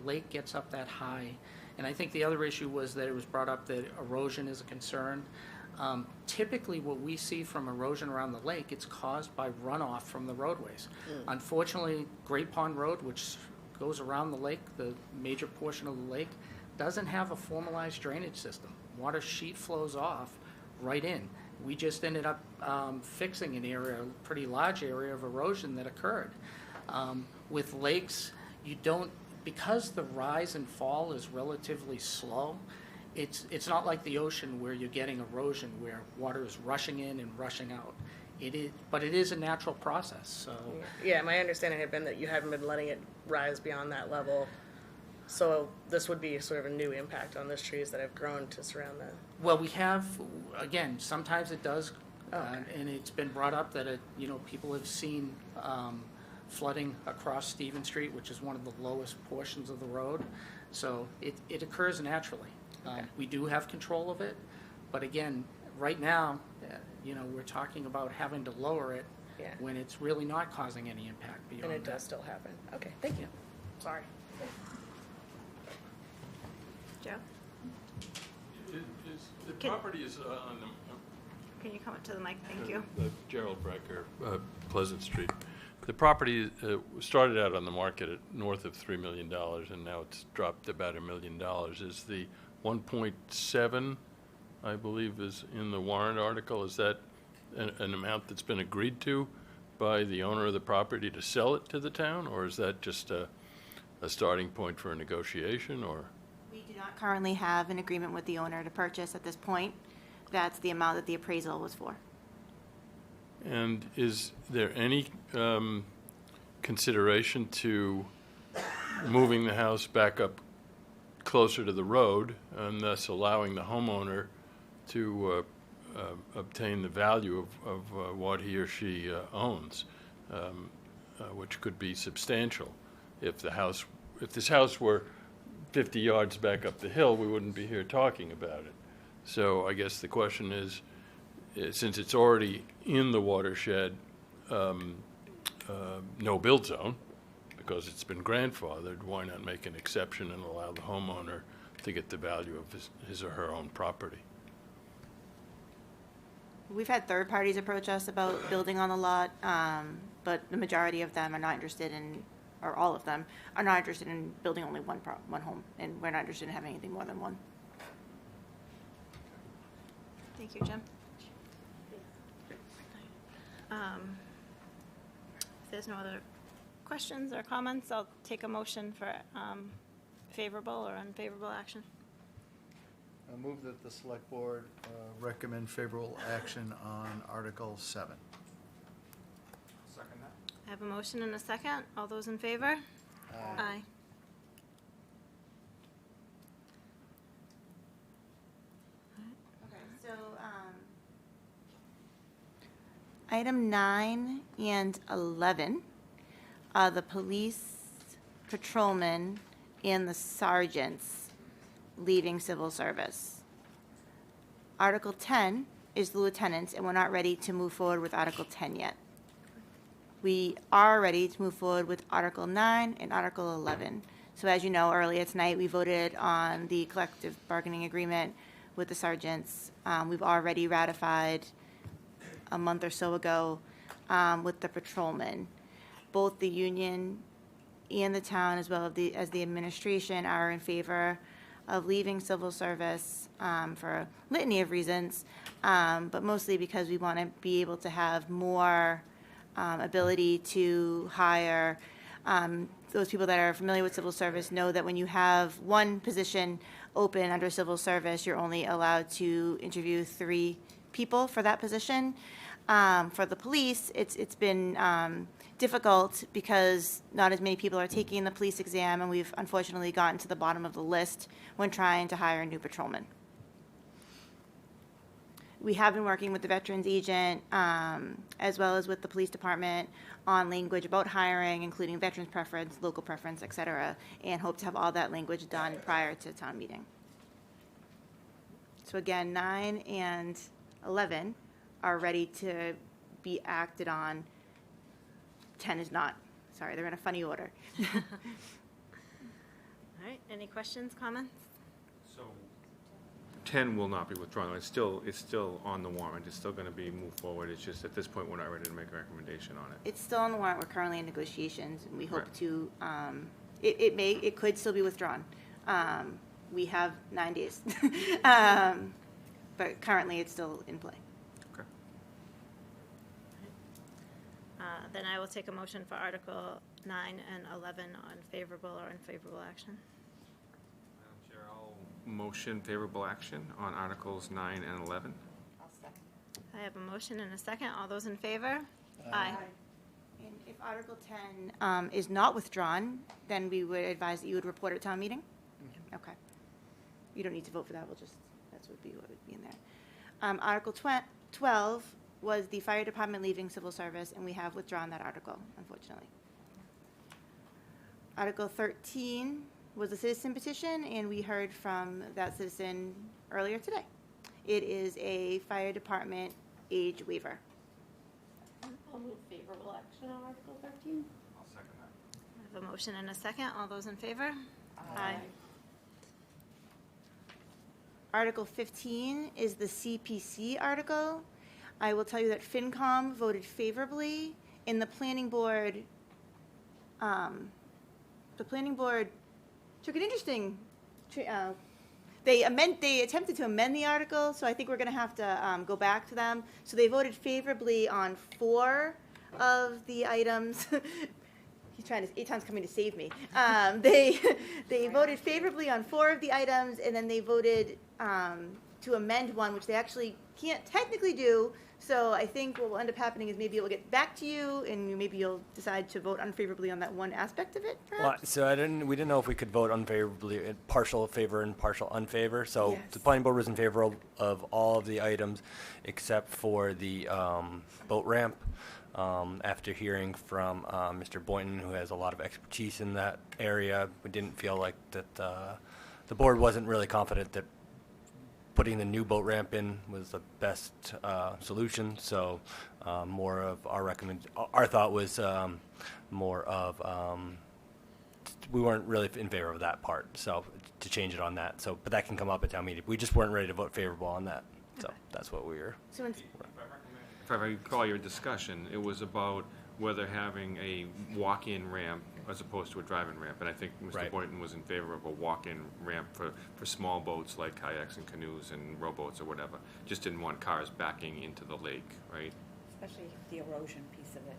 lake gets up that high, and I think the other issue was that it was brought up that erosion is a concern. Typically, what we see from erosion around the lake, it's caused by runoff from the roadways. Unfortunately, Great Pond Road, which goes around the lake, the major portion of the lake, doesn't have a formalized drainage system. Water sheet flows off right in. We just ended up fixing an area, a pretty large area of erosion that occurred. With lakes, you don't, because the rise and fall is relatively slow, it's not like the ocean where you're getting erosion where water is rushing in and rushing out. But it is a natural process. So Yeah, my understanding had been that you haven't been letting it rise beyond that level. So this would be sort of a new impact on those trees that have grown to surround that. Well, we have, again, sometimes it does, and it's been brought up that people have seen flooding across Stephen Street, which is one of the lowest portions of the road. So it occurs naturally. We do have control of it, but again, right now, we're talking about having to lower it when it's really not causing any impact beyond And it that. does still happen. Okay, thank you. Sorry. Joe? The Can- property is on the... Can you come up to the mic? Thank you. Gerald Brecker, Pleasant Street. The property started out on the market at north of $3 million, and now it's dropped about $1 million. Is the 1.7 I believe is in the warrant article. Is that an amount that's been agreed to by the owner of the property to sell it to the town, or is that just a starting point for a negotiation, or? We do not currently have an agreement with the owner to purchase at this point. That's the amount that the appraisal was for. And is there any consideration to moving the house back up closer to the road and thus allowing the homeowner to obtain the value of what he or she owns, which could be substantial? If this house were 50 yards back up the hill, we wouldn't be here talking about it. So I guess the question is, since it's already in the watershed no build zone, because it's been grandfathered, why not make an exception and allow the homeowner to get the value of his or her own property? We've had third parties approach us about building on the lot, but the majority of them are not interested in, or all of them, are not interested in building only one home, and we're not interested in having anything more than one. Thank you, Jim. If there's no other questions or comments, I'll take a motion for favorable or unfavorable action. I move that the Select Board recommend favorable action on Article 7. Second that. I have a motion and a second. All those in favor? Aye. Okay, so item 9 and 11 are the police patrolmen and the sergeants leaving civil service. Article 10 is the lieutenants, and we're not ready to move forward with Article 10 yet. We are ready to move forward with Article 9 and Article 11. So as you know, earlier tonight, we voted on the collective bargaining agreement with the sergeants. We've already ratified a month or so ago with the patrolmen. Both the union and the town, as well as the administration, are in favor of leaving civil service for a litany of reasons, but mostly because we want to be able to have more ability to hire. Those people that are familiar with civil service know that when you have one position open under civil service, you're only allowed to interview 3 people for that position. For the police, it's been difficult because not as many people are taking the police exam, and we've unfortunately gotten to the bottom of the list when trying to hire a new patrolman. We have been working with the veterans agent as well as with the police department on language about hiring, including veterans preference, local preference, et cetera, and hope to have all that language done prior to town meeting. So again, 9 and 11 are ready to be acted on. 10 is not. Sorry, they're in a funny order. All right, any questions, comments? So 10 will not be withdrawn. It's still on the warrant. It's still going to be moved forward. It's just at this point, we're not ready to make a recommendation on it. It's still on the warrant. We're currently in negotiations, and we hope Right. to, it could still be withdrawn. We have 9 days. But currently, it's still in play. Okay. Then I will take a motion for Article 9 and 11 on favorable or unfavorable action. Madam Chair, I'll motion favorable action on Articles 9 and 11. I have a motion and a second. All those in favor? Aye. And if Article 10 is not withdrawn, then we would advise that you would report at town meeting? Okay. You don't need to vote for that. That's what would be in there. Article 12 was the fire department leaving civil service, and we have withdrawn that article, unfortunately. Article 13 was a citizen petition, and we heard from that citizen earlier today. It is a fire department age waiver. I'll move favorable action on Article 13. I'll second that. I have a motion and a second. All those in favor? Aye. Article 15 is the CPC article. I will tell you that FinCom voted favorably, and the planning board took an interesting they attempted to amend the article, so I think we're going to have to go back to them. So they voted favorably on 4 of the items. He's trying to, Eitan's coming to save me. They voted favorably on 4 of the items, and then they voted to amend one, which they actually can't technically do. So I think what will end up happening is maybe it will get back to you, and maybe you'll decide to vote unfavorably on that one aspect of it, perhaps? Well, so we didn't know if we could vote unfavorably, partial favor and partial unfavor. So Yes. the planning board was in favor of all of the items except for the boat ramp. After hearing from Mr. Boynton, who has a lot of expertise in that area, we didn't feel like that the board wasn't really confident that putting the new boat ramp in was the best solution. So more of our thought was more of we weren't really in favor of that part. So to change it on that. So but that can come up at town meeting. We just weren't ready to vote favorable on that. So that's what we were. So If I recall your discussion, it was about whether having a walk-in ramp as opposed to a drive-in ramp. And I think Mr. Right. Boynton was in favor of a walk-in ramp for small boats like kayaks and canoes and rowboats or whatever. Just didn't want cars backing into the lake, right? Especially the erosion piece of it.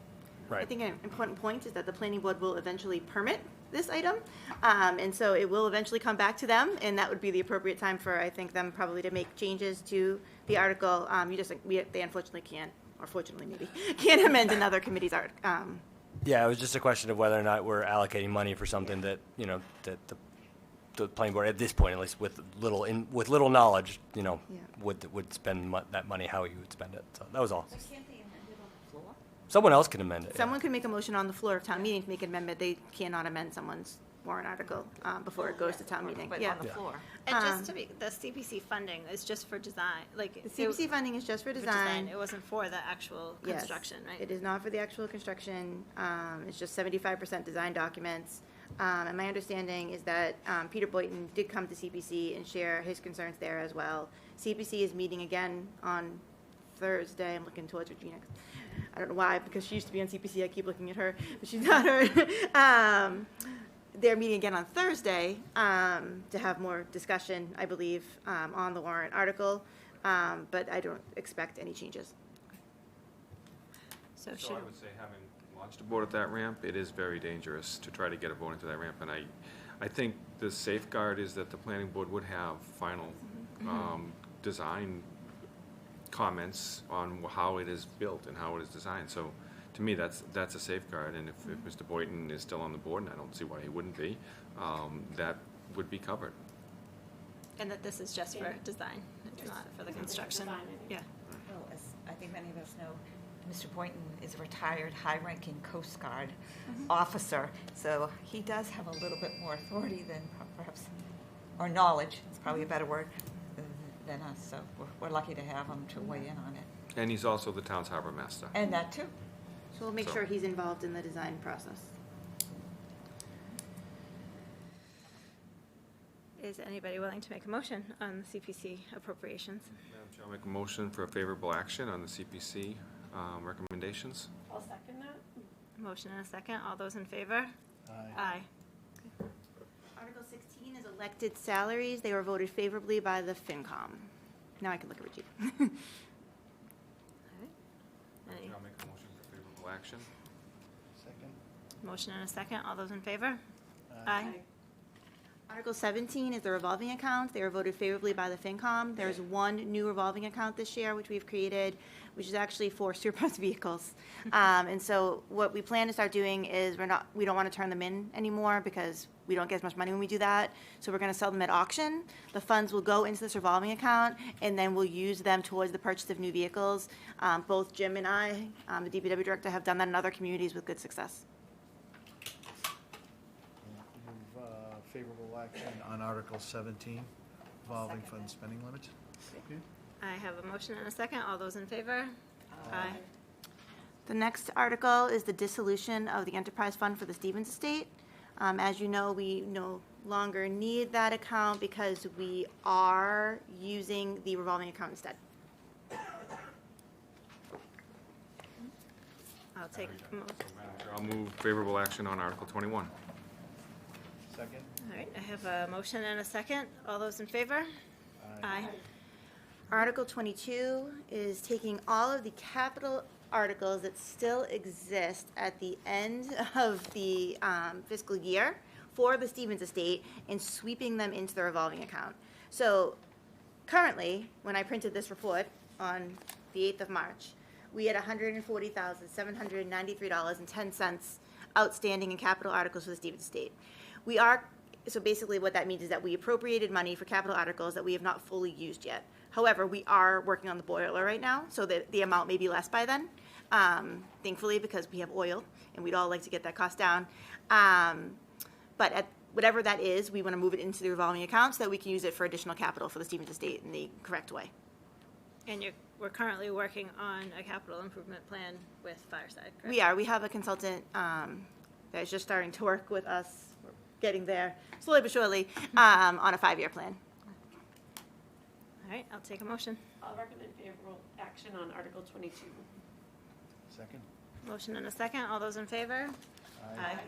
Right. I think an important point is that the planning board will eventually permit this item, and so it will eventually come back to them, and that would be the appropriate time for, I think, them probably to make changes to the article. They unfortunately can't, or fortunately maybe, can't amend another committee's art. Yeah, it was just a question of whether or not we're allocating money for something that, that the planning board, at this point, at least with little knowledge, would spend that money how you would spend it. So that was all. So can't they amend it on the floor? Someone else can amend it. yeah. Someone can make a motion on the floor of town meeting to make an amendment. They cannot amend someone's warrant article before it goes to town meeting. But Yeah. on the floor. And just to be, the CPC funding is just for design, like. The CPC funding is just for design. It wasn't for the actual Yes. construction, right? It is not for the actual construction. It's just 75% design documents. And my understanding is that Peter Boynton did come to CPC and share his concerns there as well. CPC is meeting again on Thursday. I'm looking towards Regina. I don't know why, because she used to be on CPC. I keep looking at her, but she's not her. They're meeting again on Thursday to have more discussion, I believe, on the warrant article. But I don't expect any changes. So I would say, having launched a boat at that ramp, it is very dangerous to try to get a boat into that ramp. And I think the safeguard is that the planning board would have final design comments on how it is built and how it is designed. So to me, that's a safeguard. And if Mr. Boynton is still on the board, and I don't see why he wouldn't be, that would be covered. And that this is just for design, it's not for the construction. Yeah. Well, as I think many of us know, Mr. Boynton is a retired, high-ranking Coast Guard officer, so he does have a little bit more authority than perhaps, or knowledge, is probably a better word, than us. So we're lucky to have him to weigh in on it. And he's also the town's harbor master. And that too. So we'll make sure he's involved in the design process. Is anybody willing to make a motion on the CPC appropriations? Madam Chair, I'll make a motion for a favorable action on the CPC recommendations. I'll second that. Motion and a second. All those in favor? Aye. Article 16 is elected salaries. They were voted favorably by the FinCom. Now I can look at Regina. Any I'll make a motion for favorable action. Second. motion and a second. All those in favor? Aye. Article 17 is the revolving account. They were voted favorably by the FinCom. There's one new revolving account this year, which we've created, which is actually for surplus vehicles. And so what we plan to start doing is we don't want to turn them in anymore because we don't get as much money when we do that. So we're going to sell them at auction. The funds will go into this revolving account, and then we'll use them towards the purchase of new vehicles. Both Jim and I, the DPW director, have done that in other communities with good success. Move favorable action on Article 17, revolving fund spending limits. I have a motion and a second. All those in favor? Aye. The next article is the dissolution of the enterprise fund for the Stevens estate. As you know, we no longer need that account because we are using the revolving account instead. I'll take a motion. Madam Chair, I'll move favorable action on Article 21. Second. All right, I have a motion and a second. All those in favor? Aye. Article 22 is taking all of the capital articles that still exist at the end of the fiscal year for the Stevens estate and sweeping them into the revolving account. So currently, when I printed this report on the 8th of March, we had $140,793.10 outstanding in capital articles for the Stevens estate. So basically what that means is that we appropriated money for capital articles that we have not fully used yet. However, we are working on the boiler right now, so that the amount may be less by then, thankfully, because we have oil, and we'd all like to get that cost down. But at whatever that is, we want to move it into the revolving account so that we can use it for additional capital for the Stevens estate in the correct way. And we're currently working on a capital improvement plan with Fireside, correct? We are. We have a consultant that is just starting to work with us. We're getting there slowly but surely on a 5-year plan. All right, I'll take a motion. I'll recommend favorable action on Article 22. Second. Motion and a second. All those in favor? Aye.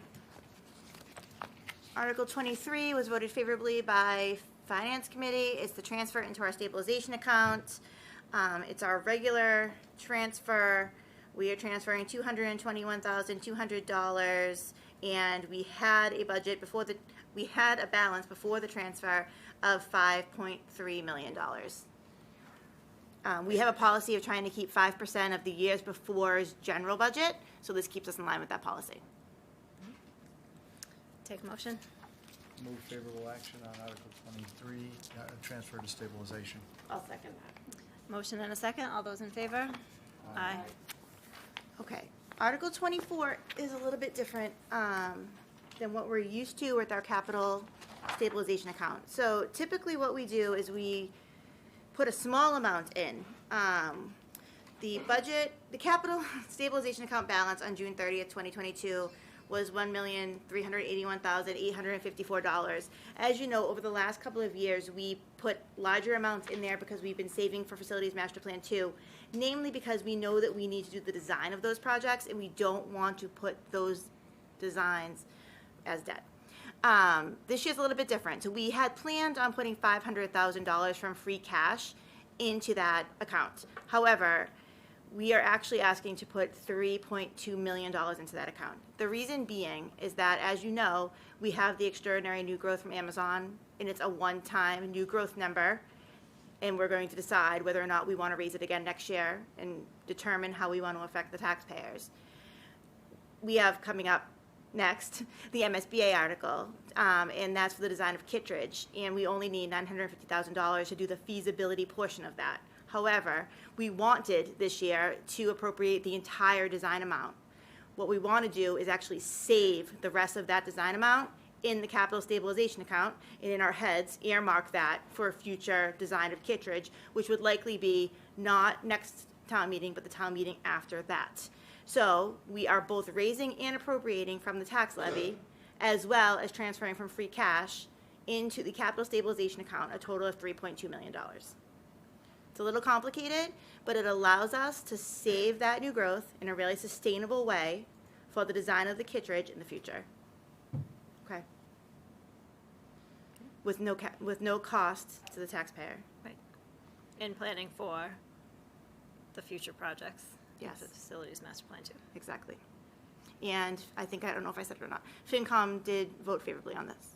Article 23 was voted favorably by Finance Committee. It's the transfer into our stabilization account. It's our regular transfer. We are transferring $221,200, and we had a budget we had a balance before the transfer of $5.3 million. We have a policy of trying to keep 5% of the years before's general budget, so this keeps us in line with that policy. Take a motion. Move favorable action on Article 23, transfer to stabilization. I'll second that. Motion and a second. All those in favor? Aye. Okay. Article 24 is a little bit different than what we're used to with our capital stabilization account. So typically what we do is we put a small amount in. The capital stabilization account balance on June 30th, 2022 was $1,381,854. As you know, over the last couple of years, we put larger amounts in there because we've been saving for Facilities Master Plan 2, namely because we know that we need to do the design of those projects, and we don't want to put those designs as debt. This year's a little bit different. So we had planned on putting $500,000 from free cash into that account. However, we are actually asking to put $3.2 million into that account. The reason being is that, as you know, we have the extraordinary new growth from Amazon, and it's a one-time new growth number, and we're going to decide whether or not we want to raise it again next year and determine how we want to affect the taxpayers. We have coming up next the MSBA article, and that's for the design of Kittredge, and we only need $950,000 to do the feasibility portion of that. However, we wanted this year to appropriate the entire design amount. What we want to do is actually save the rest of that design amount in the capital stabilization account, and in our heads earmark that for a future design of Kittredge, which would likely be not next town meeting, but the town meeting after that. So we are both raising and appropriating from the tax levy, as well as transferring from free cash into the capital stabilization account, a total of $3.2 million. It's a little complicated, but it allows us to save that new growth in a really sustainable way for the design of the Kittredge in the future. Okay. With no cost to the taxpayer. Right. In planning for the future projects. Yes. The Facilities Master Plan 2. Exactly. And I don't know if I said it or not, FinCom did vote favorably on this.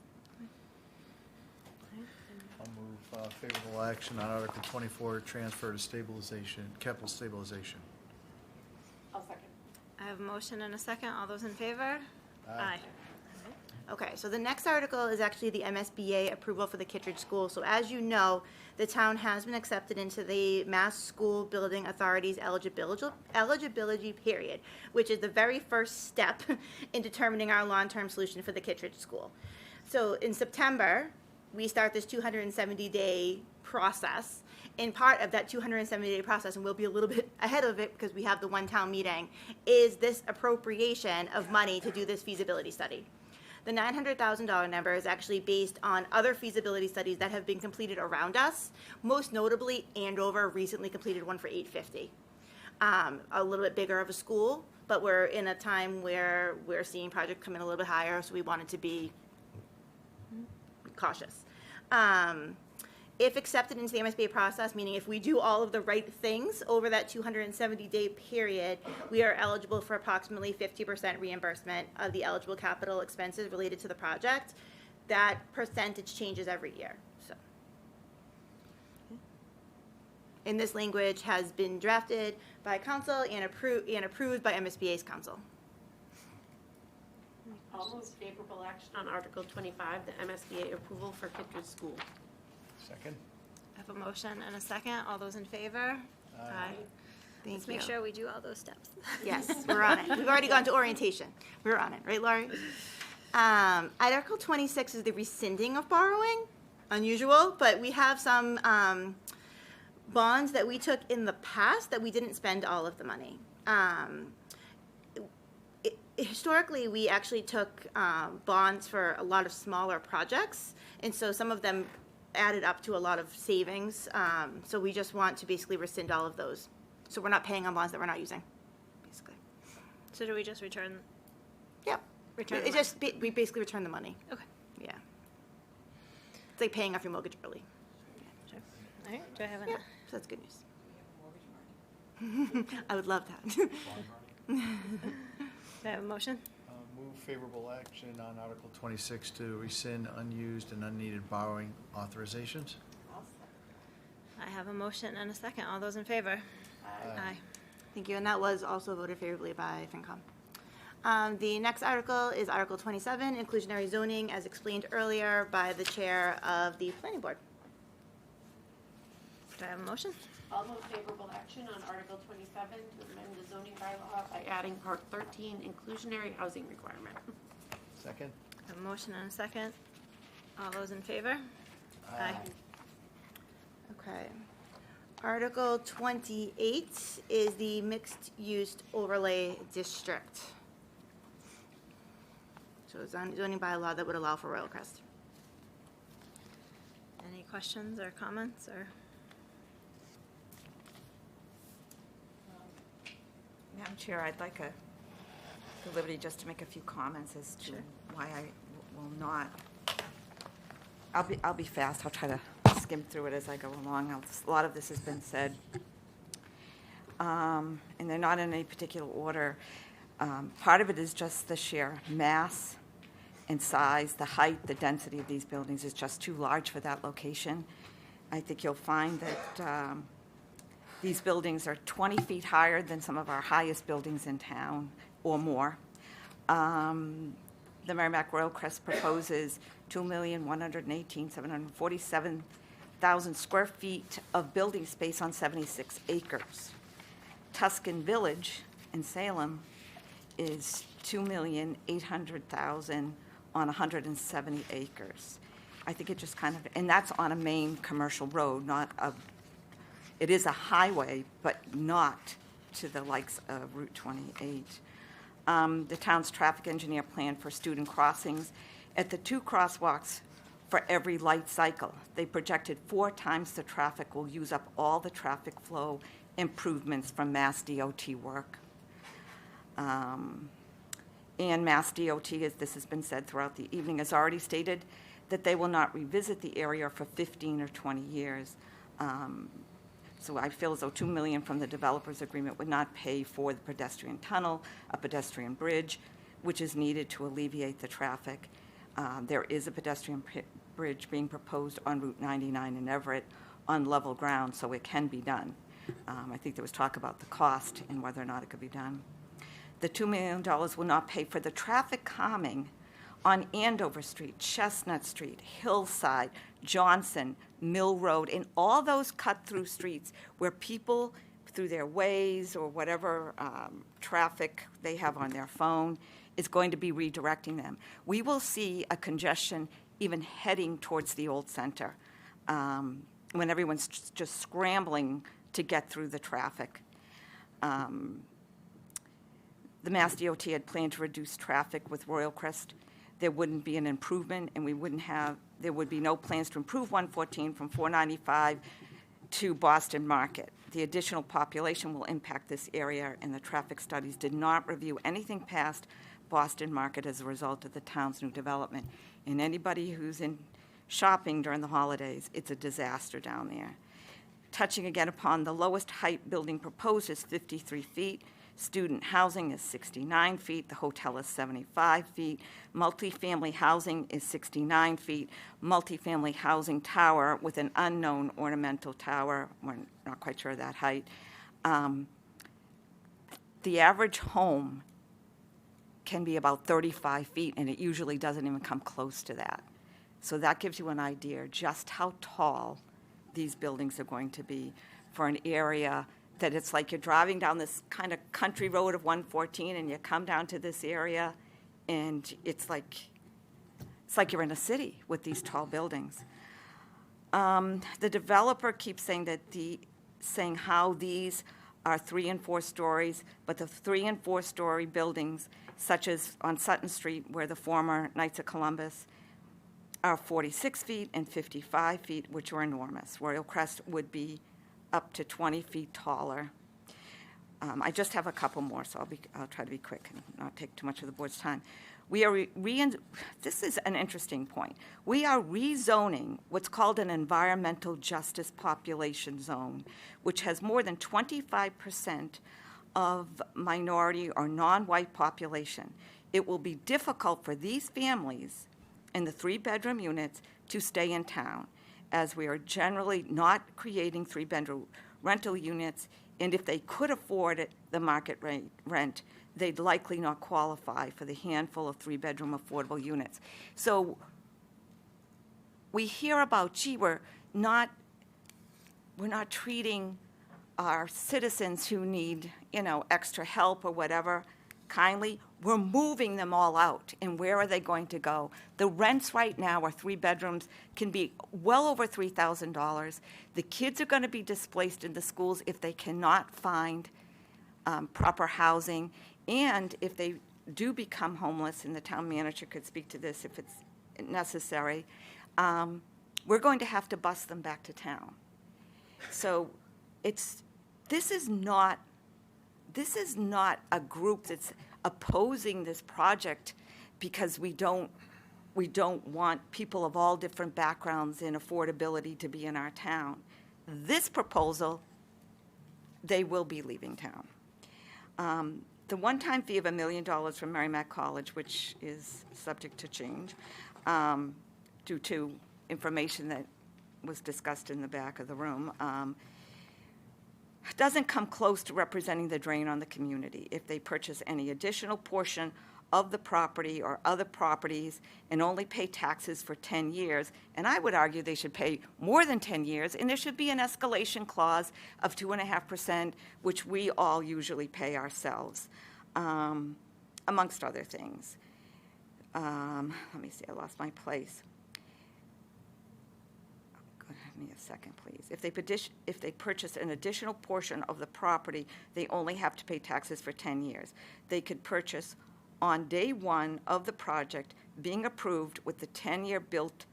I'll move favorable action on Article 24, transfer to stabilization, capital stabilization. I'll second. I have a motion and a second. All those in favor? Aye. Okay, so the next article is actually the MSBA approval for the Kittredge School. So as you know, the town has been accepted into the Mass School Building Authority's eligibility period, which is the very first step in determining our long-term solution for the Kittredge School. So in September, we start this 270-day process. And part of that 270-day process, and we'll be a little bit ahead of it because we have the one town meeting, is this appropriation of money to do this feasibility study. The $900,000 number is actually based on other feasibility studies that have been completed around us. Most notably, Andover recently completed one for $850. A little bit bigger of a school, but we're in a time where we're seeing projects come in a little bit higher, so we wanted to be cautious. If accepted into the MSBA process, meaning if we do all of the right things over that 270-day period, we are eligible for approximately 50% reimbursement of the eligible capital expenses related to the project. That percentage changes every year. So, and this language has been drafted by council and approved by MSBA's council. I'll move favorable action on Article 25, the MSBA approval for Kittredge School. Second. I have a motion and a second. All those in favor? Aye. Thank Let's you. make sure we do all those steps. Yes, we're on it. We've already gone to orientation. We're on it, right, Laurie? Article 26 is the rescinding of borrowing. Unusual, but we have some bonds that we took in the past that we didn't spend all of the money. Historically, we actually took bonds for a lot of smaller projects, and so some of them added up to a lot of savings. So we just want to basically rescind all of those. So we're not paying on bonds that we're not using, basically. So do we just return? Yep. Return. We basically return the money. Okay. Yeah. It's like paying off your mortgage early. Sure. All right. Do I have Yeah, so that's good news. I would love that. Do I have a motion? Move favorable action on Article 26 to rescind unused and unneeded borrowing authorizations. I have a motion and a second. All those in favor? Aye. Thank you, and that was also voted favorably by FinCom. The next article is Article 27, Inclusionary Zoning, as explained earlier by the chair of the Planning Board. Do I have a motion? I'll move favorable action on Article 27 to amend the zoning bylaw by adding Part 13, inclusionary housing requirement. Second. I have a motion and a second. All those in favor? Aye. Okay. Article 28 is the mixed-use overlay district. So it's a zoning bylaw that would allow for Royal Crest. Any questions or comments or? Madam Chair, I'd like the liberty just to make a few comments as to why I will not. I'll be fast. I'll try to skim through it as I go along. A lot of this has been said, and they're not in any particular order. Part of it is just the sheer mass and size, the height, the density of these buildings is just too large for that location. I think you'll find that these buildings are 20 feet higher than some of our highest buildings in town or more. The Merrimack Royal Crest proposes 2,118,747,000 square feet of building space on 76 acres. Tuscan Village in Salem is 2,800,000 on 170 acres. I think it just kind of, and that's on a main commercial road, not a, it is a highway, but not to the likes of Route 28. The town's traffic engineer planned for student crossings at the 2 crosswalks for every light cycle. They projected 4 times the traffic will use up all the traffic flow improvements from Mass DOT work. And Mass DOT, as this has been said throughout the evening, has already stated that they will not revisit the area for 15 or 20 years. So I feel as though $2 million from the developers agreement would not pay for the pedestrian tunnel, a pedestrian bridge, which is needed to alleviate the traffic. There is a pedestrian bridge being proposed on Route 99 in Everett on level ground, so it can be done. I think there was talk about the cost and whether or not it could be done. The $2 million will not pay for the traffic calming on Andover Street, Chestnut Street, Hillside, Johnson, Mill Road, and all those cut-through streets where people, through their Waze or whatever traffic they have on their phone, is going to be redirecting them. We will see a congestion even heading towards the old center when everyone's just scrambling to get through the traffic. The Mass DOT had planned to reduce traffic with Royal Crest. There wouldn't be an improvement, and there would be no plans to improve 114 from 495 to Boston Market. The additional population will impact this area, and the traffic studies did not review anything past Boston Market as a result of the town's new development. And anybody who's in shopping during the holidays, it's a disaster down there. Touching again upon the lowest height building proposed is 53 feet. Student housing is 69 feet. The hotel is 75 feet. Multifamily housing is 69 feet. Multifamily housing tower with an unknown ornamental tower, we're not quite sure of that height. The average home can be about 35 feet, and it usually doesn't even come close to that. So that gives you an idea just how tall these buildings are going to be for an area that it's like you're driving down this kind of country road of 114 and you come down to this area and it's like you're in a city with these tall buildings. The developer keeps saying how these are 3 and 4 stories, but the 3 and 4 story buildings, such as on Sutton Street where the former Knights of Columbus, are 46 feet and 55 feet, which are enormous. Royal Crest would be up to 20 feet taller. I just have a couple more, so I'll try to be quick and not take too much of the board's time. We are this is an interesting point. We are rezoning what's called an environmental justice population zone, which has more than 25% of minority or non-white population. It will be difficult for these families in the 3-bedroom units to stay in town, as we are generally not creating 3-bedroom rental units, and if they could afford it, the market rent, they'd likely not qualify for the handful of 3-bedroom affordable units. So we hear about, gee, we're not treating our citizens who need, extra help or whatever kindly. We're moving them all out, and where are they going to go? The rents right now are 3 bedrooms, can be well over $3,000. The kids are going to be displaced in the schools if they cannot find proper housing, and if they do become homeless, and the town manager could speak to this if it's necessary, we're going to have to bus them back to town. So this is not a group that's opposing this project because we don't want people of all different backgrounds and affordability to be in our town. This proposal, they will be leaving town. The one-time fee of $1 million from Merrimack College, which is subject to change due to information that was discussed in the back of the room, doesn't come close to representing the drain on the community if they purchase any additional portion of the property or other properties and only pay taxes for 10 years. And I would argue they should pay more than 10 years, and there should be an escalation clause of 2.5%, which we all usually pay ourselves, amongst other things. Let me see, I lost my place. Give me a second, please. If they purchase an additional portion of the property, they only have to pay taxes for 10 years. They could purchase on day one of the project being approved with the 10-year built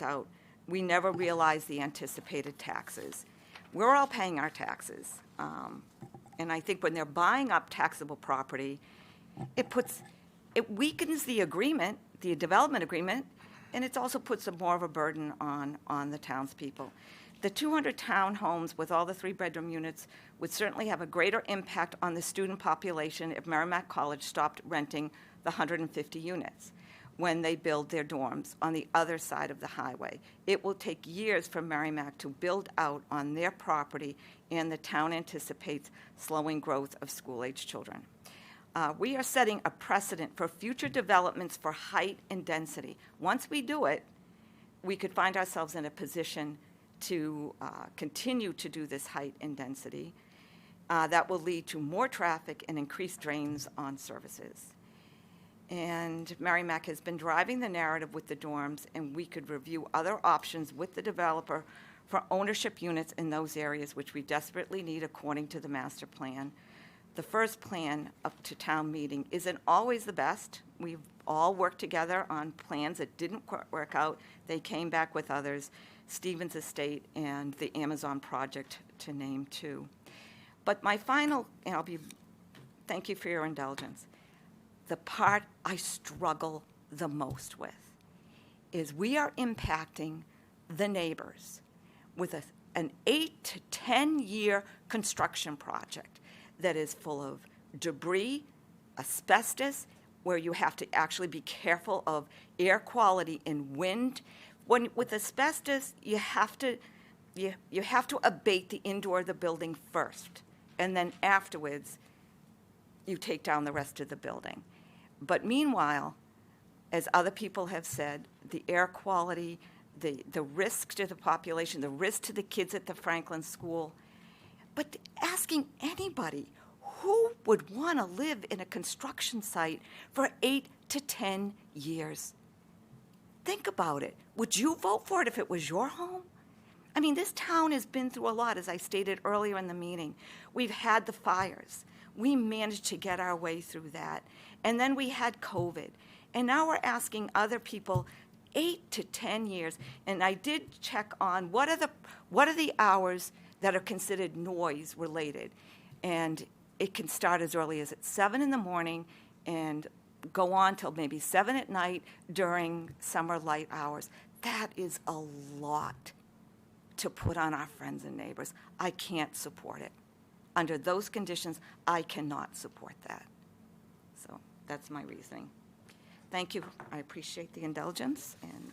out. We never realize the anticipated taxes. We're all paying our taxes. And I think when they're buying up taxable property, it weakens the agreement, the development agreement, and it also puts more of a burden on the townspeople. The 200 townhomes with all the 3-bedroom units would certainly have a greater impact on the student population if Merrimack College stopped renting the 150 units when they build their dorms on the other side of the highway. It will take years for Merrimack to build out on their property, and the town anticipates slowing growth of school-age children. We are setting a precedent for future developments for height and density. Once we do it, we could find ourselves in a position to continue to do this height and density. That will lead to more traffic and increased drains on services. And Merrimack has been driving the narrative with the dorms, and we could review other options with the developer for ownership units in those areas which we desperately need according to the master plan. The first plan up to town meeting isn't always the best. We've all worked together on plans that didn't work out. They came back with others, Stevens Estate and the Amazon project, to name 2. But my final, and thank you for your indulgence, the part I struggle the most with is we are impacting the neighbors with an 8 to 10 year construction project that is full of debris, asbestos, where you have to actually be careful of air quality and wind. With asbestos, you have to abate the indoor of the building first, and then afterwards, you take down the rest of the building. But meanwhile, as other people have said, the air quality, the risk to the population, the risk to the kids at the Franklin School, but asking anybody, who would want to live in a construction site for 8 to 10 years? Think about it. Would you vote for it if it was your home? I mean, this town has been through a lot, as I stated earlier in the meeting. We've had the fires. We managed to get our way through that. And then we had COVID. And now we're asking other people 8 to 10 years. And I did check on what are the hours that are considered noise related. And it can start as early as at 7 in the morning and go on till maybe 7 at night during summer light hours. That is a lot to put on our friends and neighbors. I can't support it. Under those conditions, I cannot support that. So that's my reasoning. Thank you. I appreciate the indulgence. And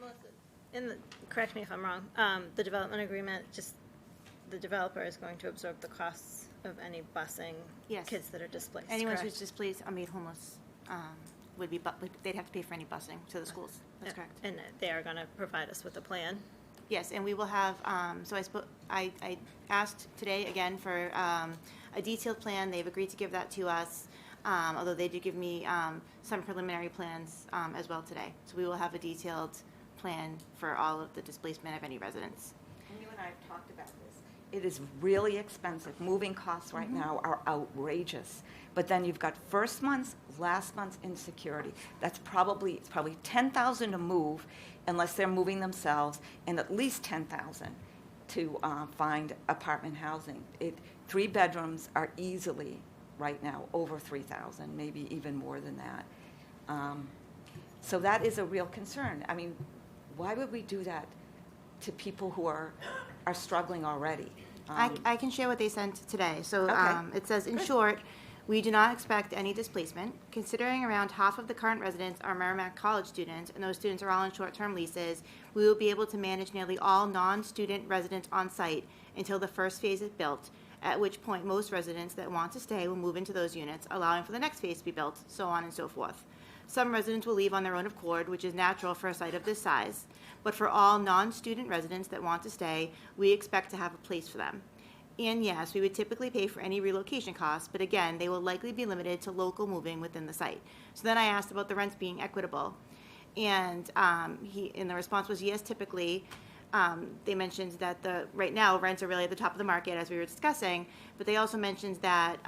Melissa, correct me if I'm wrong, the development agreement, just the developer is going to absorb the costs of any busing Yes. kids that are displaced, Anyone correct? who's displaced or made homeless they'd have to pay for any busing to the schools. That's correct. And they are going to provide us with a plan? Yes, and we will have, I asked today again for a detailed plan. They've agreed to give that to us, although they did give me some preliminary plans as well today. So we will have a detailed plan for all of the displacement of any residents. And you and I have talked about this. It is really expensive. Moving costs right now are outrageous. But then you've got first month's, last month's insecurity. It's probably $10,000 to move, unless they're moving themselves, and at least $10,000 to find apartment housing. 3 bedrooms are easily right now over $3,000, maybe even more than that. So that is a real concern. I mean, why would we do that to people who are struggling already? I can share what they sent today. So Okay. it says, in short, we do not expect any displacement. Considering around half of the current residents are Merrimack College students, and those students are all on short-term leases, we will be able to manage nearly all non-student residents on site until the first phase is built, at which point most residents that want to stay will move into those units, allowing for the next phase to be built, so on and so forth. Some residents will leave on their own accord, which is natural for a site of this size. But for all non-student residents that want to stay, we expect to have a place for them. And yes, we would typically pay for any relocation costs, but again, they will likely be limited to local moving within the site. So then I asked about the rents being equitable. And the response was yes, typically. They mentioned that right now rents are really at the top of the market, as we were discussing, but they also mentioned that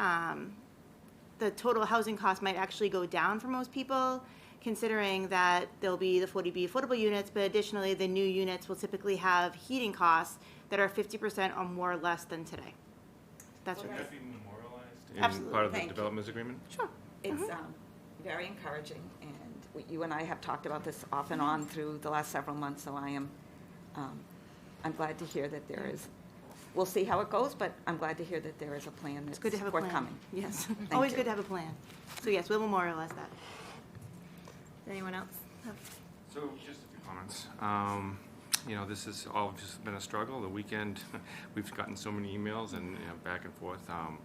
the total housing cost might actually go down for most people, considering that there'll be the 40B affordable units, but additionally, the new units will typically have heating costs that are 50% or more or less than today. That's Would what that be memorialized in Absolutely. part of the Thank you. development agreement? Sure. It's very encouraging, and you and I have talked about this off and on through the last several months, so I'm glad to hear that there is, we'll see how it goes, but I'm glad to hear that there is a plan that's It's good to have a plan. forthcoming. Yes, Thank always you. good to have a plan. So yes, we'll memorialize that. Anyone else have? So just a few comments. This has all just been a struggle. The weekend, we've gotten so many emails and back and forth. I'll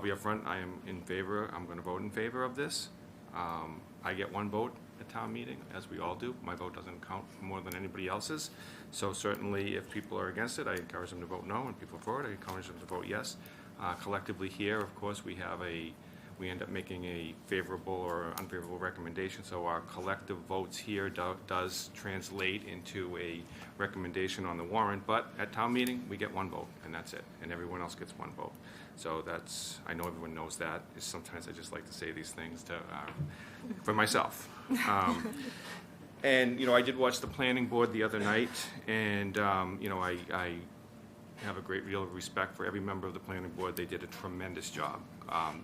be upfront. I am in favor. I'm going to vote in favor of this. I get 1 vote at town meeting, as we all do. My vote doesn't count more than anybody else's. So certainly, if people are against it, I encourage them to vote no. And people for it, I encourage them to vote yes. Collectively here, of course, we end up making a favorable or unfavorable recommendation, so our collective votes here does translate into a recommendation on the warrant, but at town meeting, we get 1 vote, and that's it, and everyone else gets 1 vote. So I know everyone knows that. Sometimes I just like to say these things for myself. And, I did watch the planning board the other night, and, I have a great deal of respect for every member of the planning board. They did a tremendous job.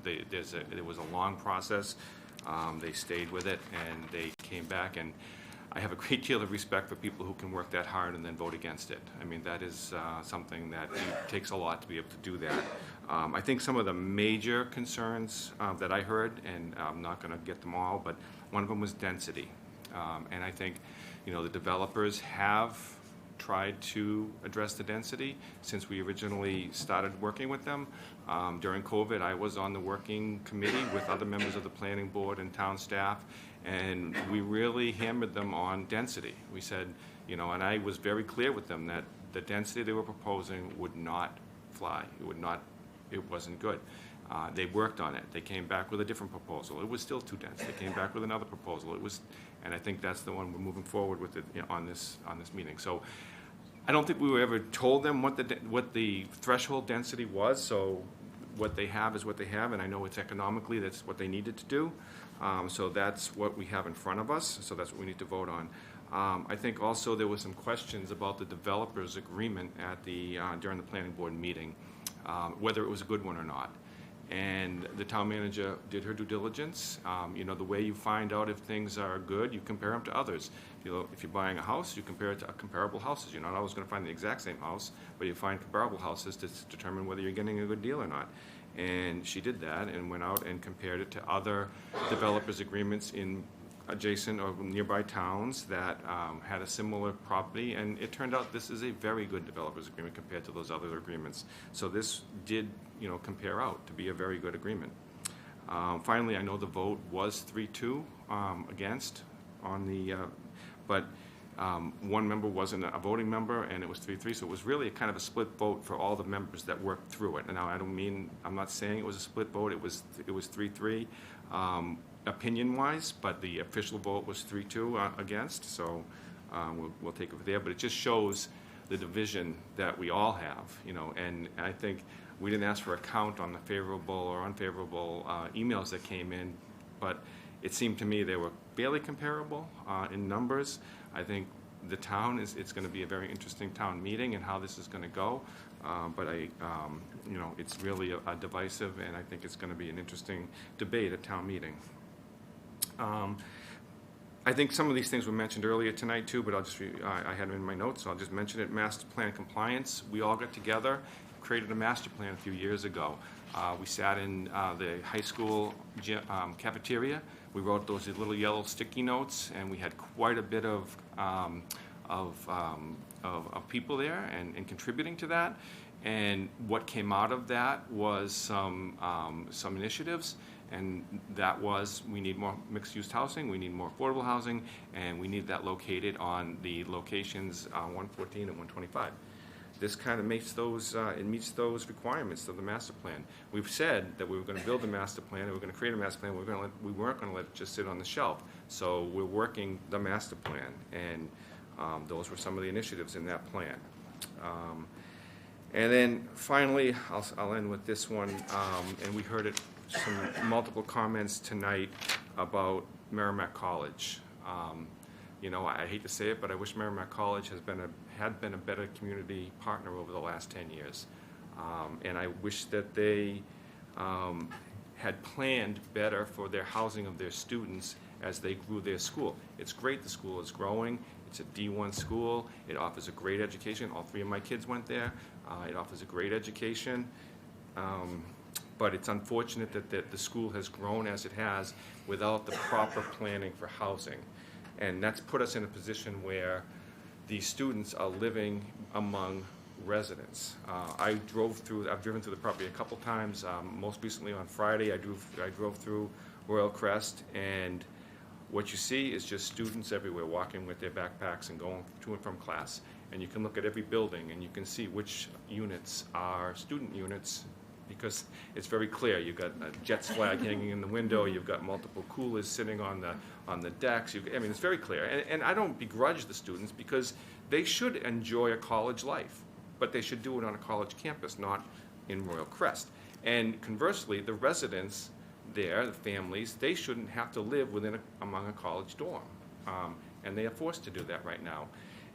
There was a long process. They stayed with it, and they came back. And I have a great deal of respect for people who can work that hard and then vote against it. I mean, that is something that it takes a lot to be able to do that. I think some of the major concerns that I heard, and I'm not going to get them all, but one of them was density. And I think, the developers have tried to address the density since we originally started working with them. During COVID, I was on the working committee with other members of the planning board and town staff, and we really hammered them on density. We said, and I was very clear with them that the density they were proposing would not fly. It wasn't good. They worked on it. They came back with a different proposal. It was still too dense. They came back with another proposal. And I think that's the one we're moving forward with on this meeting. So I don't think we were ever told them what the threshold density was. So what they have is what they have, and I know it's economically that's what they needed to do. So that's what we have in front of us. So that's what we need to vote on. I think also there were some questions about the developers' agreement at during the planning board meeting, whether it was a good one or not. And the town manager did her due diligence. The way you find out if things are good, you compare them to others. If you're buying a house, you compare it to comparable houses. You're not always going to find the exact same house, but you find comparable houses to determine whether you're getting a good deal or not. And she did that and went out and compared it to other developers' agreements in adjacent or nearby towns that had a similar property, and it turned out this is a very good developers agreement compared to those other agreements. So this did, compare out to be a very good agreement. Finally, I know the vote was 3-2 against on the, but one member wasn't a voting member, and it was 3-3, so it was really kind of a split vote for all the members that worked through it. And now I'm not saying it was a split vote. It was 3-3. Opinion-wise, but the official vote was 3-2 against, so we'll take it there. But it just shows the division that we all have, and I think we didn't ask for a count on the favorable or unfavorable emails that came in, but it seemed to me they were fairly comparable in numbers. I think the town it's going to be a very interesting town meeting and how this is going to go. But it's really a divisive, and I think it's going to be an interesting debate at town meeting. I think some of these things were mentioned earlier tonight too, but I had them in my notes, so I'll just mention it. Master plan compliance. We all got together, created a master plan a few years ago. We sat in the high school cafeteria. We wrote those little yellow sticky notes, and we had quite a bit of people there and contributing to that. And what came out of that was some initiatives, and that was we need more mixed-use housing, we need more affordable housing, and we need that located on the locations 114 and 125. This kind of makes those, it meets those requirements of the master plan. We've said that we were going to build a master plan, and we were going to create a master plan. We weren't going to let it just sit on the shelf. So we're working the master plan, and those were some of the initiatives in that plan. And then finally, I'll end with this one, and we heard some multiple comments tonight about Merrimack College. I hate to say it, but I wish Merrimack College had been a better community partner over the last 10 years. And I wish that they had planned better for their housing of their students as they grew their school. It's great the school is growing. It's a D1 school. It offers a great education. All three of my kids went there. It offers a great education. But it's unfortunate that the school has grown as it has without the proper planning for housing. And that's put us in a position where these students are living among residents. I've driven through the property a couple times. Most recently on Friday, I drove through Royal Crest, and what you see is just students everywhere walking with their backpacks and going to and from class. And you can look at every building and you can see which units are student units, because it's very clear. You've got a Jets flag hanging in the window. You've got multiple coolers sitting on the decks. It's very clear. And I don't begrudge the students, because they should enjoy a college life, but they should do it on a college campus, not in Royal Crest. And conversely, the residents there, the families, they shouldn't have to live among a college dorm. And they are forced to do that right now.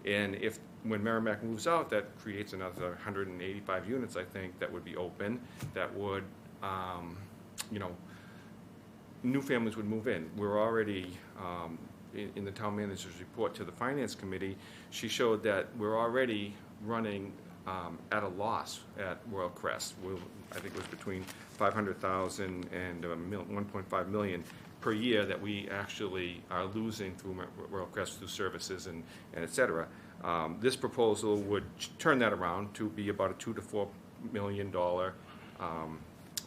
And when Merrimack moves out, that creates another 185 units, I think, that would be open, that would, new families would move in. We're already in the town manager's report to the finance committee, she showed that we're already running at a loss at Royal Crest. I think it was between 500,000 and 1.5 million per year that we actually are losing through Royal Crest through services and et cetera. This proposal would turn that around to be about a $2 to $4 million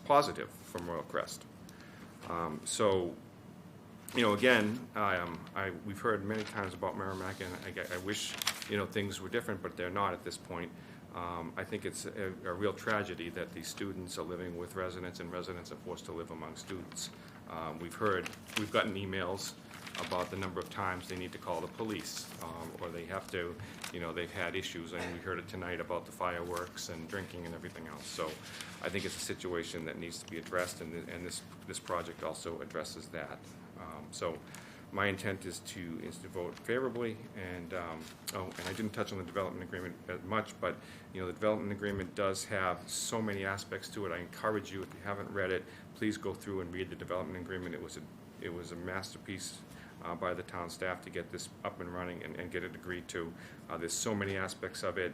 positive from Royal Crest. So, again, we've heard many times about Merrimack, and I wish, things were different, but they're not at this point. I think it's a real tragedy that these students are living with residents, and residents are forced to live among students. We've gotten emails about the number of times they need to call the police, or they have to, they've had issues, and we heard it tonight about the fireworks and drinking and everything else. So I think it's a situation that needs to be addressed, and this project also addresses that. So my intent is to vote favorably, and I didn't touch on the development agreement as much, but the development agreement does have so many aspects to it. I encourage you, if you haven't read it, please go through and read the development agreement. It was a masterpiece by the town staff to get this up and running and get it agreed to. There's so many aspects of it: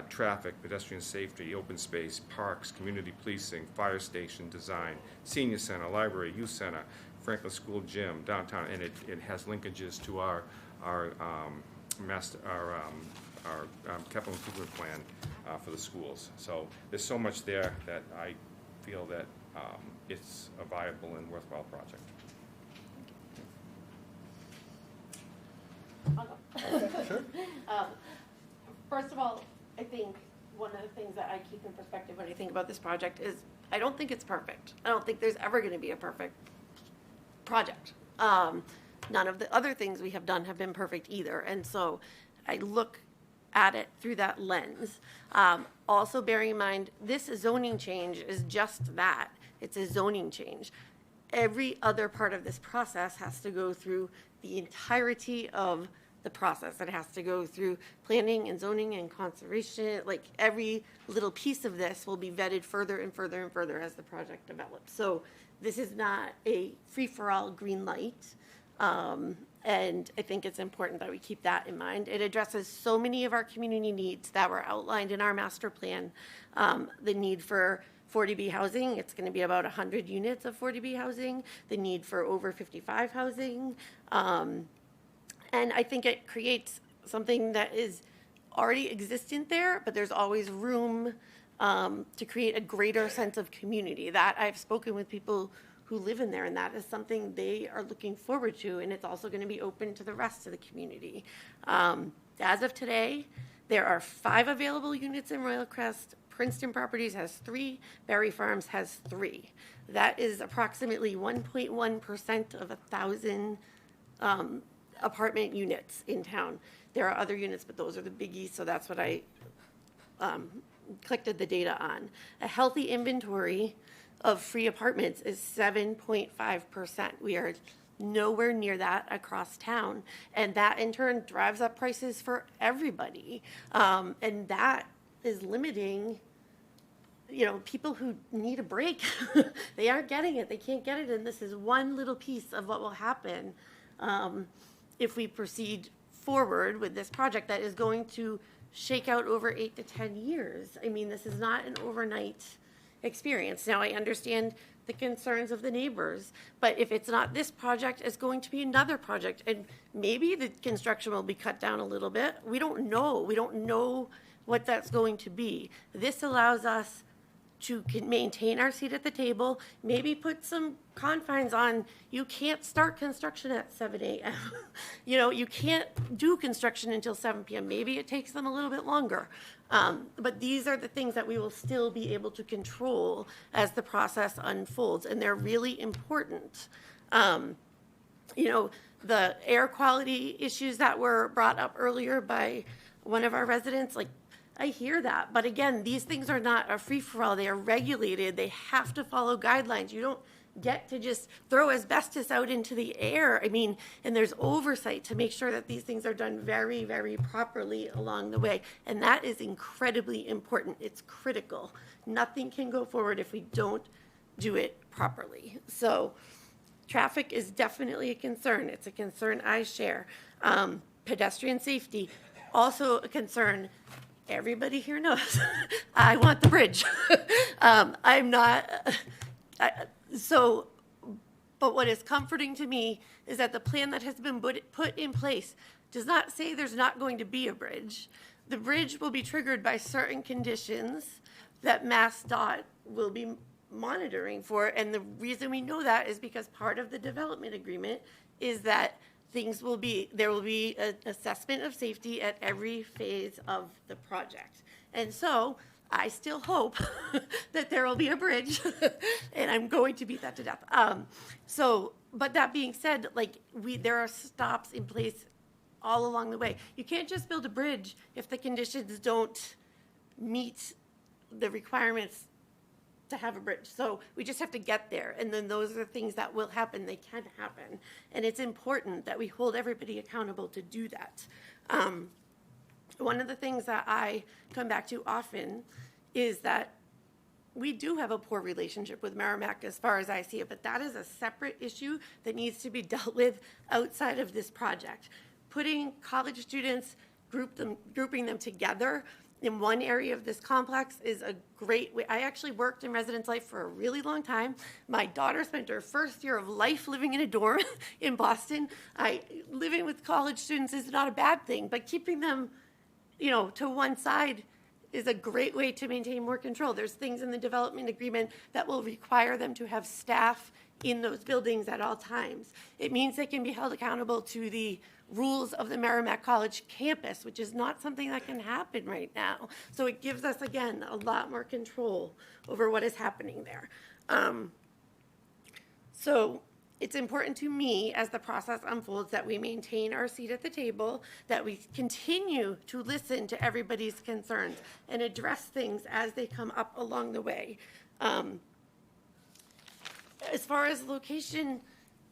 traffic, pedestrian safety, open space, parks, community policing, fire station design, senior center, library, youth center, Franklin School gym, downtown, and it has linkages to our capital improvement plan for the schools. So there's so much there that I feel that it's a viable and worthwhile project. Sure. First of all, I think one of the things that I keep in perspective when I think about this project is I don't think it's perfect. I don't think there's ever going to be a perfect project. None of the other things we have done have been perfect either. And so I look at it through that lens. Also bearing in mind, this zoning change is just that. It's a zoning change. Every other part of this process has to go through the entirety of the process. It has to go through planning and zoning and conservation. Like every little piece of this will be vetted further and further and further as the project develops. So this is not a free-for-all green light. And I think it's important that we keep that in mind. It addresses so many of our community needs that were outlined in our master plan. The need for 40B housing, it's going to be about 100 units of 40B housing. The need for over 55 housing. And I think it creates something that is already existent there, but there's always room to create a greater sense of community. That I've spoken with people who live in there, and that is something they are looking forward to, and it's also going to be open to the rest of the community. As of today, there are 5 available units in Royal Crest. Princeton Properties has 3, Berry Farms has 3. That is approximately 1.1% of 1,000 apartment units in town. There are other units, but those are the biggies, so that's what I collected the data on. A healthy inventory of free apartments is 7.5%. We are nowhere near that across town, and that in turn drives up prices for everybody, and that is limiting people who need a break. They aren't getting it. They can't get it, and this is one little piece of what will happen if we proceed forward with this project that is going to shake out over 8 to 10 years. I mean, this is not an overnight experience. Now, I understand the concerns of the neighbors, but if it's not this project, it's going to be another project, and maybe the construction will be cut down a little bit. We don't know. We don't know what that's going to be. This allows us to maintain our seat at the table, maybe put some confines on. You can't start construction at 7 a.m. You can't do construction until 7 p.m. Maybe it takes them a little bit longer. But these are the things that we will still be able to control as the process unfolds, and they're really important. The air quality issues that were brought up earlier by one of our residents, I hear that, but again, these things are not a free-for-all. They are regulated. They have to follow guidelines. You don't get to just throw asbestos out into the air. I mean, and there's oversight to make sure that these things are done very, very properly along the way, and that is incredibly important. It's critical. Nothing can go forward if we don't do it properly. So Traffic is definitely a concern. It's a concern I share. Pedestrian safety, also a concern. Everybody here knows I want the bridge. I'm not, but what is comforting to me is that the plan that has been put in place does not say there's not going to be a bridge. The bridge will be triggered by certain conditions that MassDOT will be monitoring for. And the reason we know that is because part of the development agreement is that there will be an assessment of safety at every phase of the project. And so I still hope that there will be a bridge, and I'm going to beat that to death. But that being said, there are stops in place all along the way. You can't just build a bridge if the conditions don't meet the requirements to have a bridge. So we just have to get there, and then those are things that will happen. They can happen, and it's important that we hold everybody accountable to do that. One of the things that I come back to often is that we do have a poor relationship with Merrimack as far as I see it, but that is a separate issue that needs to be dealt with outside of this project. Putting college students, grouping them together in one area of this complex is a great way. I actually worked in residence life for a really long time. My daughter spent her first year of life living in a dorm in Boston. Living with college students is not a bad thing, but keeping them, to one side is a great way to maintain more control. There's things in the development agreement that will require them to have staff in those buildings at all times. It means they can be held accountable to the rules of the Merrimack College campus, which is not something that can happen right now. So it gives us, again, a lot more control over what is happening there. So it's important to me as the process unfolds that we maintain our seat at the table, that we continue to listen to everybody's concerns and address things as they come up along the way. As far as location,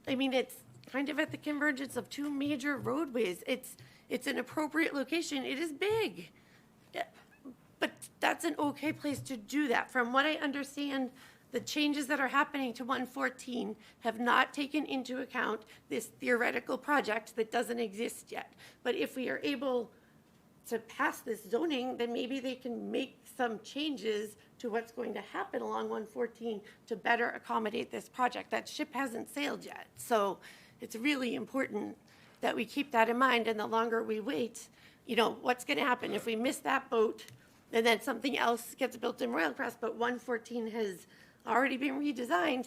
it's kind of at the convergence of two major roadways. It's an appropriate location. It is big, but that's an okay place to do that. From what I understand, the changes that are happening to 114 have not taken into account this theoretical project that doesn't exist yet. But if we are able to pass this zoning, then maybe they can make some changes to what's going to happen along 114 to better accommodate this project. That ship hasn't sailed yet. So it's really important that we keep that in mind. And the longer we wait, what's going to happen if we miss that boat and then something else gets built in Royal Crest, but 114 has already been redesigned,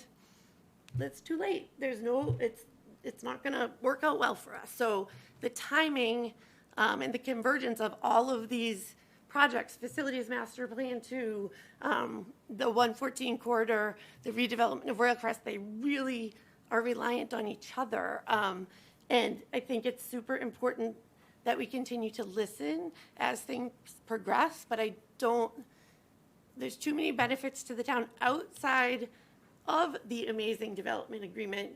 that's too late. It's not going to work out well for us. So the timing and the convergence of all of these projects, facilities master plan to the 114 corridor, the redevelopment of Royal Crest, they really are reliant on each other. And I think it's super important that we continue to listen as things progress, but there's too many benefits to the town outside of the amazing development agreement,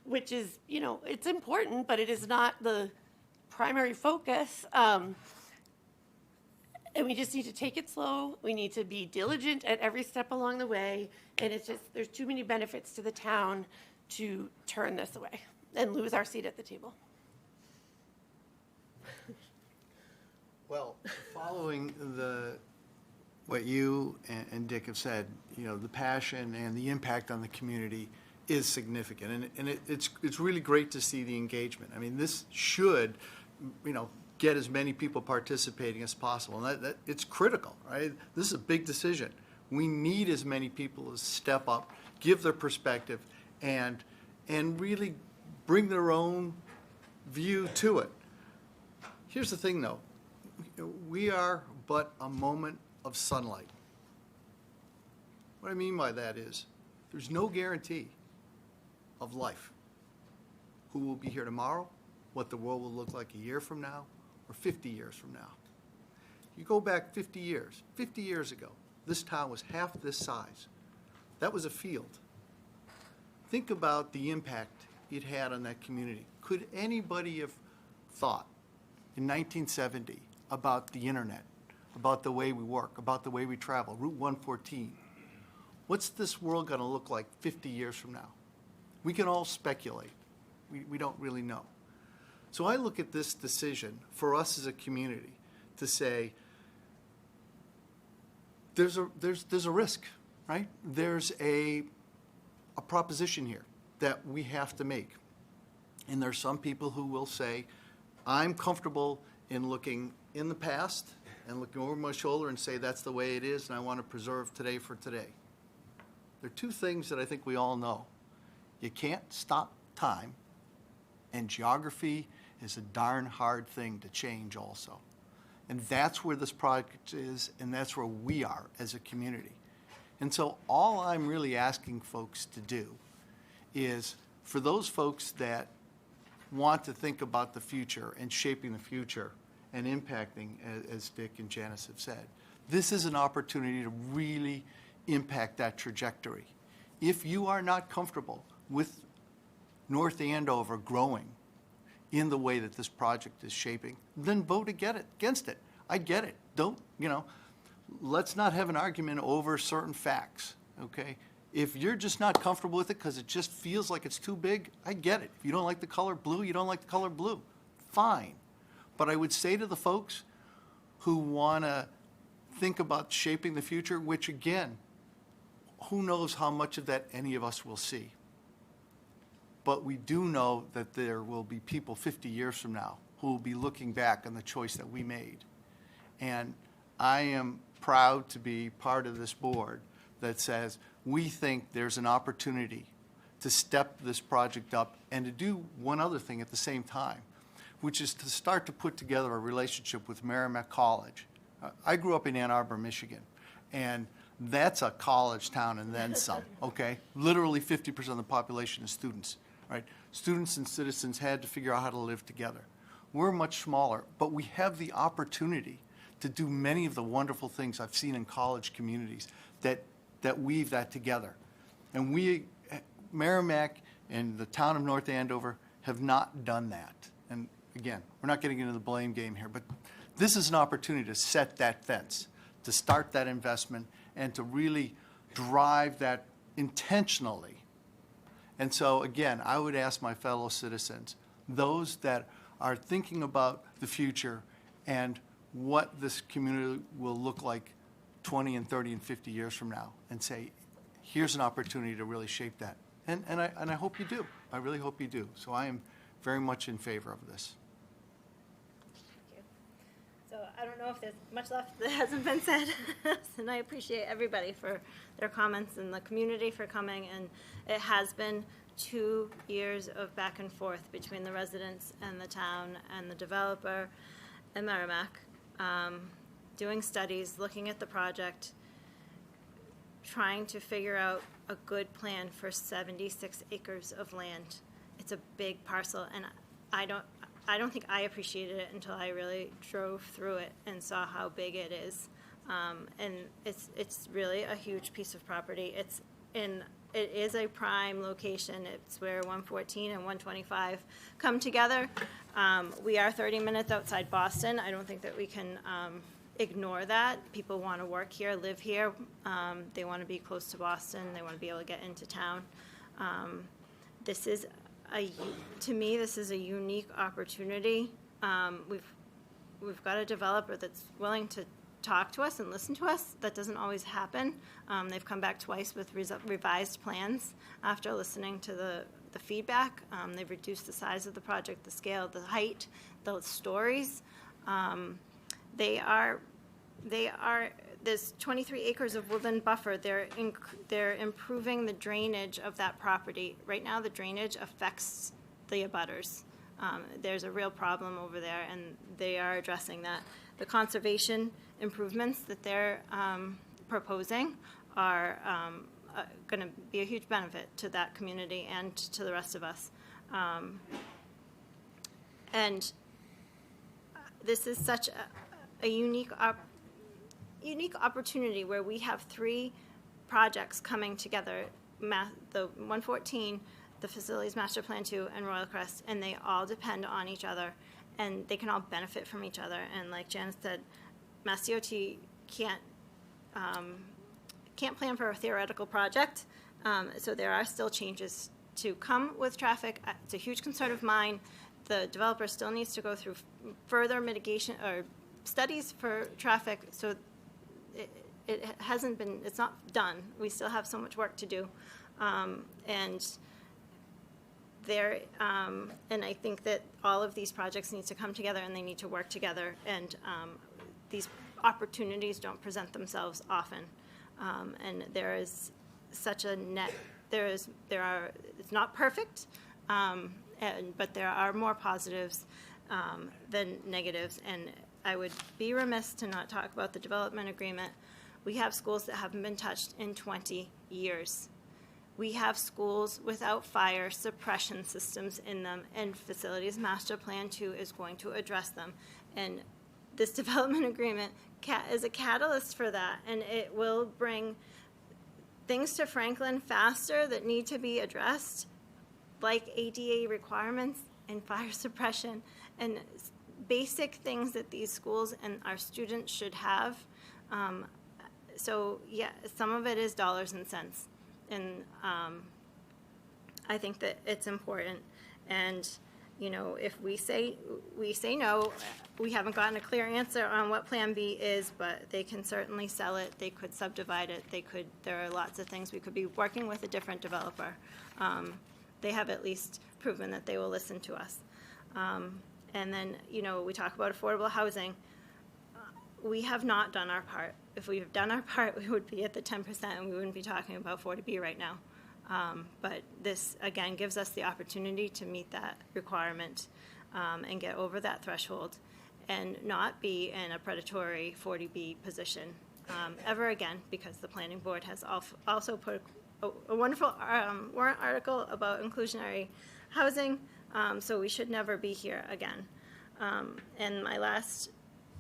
which is, it's important, but it is not the primary focus. And we just need to take it slow. We need to be diligent at every step along the way. And there's too many benefits to the town to turn this away and lose our seat at the table. Well, following what you and Dick have said, the passion and the impact on the community is significant. And it's really great to see the engagement. This should, get as many people participating as possible. And that it's critical, right? This is a big decision. We need as many people to step up, give their perspective, and really bring their own view to it. Here's the thing, though. We are but a moment of sunlight. What I mean by that is there's no guarantee of life. Who will be here tomorrow, what the world will look like a year from now, or 50 years from now. You go back 50 years ago, this town was half this size. That was a field. Think about the impact it had on that community. Could anybody have thought in 1970 about the internet, about the way we work, about the way we travel, Route 114? What's this world going to look like 50 years from now? We can all speculate. We don't really know. So I look at this decision for us as a community to say, there's a risk, right? There's a proposition here that we have to make. And there's some people who will say, I'm comfortable in looking in the past and looking over my shoulder and say that's the way it is and I want to preserve today for today. There are two things that I think we all know. You can't stop time, and geography is a darn hard thing to change also. And that's where this project is, and that's where we are as a community. And so all I'm really asking folks to do is, for those folks that want to think about the future and shaping the future and impacting, as Dick and Janice have said, this is an opportunity to really impact that trajectory. If you are not comfortable with North Andover growing in the way that this project is shaping, then vote against it. I get it. Don't, let's not have an argument over certain facts, okay? If you're just not comfortable with it because it just feels like it's too big, I get it. If you don't like the color blue, you don't like the color blue. Fine. But I would say to the folks who want to think about shaping the future, which again, who knows how much of that any of us will see. But we do know that there will be people 50 years from now who will be looking back on the choice that we made. And I am proud to be part of this board that says we think there's an opportunity to step this project up and to do one other thing at the same time, which is to start to put together a relationship with Merrimack College. I grew up in Ann Arbor, Michigan, and that's a college town and then some, okay? Literally 50% of the population is students, right? Students and citizens had to figure out how to live together. We're much smaller, but we have the opportunity to do many of the wonderful things I've seen in college communities that weave that together. And Merrimack and the town of North Andover have not done that. And again, we're not getting into the blame game here, but this is an opportunity to set that fence, to start that investment, and to really drive that intentionally. And so again, I would ask my fellow citizens, those that are thinking about the future and what this community will look like 20 and 30 and 50 years from now, and say, here's an opportunity to really shape that. And I hope you do. I really hope you do. So I am very much in favor of this. Thank you. So I don't know if there's much left that hasn't been said, and I appreciate everybody for their comments and the community for coming. And it has been 2 years of back and forth between the residents and the town and the developer and Merrimack, doing studies, looking at the project, trying to figure out a good plan for 76 acres of land. It's a big parcel, and I don't think I appreciated it until I really drove through it and saw how big it is. And it's really a huge piece of property. It is a prime location. It's where 114 and 125 come together. We are 30 minutes outside Boston. I don't think that we can ignore that. People want to work here, live here. They want to be close to Boston. They want to be able to get into town. To me, this is a unique opportunity. We've got a developer that's willing to talk to us and listen to us. That doesn't always happen. They've come back twice with revised plans after listening to the feedback. They've reduced the size of the project, the scale, the height, the stories. There's 23 acres of woodland buffer. They're improving the drainage of that property. Right now, the drainage affects the abutters. There's a real problem over there, and they are addressing that. The conservation improvements that they're proposing are going to be a huge benefit to that community and to the rest of us. And this is such a unique opportunity where we have 3 projects coming together, the 114, the Facilities Master Plan 2, and Royal Crest, and they all depend on each other, and they can all benefit from each other. And like Janice said, Mass DOT can't plan for a theoretical project, so there are still changes to come with traffic. It's a huge concern of mine. The developer still needs to go through further mitigation or studies for traffic, so it hasn't been, it's not done. We still have so much work to do. And I think that all of these projects need to come together and they need to work together, and these opportunities don't present themselves often. And there is such a net, it's not perfect, but there are more positives than negatives, and I would be remiss to not talk about the development agreement. We have schools that haven't been touched in 20 years. We have schools without fire suppression systems in them, and Facilities Master Plan 2 is going to address them. And this development agreement is a catalyst for that, and it will bring things to Franklin faster that need to be addressed, like ADA requirements and fire suppression and basic things that these schools and our students should have. So yeah, some of it is dollars and cents, and I think that it's important. And you know, if we say no, we haven't gotten a clear answer on what Plan B is, but they can certainly sell it. They could subdivide it. There are lots of things. We could be working with a different developer. They have at least proven that they will listen to us. And then, you know, we talk about affordable housing. We have not done our part. If we have done our part, we would be at the 10% and we wouldn't be talking about 40B right now. But this, again, gives us the opportunity to meet that requirement and get over that threshold and not be in a predatory 40B position ever again, because the Planning Board has also put a wonderful warrant article about inclusionary housing, so we should never be here again. And my last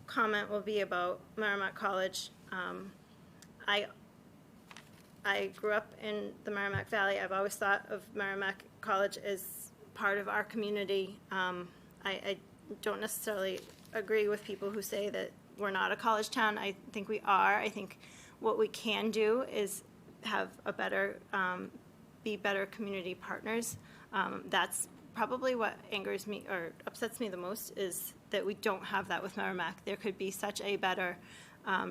comment will be about Merrimack College. I grew up in the Merrimack Valley. I've always thought of Merrimack College as part of our community. I don't necessarily agree with people who say that we're not a college town. I think we are. I think what we can do is have a better, be better community partners. That's probably what angers me or upsets me the most, is that we don't have that with Merrimack. There could be such a better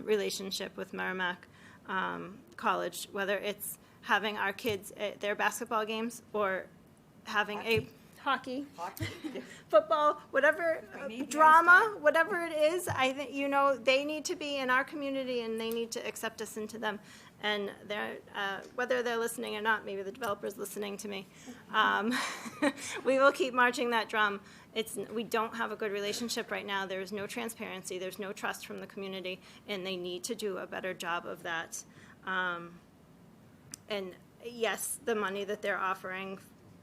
relationship with Merrimack College, whether it's having our kids at their basketball games or having a hockey, football, whatever, drama, whatever it is. I think, you know, they need to be in our community and they need to accept us into them. And they're, whether they're listening or not, maybe the developer's listening to me, we will keep marching that drum. We don't have a good relationship right now. There's no transparency. There's no trust from the community, and they need to do a better job of that. And yes, the money that they're offering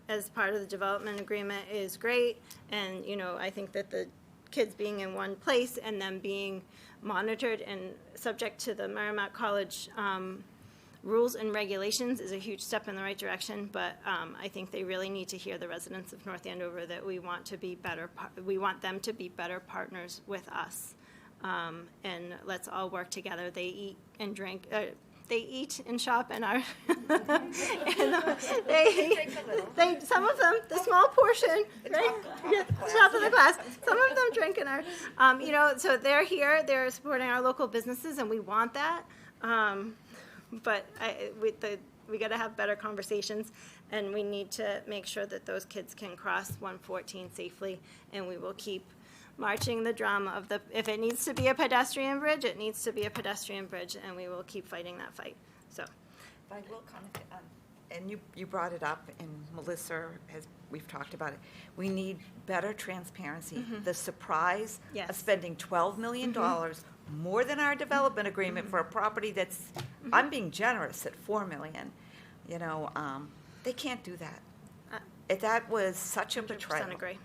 as part of the development agreement is great. And, you know, I think that the kids being in one place and them being monitored and subject to the Merrimack College rules and regulations is a huge step in the right direction. But I think they really need to hear the residents of North Andover that we want to be better. We want them to be better partners with us, and let's all work together. They eat and drink. They eat and shop in our. And, they some of them, the small portion, right? Yeah, shop in the class. Some of them drink in our. You know, so they're here. They're supporting our local businesses, and we want that. But we got to have better conversations, and we need to make sure that those kids can cross 114 safely, and we will keep marching the drum of if it needs to be a pedestrian bridge, it needs to be a pedestrian bridge, and we will keep fighting that fight. So, I will comment, and you brought it up, and Melissa we've talked about it. We need better transparency. Mm-hmm. The surprise of spending $12 million more than our development agreement for a property that's, I'm being generous at $4 million. You know, they can't do that. That was such a betrayal. 100% agree.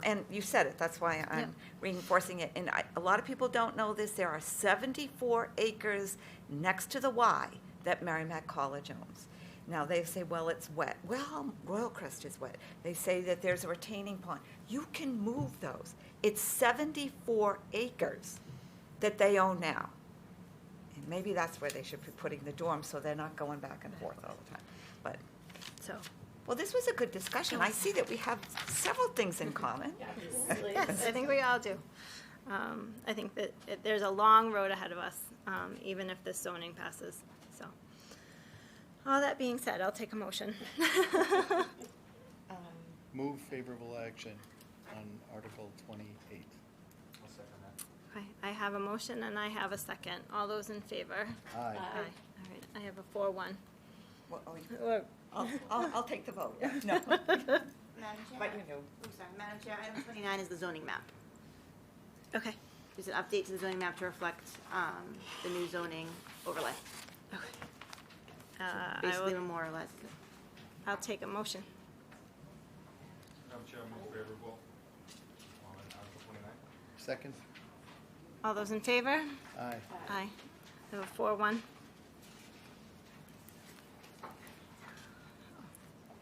And you said it, that's why I'm reinforcing it. And a lot of people don't know this. There are 74 acres next to the Y that Merrimack College owns. Now, they say, well, it's wet. Well, Royal Crest is wet. They say that there's a retaining pond. You can move those. It's 74 acres that they own now. And maybe that's where they should be putting the dorms, so they're not going back and forth all the time. But so Well, this was a good discussion. I see that we have several things in common. Yes, I think we all do. I think that there's a long road ahead of us, even if this zoning passes. So, all that being said, I'll take a motion. Move favorable action on Article 28. I'll second that. Okay, I have a motion and I have a second. All those in favor? Aye. Aye. All right, I have a 4-1. Well, Or- I'll take the vote. No. Madam Chair? But you know. I'm sorry, Madam Chair, item 29 is the zoning map. Okay. There's an update to the zoning map to reflect the new zoning overlay. I Basically will- memorialize it. I'll take a motion. Madam Chair, move favorable on Article 29. Second? All those in favor? Aye. Aye. I have a 4-1.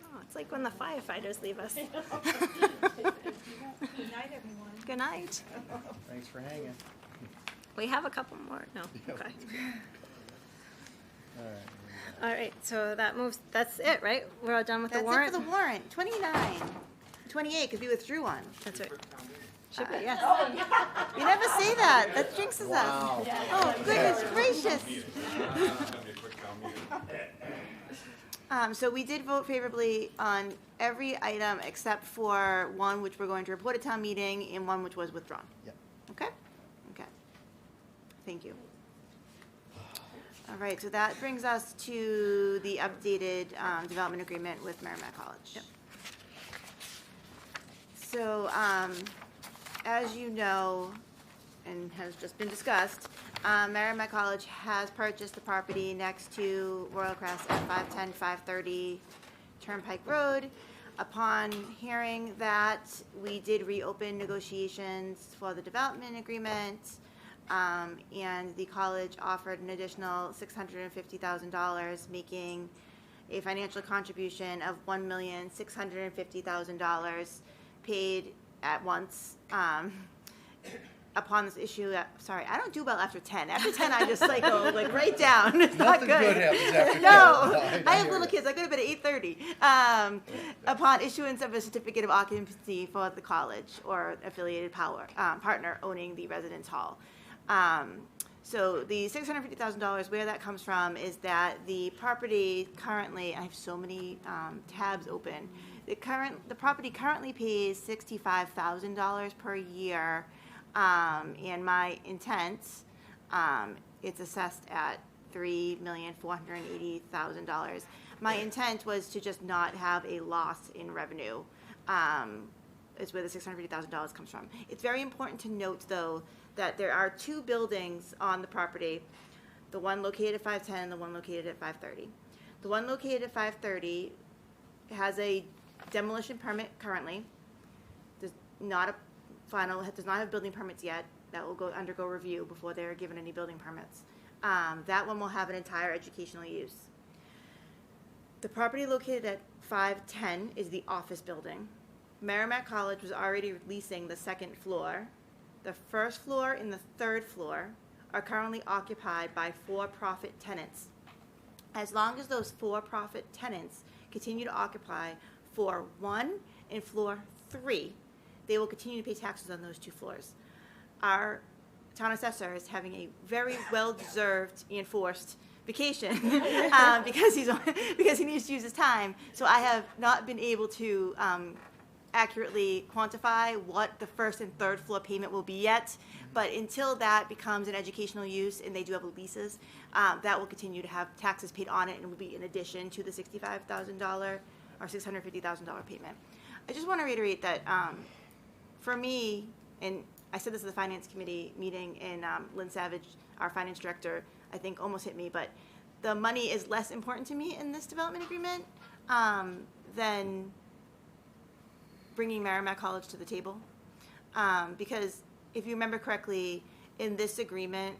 Oh, it's like when the firefighters leave us. Good night, everyone. Good night. Thanks for hanging. We have a couple more. No. Yep. Okay. All right. All right. So that moves. That's it, right? We're all done with the That's warrant. it for the warrant. 29. 28, because we withdrew one. That's right. Should be, yes. You never say that. That jinxes Wow. us. Oh, goodness gracious. So we did vote favorably on every item except for one which we're going to report at town meeting and one which was withdrawn. Yep. Okay? Okay. Thank you. All right, so that brings us to the updated development agreement with Merrimack College. Yep. So, as you know, and has just been discussed, Merrimack College has purchased the property next to Royal Crest at 510, 530 Turnpike Road. Upon hearing that, we did reopen negotiations for the development agreement, and the college offered an additional $650,000, making a financial contribution of $1,650,000 paid at once upon this issue. Sorry, I don't do well after 10. After 10, I just go like right down. It's not Nothing good. good happens after 10. No, I I have hear little you. kids. I go to bed at 8:30. Upon issuance of a certificate of occupancy for the college or affiliated partner owning the residence hall. So the $650,000, where that comes from is that the property currently, I have so many tabs open. The property currently pays $65,000 per year, and my intent, it's assessed at $3,480,000. My intent was to just not have a loss in revenue. Is where the $650,000 comes from. It's very important to note, though, that there are two buildings on the property, the one located at 510 and the one located at 530. The one located at 530 has a demolition permit currently. Does not have building permits yet. That will undergo review before they're given any building permits. That one will have an entire educational use. The property located at 510 is the office building. Merrimack College was already leasing the second floor. The first floor and the third floor are currently occupied by for-profit tenants. As long as those for-profit tenants continue to occupy floor 1 and floor 3, they will continue to pay taxes on those two floors. Our town assessor is having a very well-deserved and forced vacation because he needs to use his time. So I have not been able to accurately quantify what the first and third floor payment will be yet, but until that becomes an educational use and they do have leases, that will continue to have taxes paid on it and will be in addition to the $65,000 or $650,000 payment. I just want to reiterate that for me, and I said this at the Finance Committee meeting, and Lynn Savage, our finance director, I think almost hit me, but the money is less important to me in this development agreement than bringing Merrimack College to the table. Because if you remember correctly, in this agreement,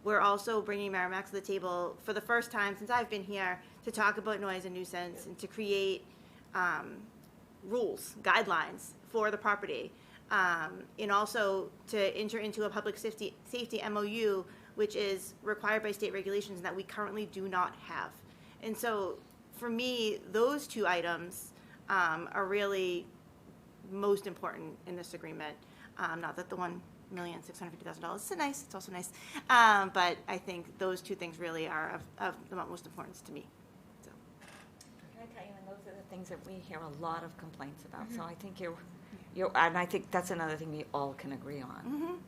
we're also bringing Merrimack to the table for the first time since I've been here to talk about noise and nuisance and to create rules, guidelines for the property, and also to enter into a public safety MOU, which is required by state regulations that we currently do not have. And so for me, those two items are really most important in this agreement. Not that the $1,650,000 is nice, it's also nice, but I think those two things really are of the most importance to me. So. Can I tell you, and those are the things that we hear a lot of complaints about, so I think you're, and I think that's another thing we all can agree on.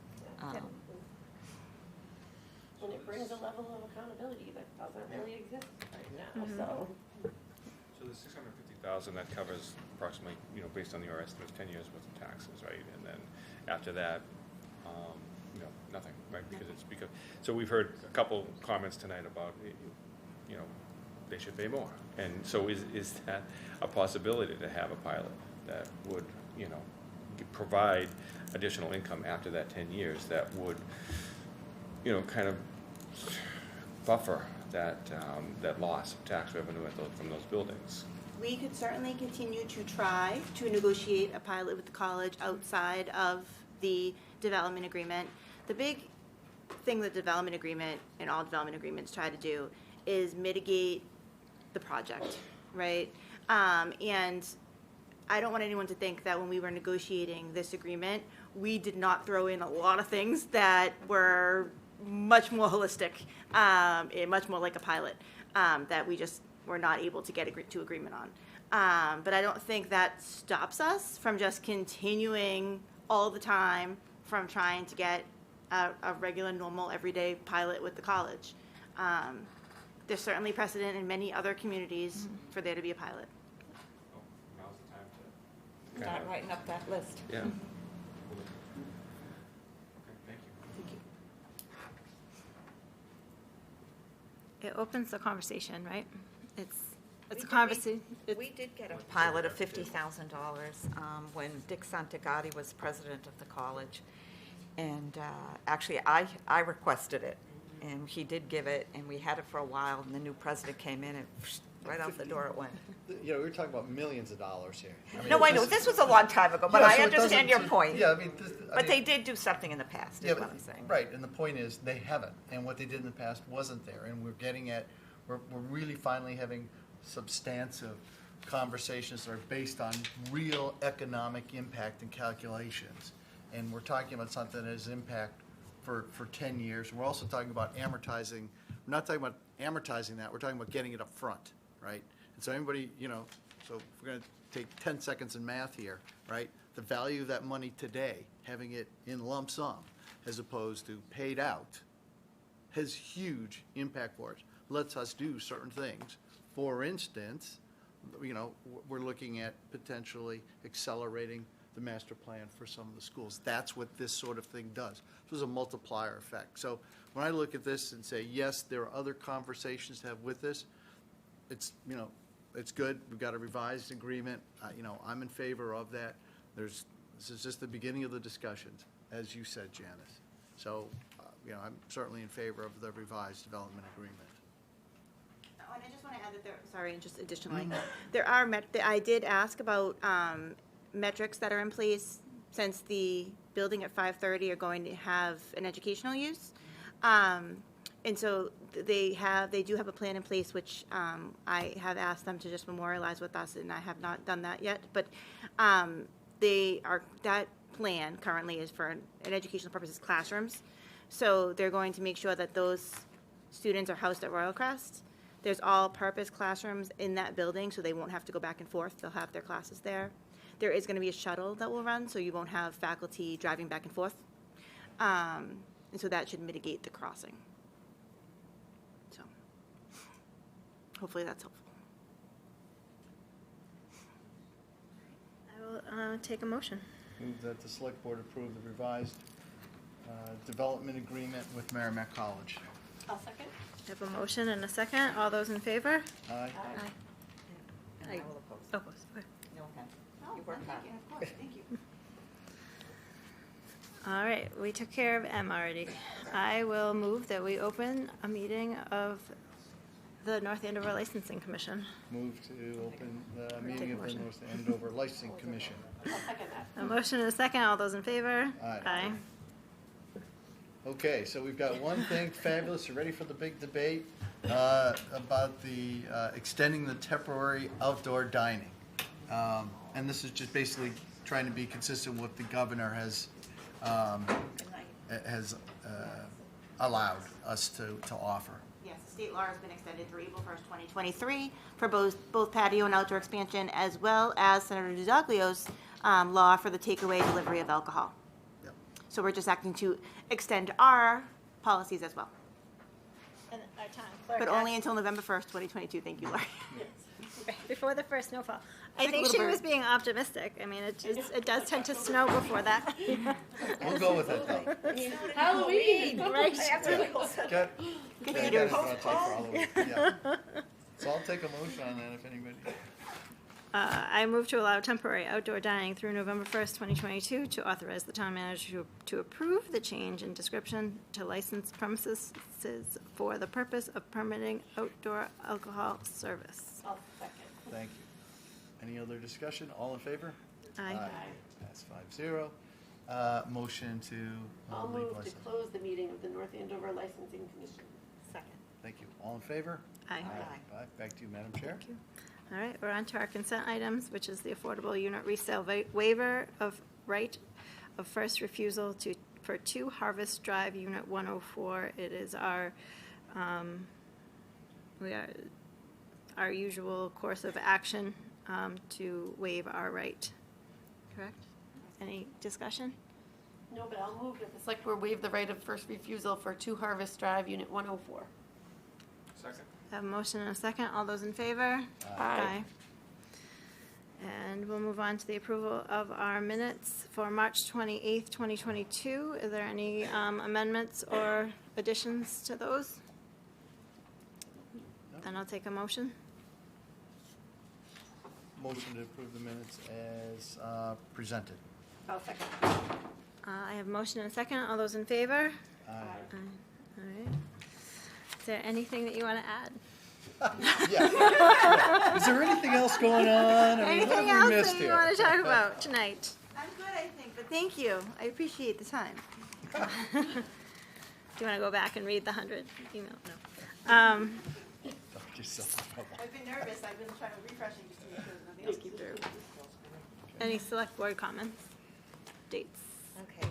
And it brings a level of accountability that doesn't really exist right now, so. So the 650,000, that covers approximately, based on your estimates, 10 years worth of taxes, right? And then after that, nothing, right? So we've heard a couple comments tonight about, they should pay more. And so is that a possibility to have a pilot that would, provide additional income after that 10 years that would, kind of buffer that loss of tax revenue from those buildings? We could certainly continue to try to negotiate a pilot with the college outside of the development agreement. The big thing the development agreement and all development agreements try to do is mitigate the project, right? And I don't want anyone to think that when we were negotiating this agreement, we did not throw in a lot of things that were much more holistic, and much more like a pilot, that we just were not able to get to agreement on. But I don't think that stops us from just continuing all the time from trying to get a regular, normal, everyday pilot with the college. There's certainly precedent in many other communities for there to be a pilot. Now's the time to Not writing up that list. Yeah. Okay, thank you. It opens the conversation, right? It's a We conversation. We did get a pilot of $50,000 when Dick Santagati was president of the college. And actually, I requested it, and he did give it, and we had it for a while, and the new president came in, and right out the door it went. We're talking about millions of dollars here. No, I know, this was a long time ago, but Yeah, I so it understand your doesn't- point. Yeah, But they did do something in the past, is what I'm saying. Right, and the point is, they haven't, and what they did in the past wasn't there, and we're really finally having substantive conversations that are based on real economic impact and calculations. And we're talking about something that has impact for 10 years. We're also talking about amortizing, we're not talking about amortizing that, we're talking about getting it up front, right? And so anybody, so if we're gonna take 10 seconds in math here, right? The value of that money today, having it in lump sum, as opposed to paid out, has huge impact for us. Lets us do certain things. For instance, we're looking at potentially accelerating the master plan for some of the schools. That's what this sort of thing does. There's a multiplier effect. So when I look at this and say, yes, there are other conversations to have with this, it's good. We've got a revised agreement. I'm in favor of that. This is just the beginning of the discussions, as you said, Janice. So, I'm certainly in favor of the revised development agreement. And I just want to add that and just additionally, there are, I did ask about metrics that are in place since the building at 530 are going to have an educational use. And so they do have a plan in place, which I have asked them to just memorialize with us, and I have not done that yet. But that plan currently is for an educational purposes classrooms. So they're going to make sure that those students are housed at Royal Crest. There's all-purpose classrooms in that building, so they won't have to go back and forth. They'll have their classes there. There is going to be a shuttle that will run, so you won't have faculty driving back and forth. And so that should mitigate the crossing. So hopefully that's helpful. I will take a motion. Move that the select board approve the revised development agreement with Merrimack College. I'll second. I have a motion and a second. All those in favor? Aye. And I will oppose. Oppose. Okay. No, okay. You worked hard. Of course, thank you. All right, we took care of M already. I will move that we open a meeting of the North Andover Licensing Commission. Move to open the Take meeting a of the motion. North Andover Licensing Commission. I'll second that. A motion and a second. All those in favor? Aye. Okay, so we've got one thing fabulous. You ready for the big debate about the extending the temporary outdoor dining? And this is just basically trying to be consistent with what the governor has allowed us to offer. Yes, the state law has been extended through April 1st, 2023 for both patio and outdoor expansion, as well as Senator DiZoglio's law for the takeaway delivery of alcohol. Yep. So we're just acting to extend our policies as well. And our town clerk. But only until November 1st, 2022. Thank you, Lori. Before the first snowfall. I Like a think little she bird. was being optimistic. I mean, it does tend to snow before that. We'll go with it, though. Halloween. Right. Got it for Halloween. Yeah. So I'll take a motion on that if anybody. I move to allow temporary outdoor dining through November 1st, 2022, to authorize the town manager to approve the change in description to licensed premises for the purpose of permitting outdoor alcohol service. I'll second. Thank you. Any other discussion? All in favor? Aye. That's 5-0. Motion to I'll leave move to license. close the meeting of the North Andover Licensing Commission. Second. Thank you. All in favor? Aye. Back to you, Madam Chair. All right, we're on to our consent items, which is the affordable unit resale waiver of right of first refusal for 2 Harvest Drive, Unit 104. It is our usual course of action to waive our right. Correct? Any discussion? No, but I'll move that the select board waive the right of first refusal for 2 Harvest Drive, Unit 104. Second. I have a motion and a second. All those in favor? Aye. And we'll move on to the approval of our minutes for March 28th, 2022. Are there any amendments or additions to those? Then I'll take a motion. Motion to approve the minutes as presented. I'll second. I have a motion and a second. All those in favor? Aye. All right. Is there anything that you want to add? Yeah. Is there anything else going on? I mean, what Anything have else we missed that you here? want to talk about tonight? I'm good, I think, but thank you. I appreciate the time. Do you want to go back and read the 100 email? No. I've been nervous. I've been trying to refresh it just to make sure there's nothing else keep through. Any select board comments? Dates? Okay.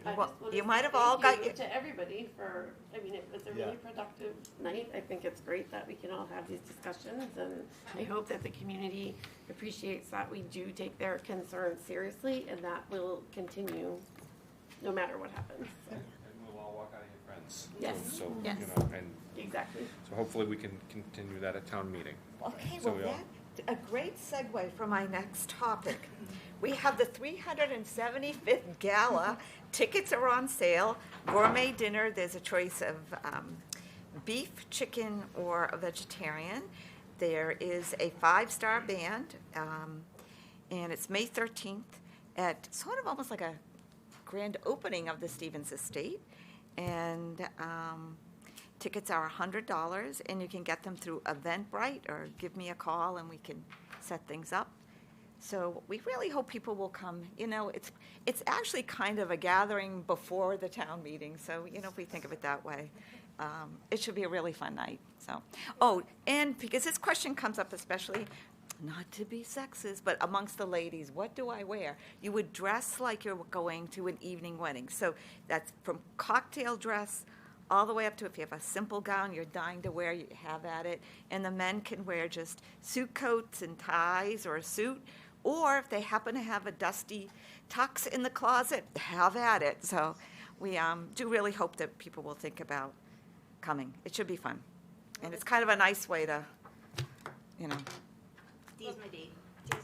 I Well, just wanna you say might have thank all got you your- to everybody for, I mean, it was a really productive night. I think it's great that we can all have these discussions, and I hope that the community appreciates that we do take their concerns seriously, and that will continue no matter what happens. So, And we'll all walk out of here friends. Yes. So, Yes. you know, and exactly. so hopefully we can continue that at town meeting. Okay, So well, we all- that's a great segue for my next topic. We have the 375th Gala. Tickets are on sale. Gourmet dinner, there's a choice of beef, chicken, or a vegetarian. There is a 5-star band, and it's May 13th at sort of almost like a grand opening of the Stevens Estate. And tickets are $100, and you can get them through Eventbrite or give me a call and we can set things up. So we really hope people will come. You know, it's actually kind of a gathering before the town meeting. So, you know, if we think of it that way, it should be a really fun night. So, oh, and because this question comes up especially, not to be sexist, but amongst the ladies, what do I wear? You would dress like you're going to an evening wedding. So that's from cocktail dress all the way up to if you have a simple gown you're dying to wear, you have at it. And the men can wear just suit coats and ties or a suit. Or if they happen to have a dusty tux in the closet, have at it. So we do really hope that people will think about coming. It should be fun. And it's kind of a nice way to, you know. D's my date.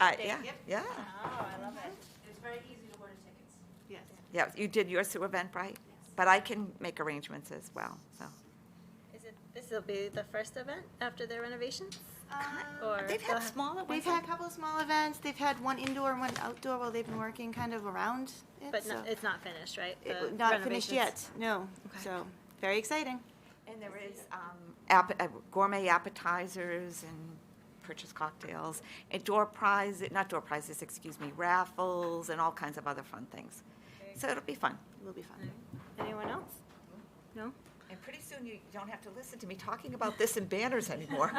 Yeah, yeah. Oh, I love it. It's very easy to order tickets. Yes. Yeah, you did yours through Eventbrite? But I can make arrangements as well, so. This will be the first event after their renovations? Or They've they'll had have- smaller ones. They've had a couple of small events. They've had one indoor and one outdoor while they've been working kind of around it. But so- it's not finished, right? The Not finished renovations? yet, no. So, very exciting. And there is gourmet appetizers and purchase cocktails, and raffles, and all kinds of other fun things. So it'll be fun. It will be fun. Anyone else? No? And pretty soon you don't have to listen to me talking about this in banners anymore.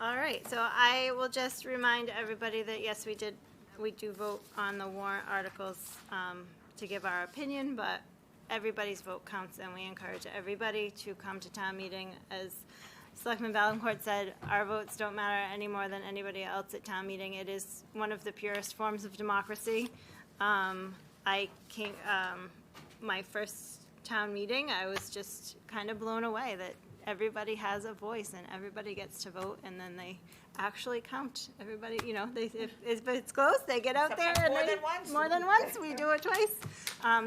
All right, so I will just remind everybody that, yes, we do vote on the warrant articles to give our opinion, but everybody's vote counts, and we encourage everybody to come to town meeting. As Selectman Valencourt said, our votes don't matter any more than anybody else at town meeting. It is one of the purest forms of democracy. My first town meeting, I was just kind of blown away that everybody has a voice and everybody gets to vote, and then they actually count. Everybody, if it's close, they get out there and more than once. We do it twice.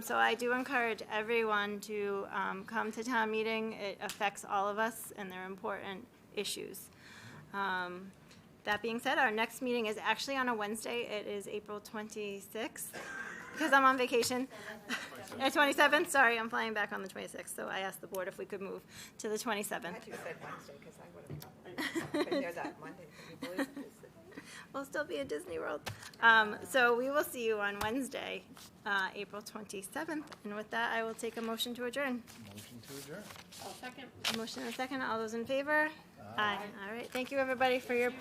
So I do encourage everyone to come to town meeting. It affects all of us, and they're important issues. That being said, our next meeting is actually on a Wednesday. It is April 26th. Because I'm on vacation. 27th, sorry, I'm flying back on the 26th, so I asked the board if we could move to the 27th. I'm glad you said Wednesday, because I would have been there that Monday. Can you believe it? We'll still be at Disney World. So we will see you on Wednesday, April 27th. And with that, I will take a motion to adjourn. Motion to adjourn. I'll second. Motion and a second. All those in favor? Aye. All right. Thank you, everybody, for your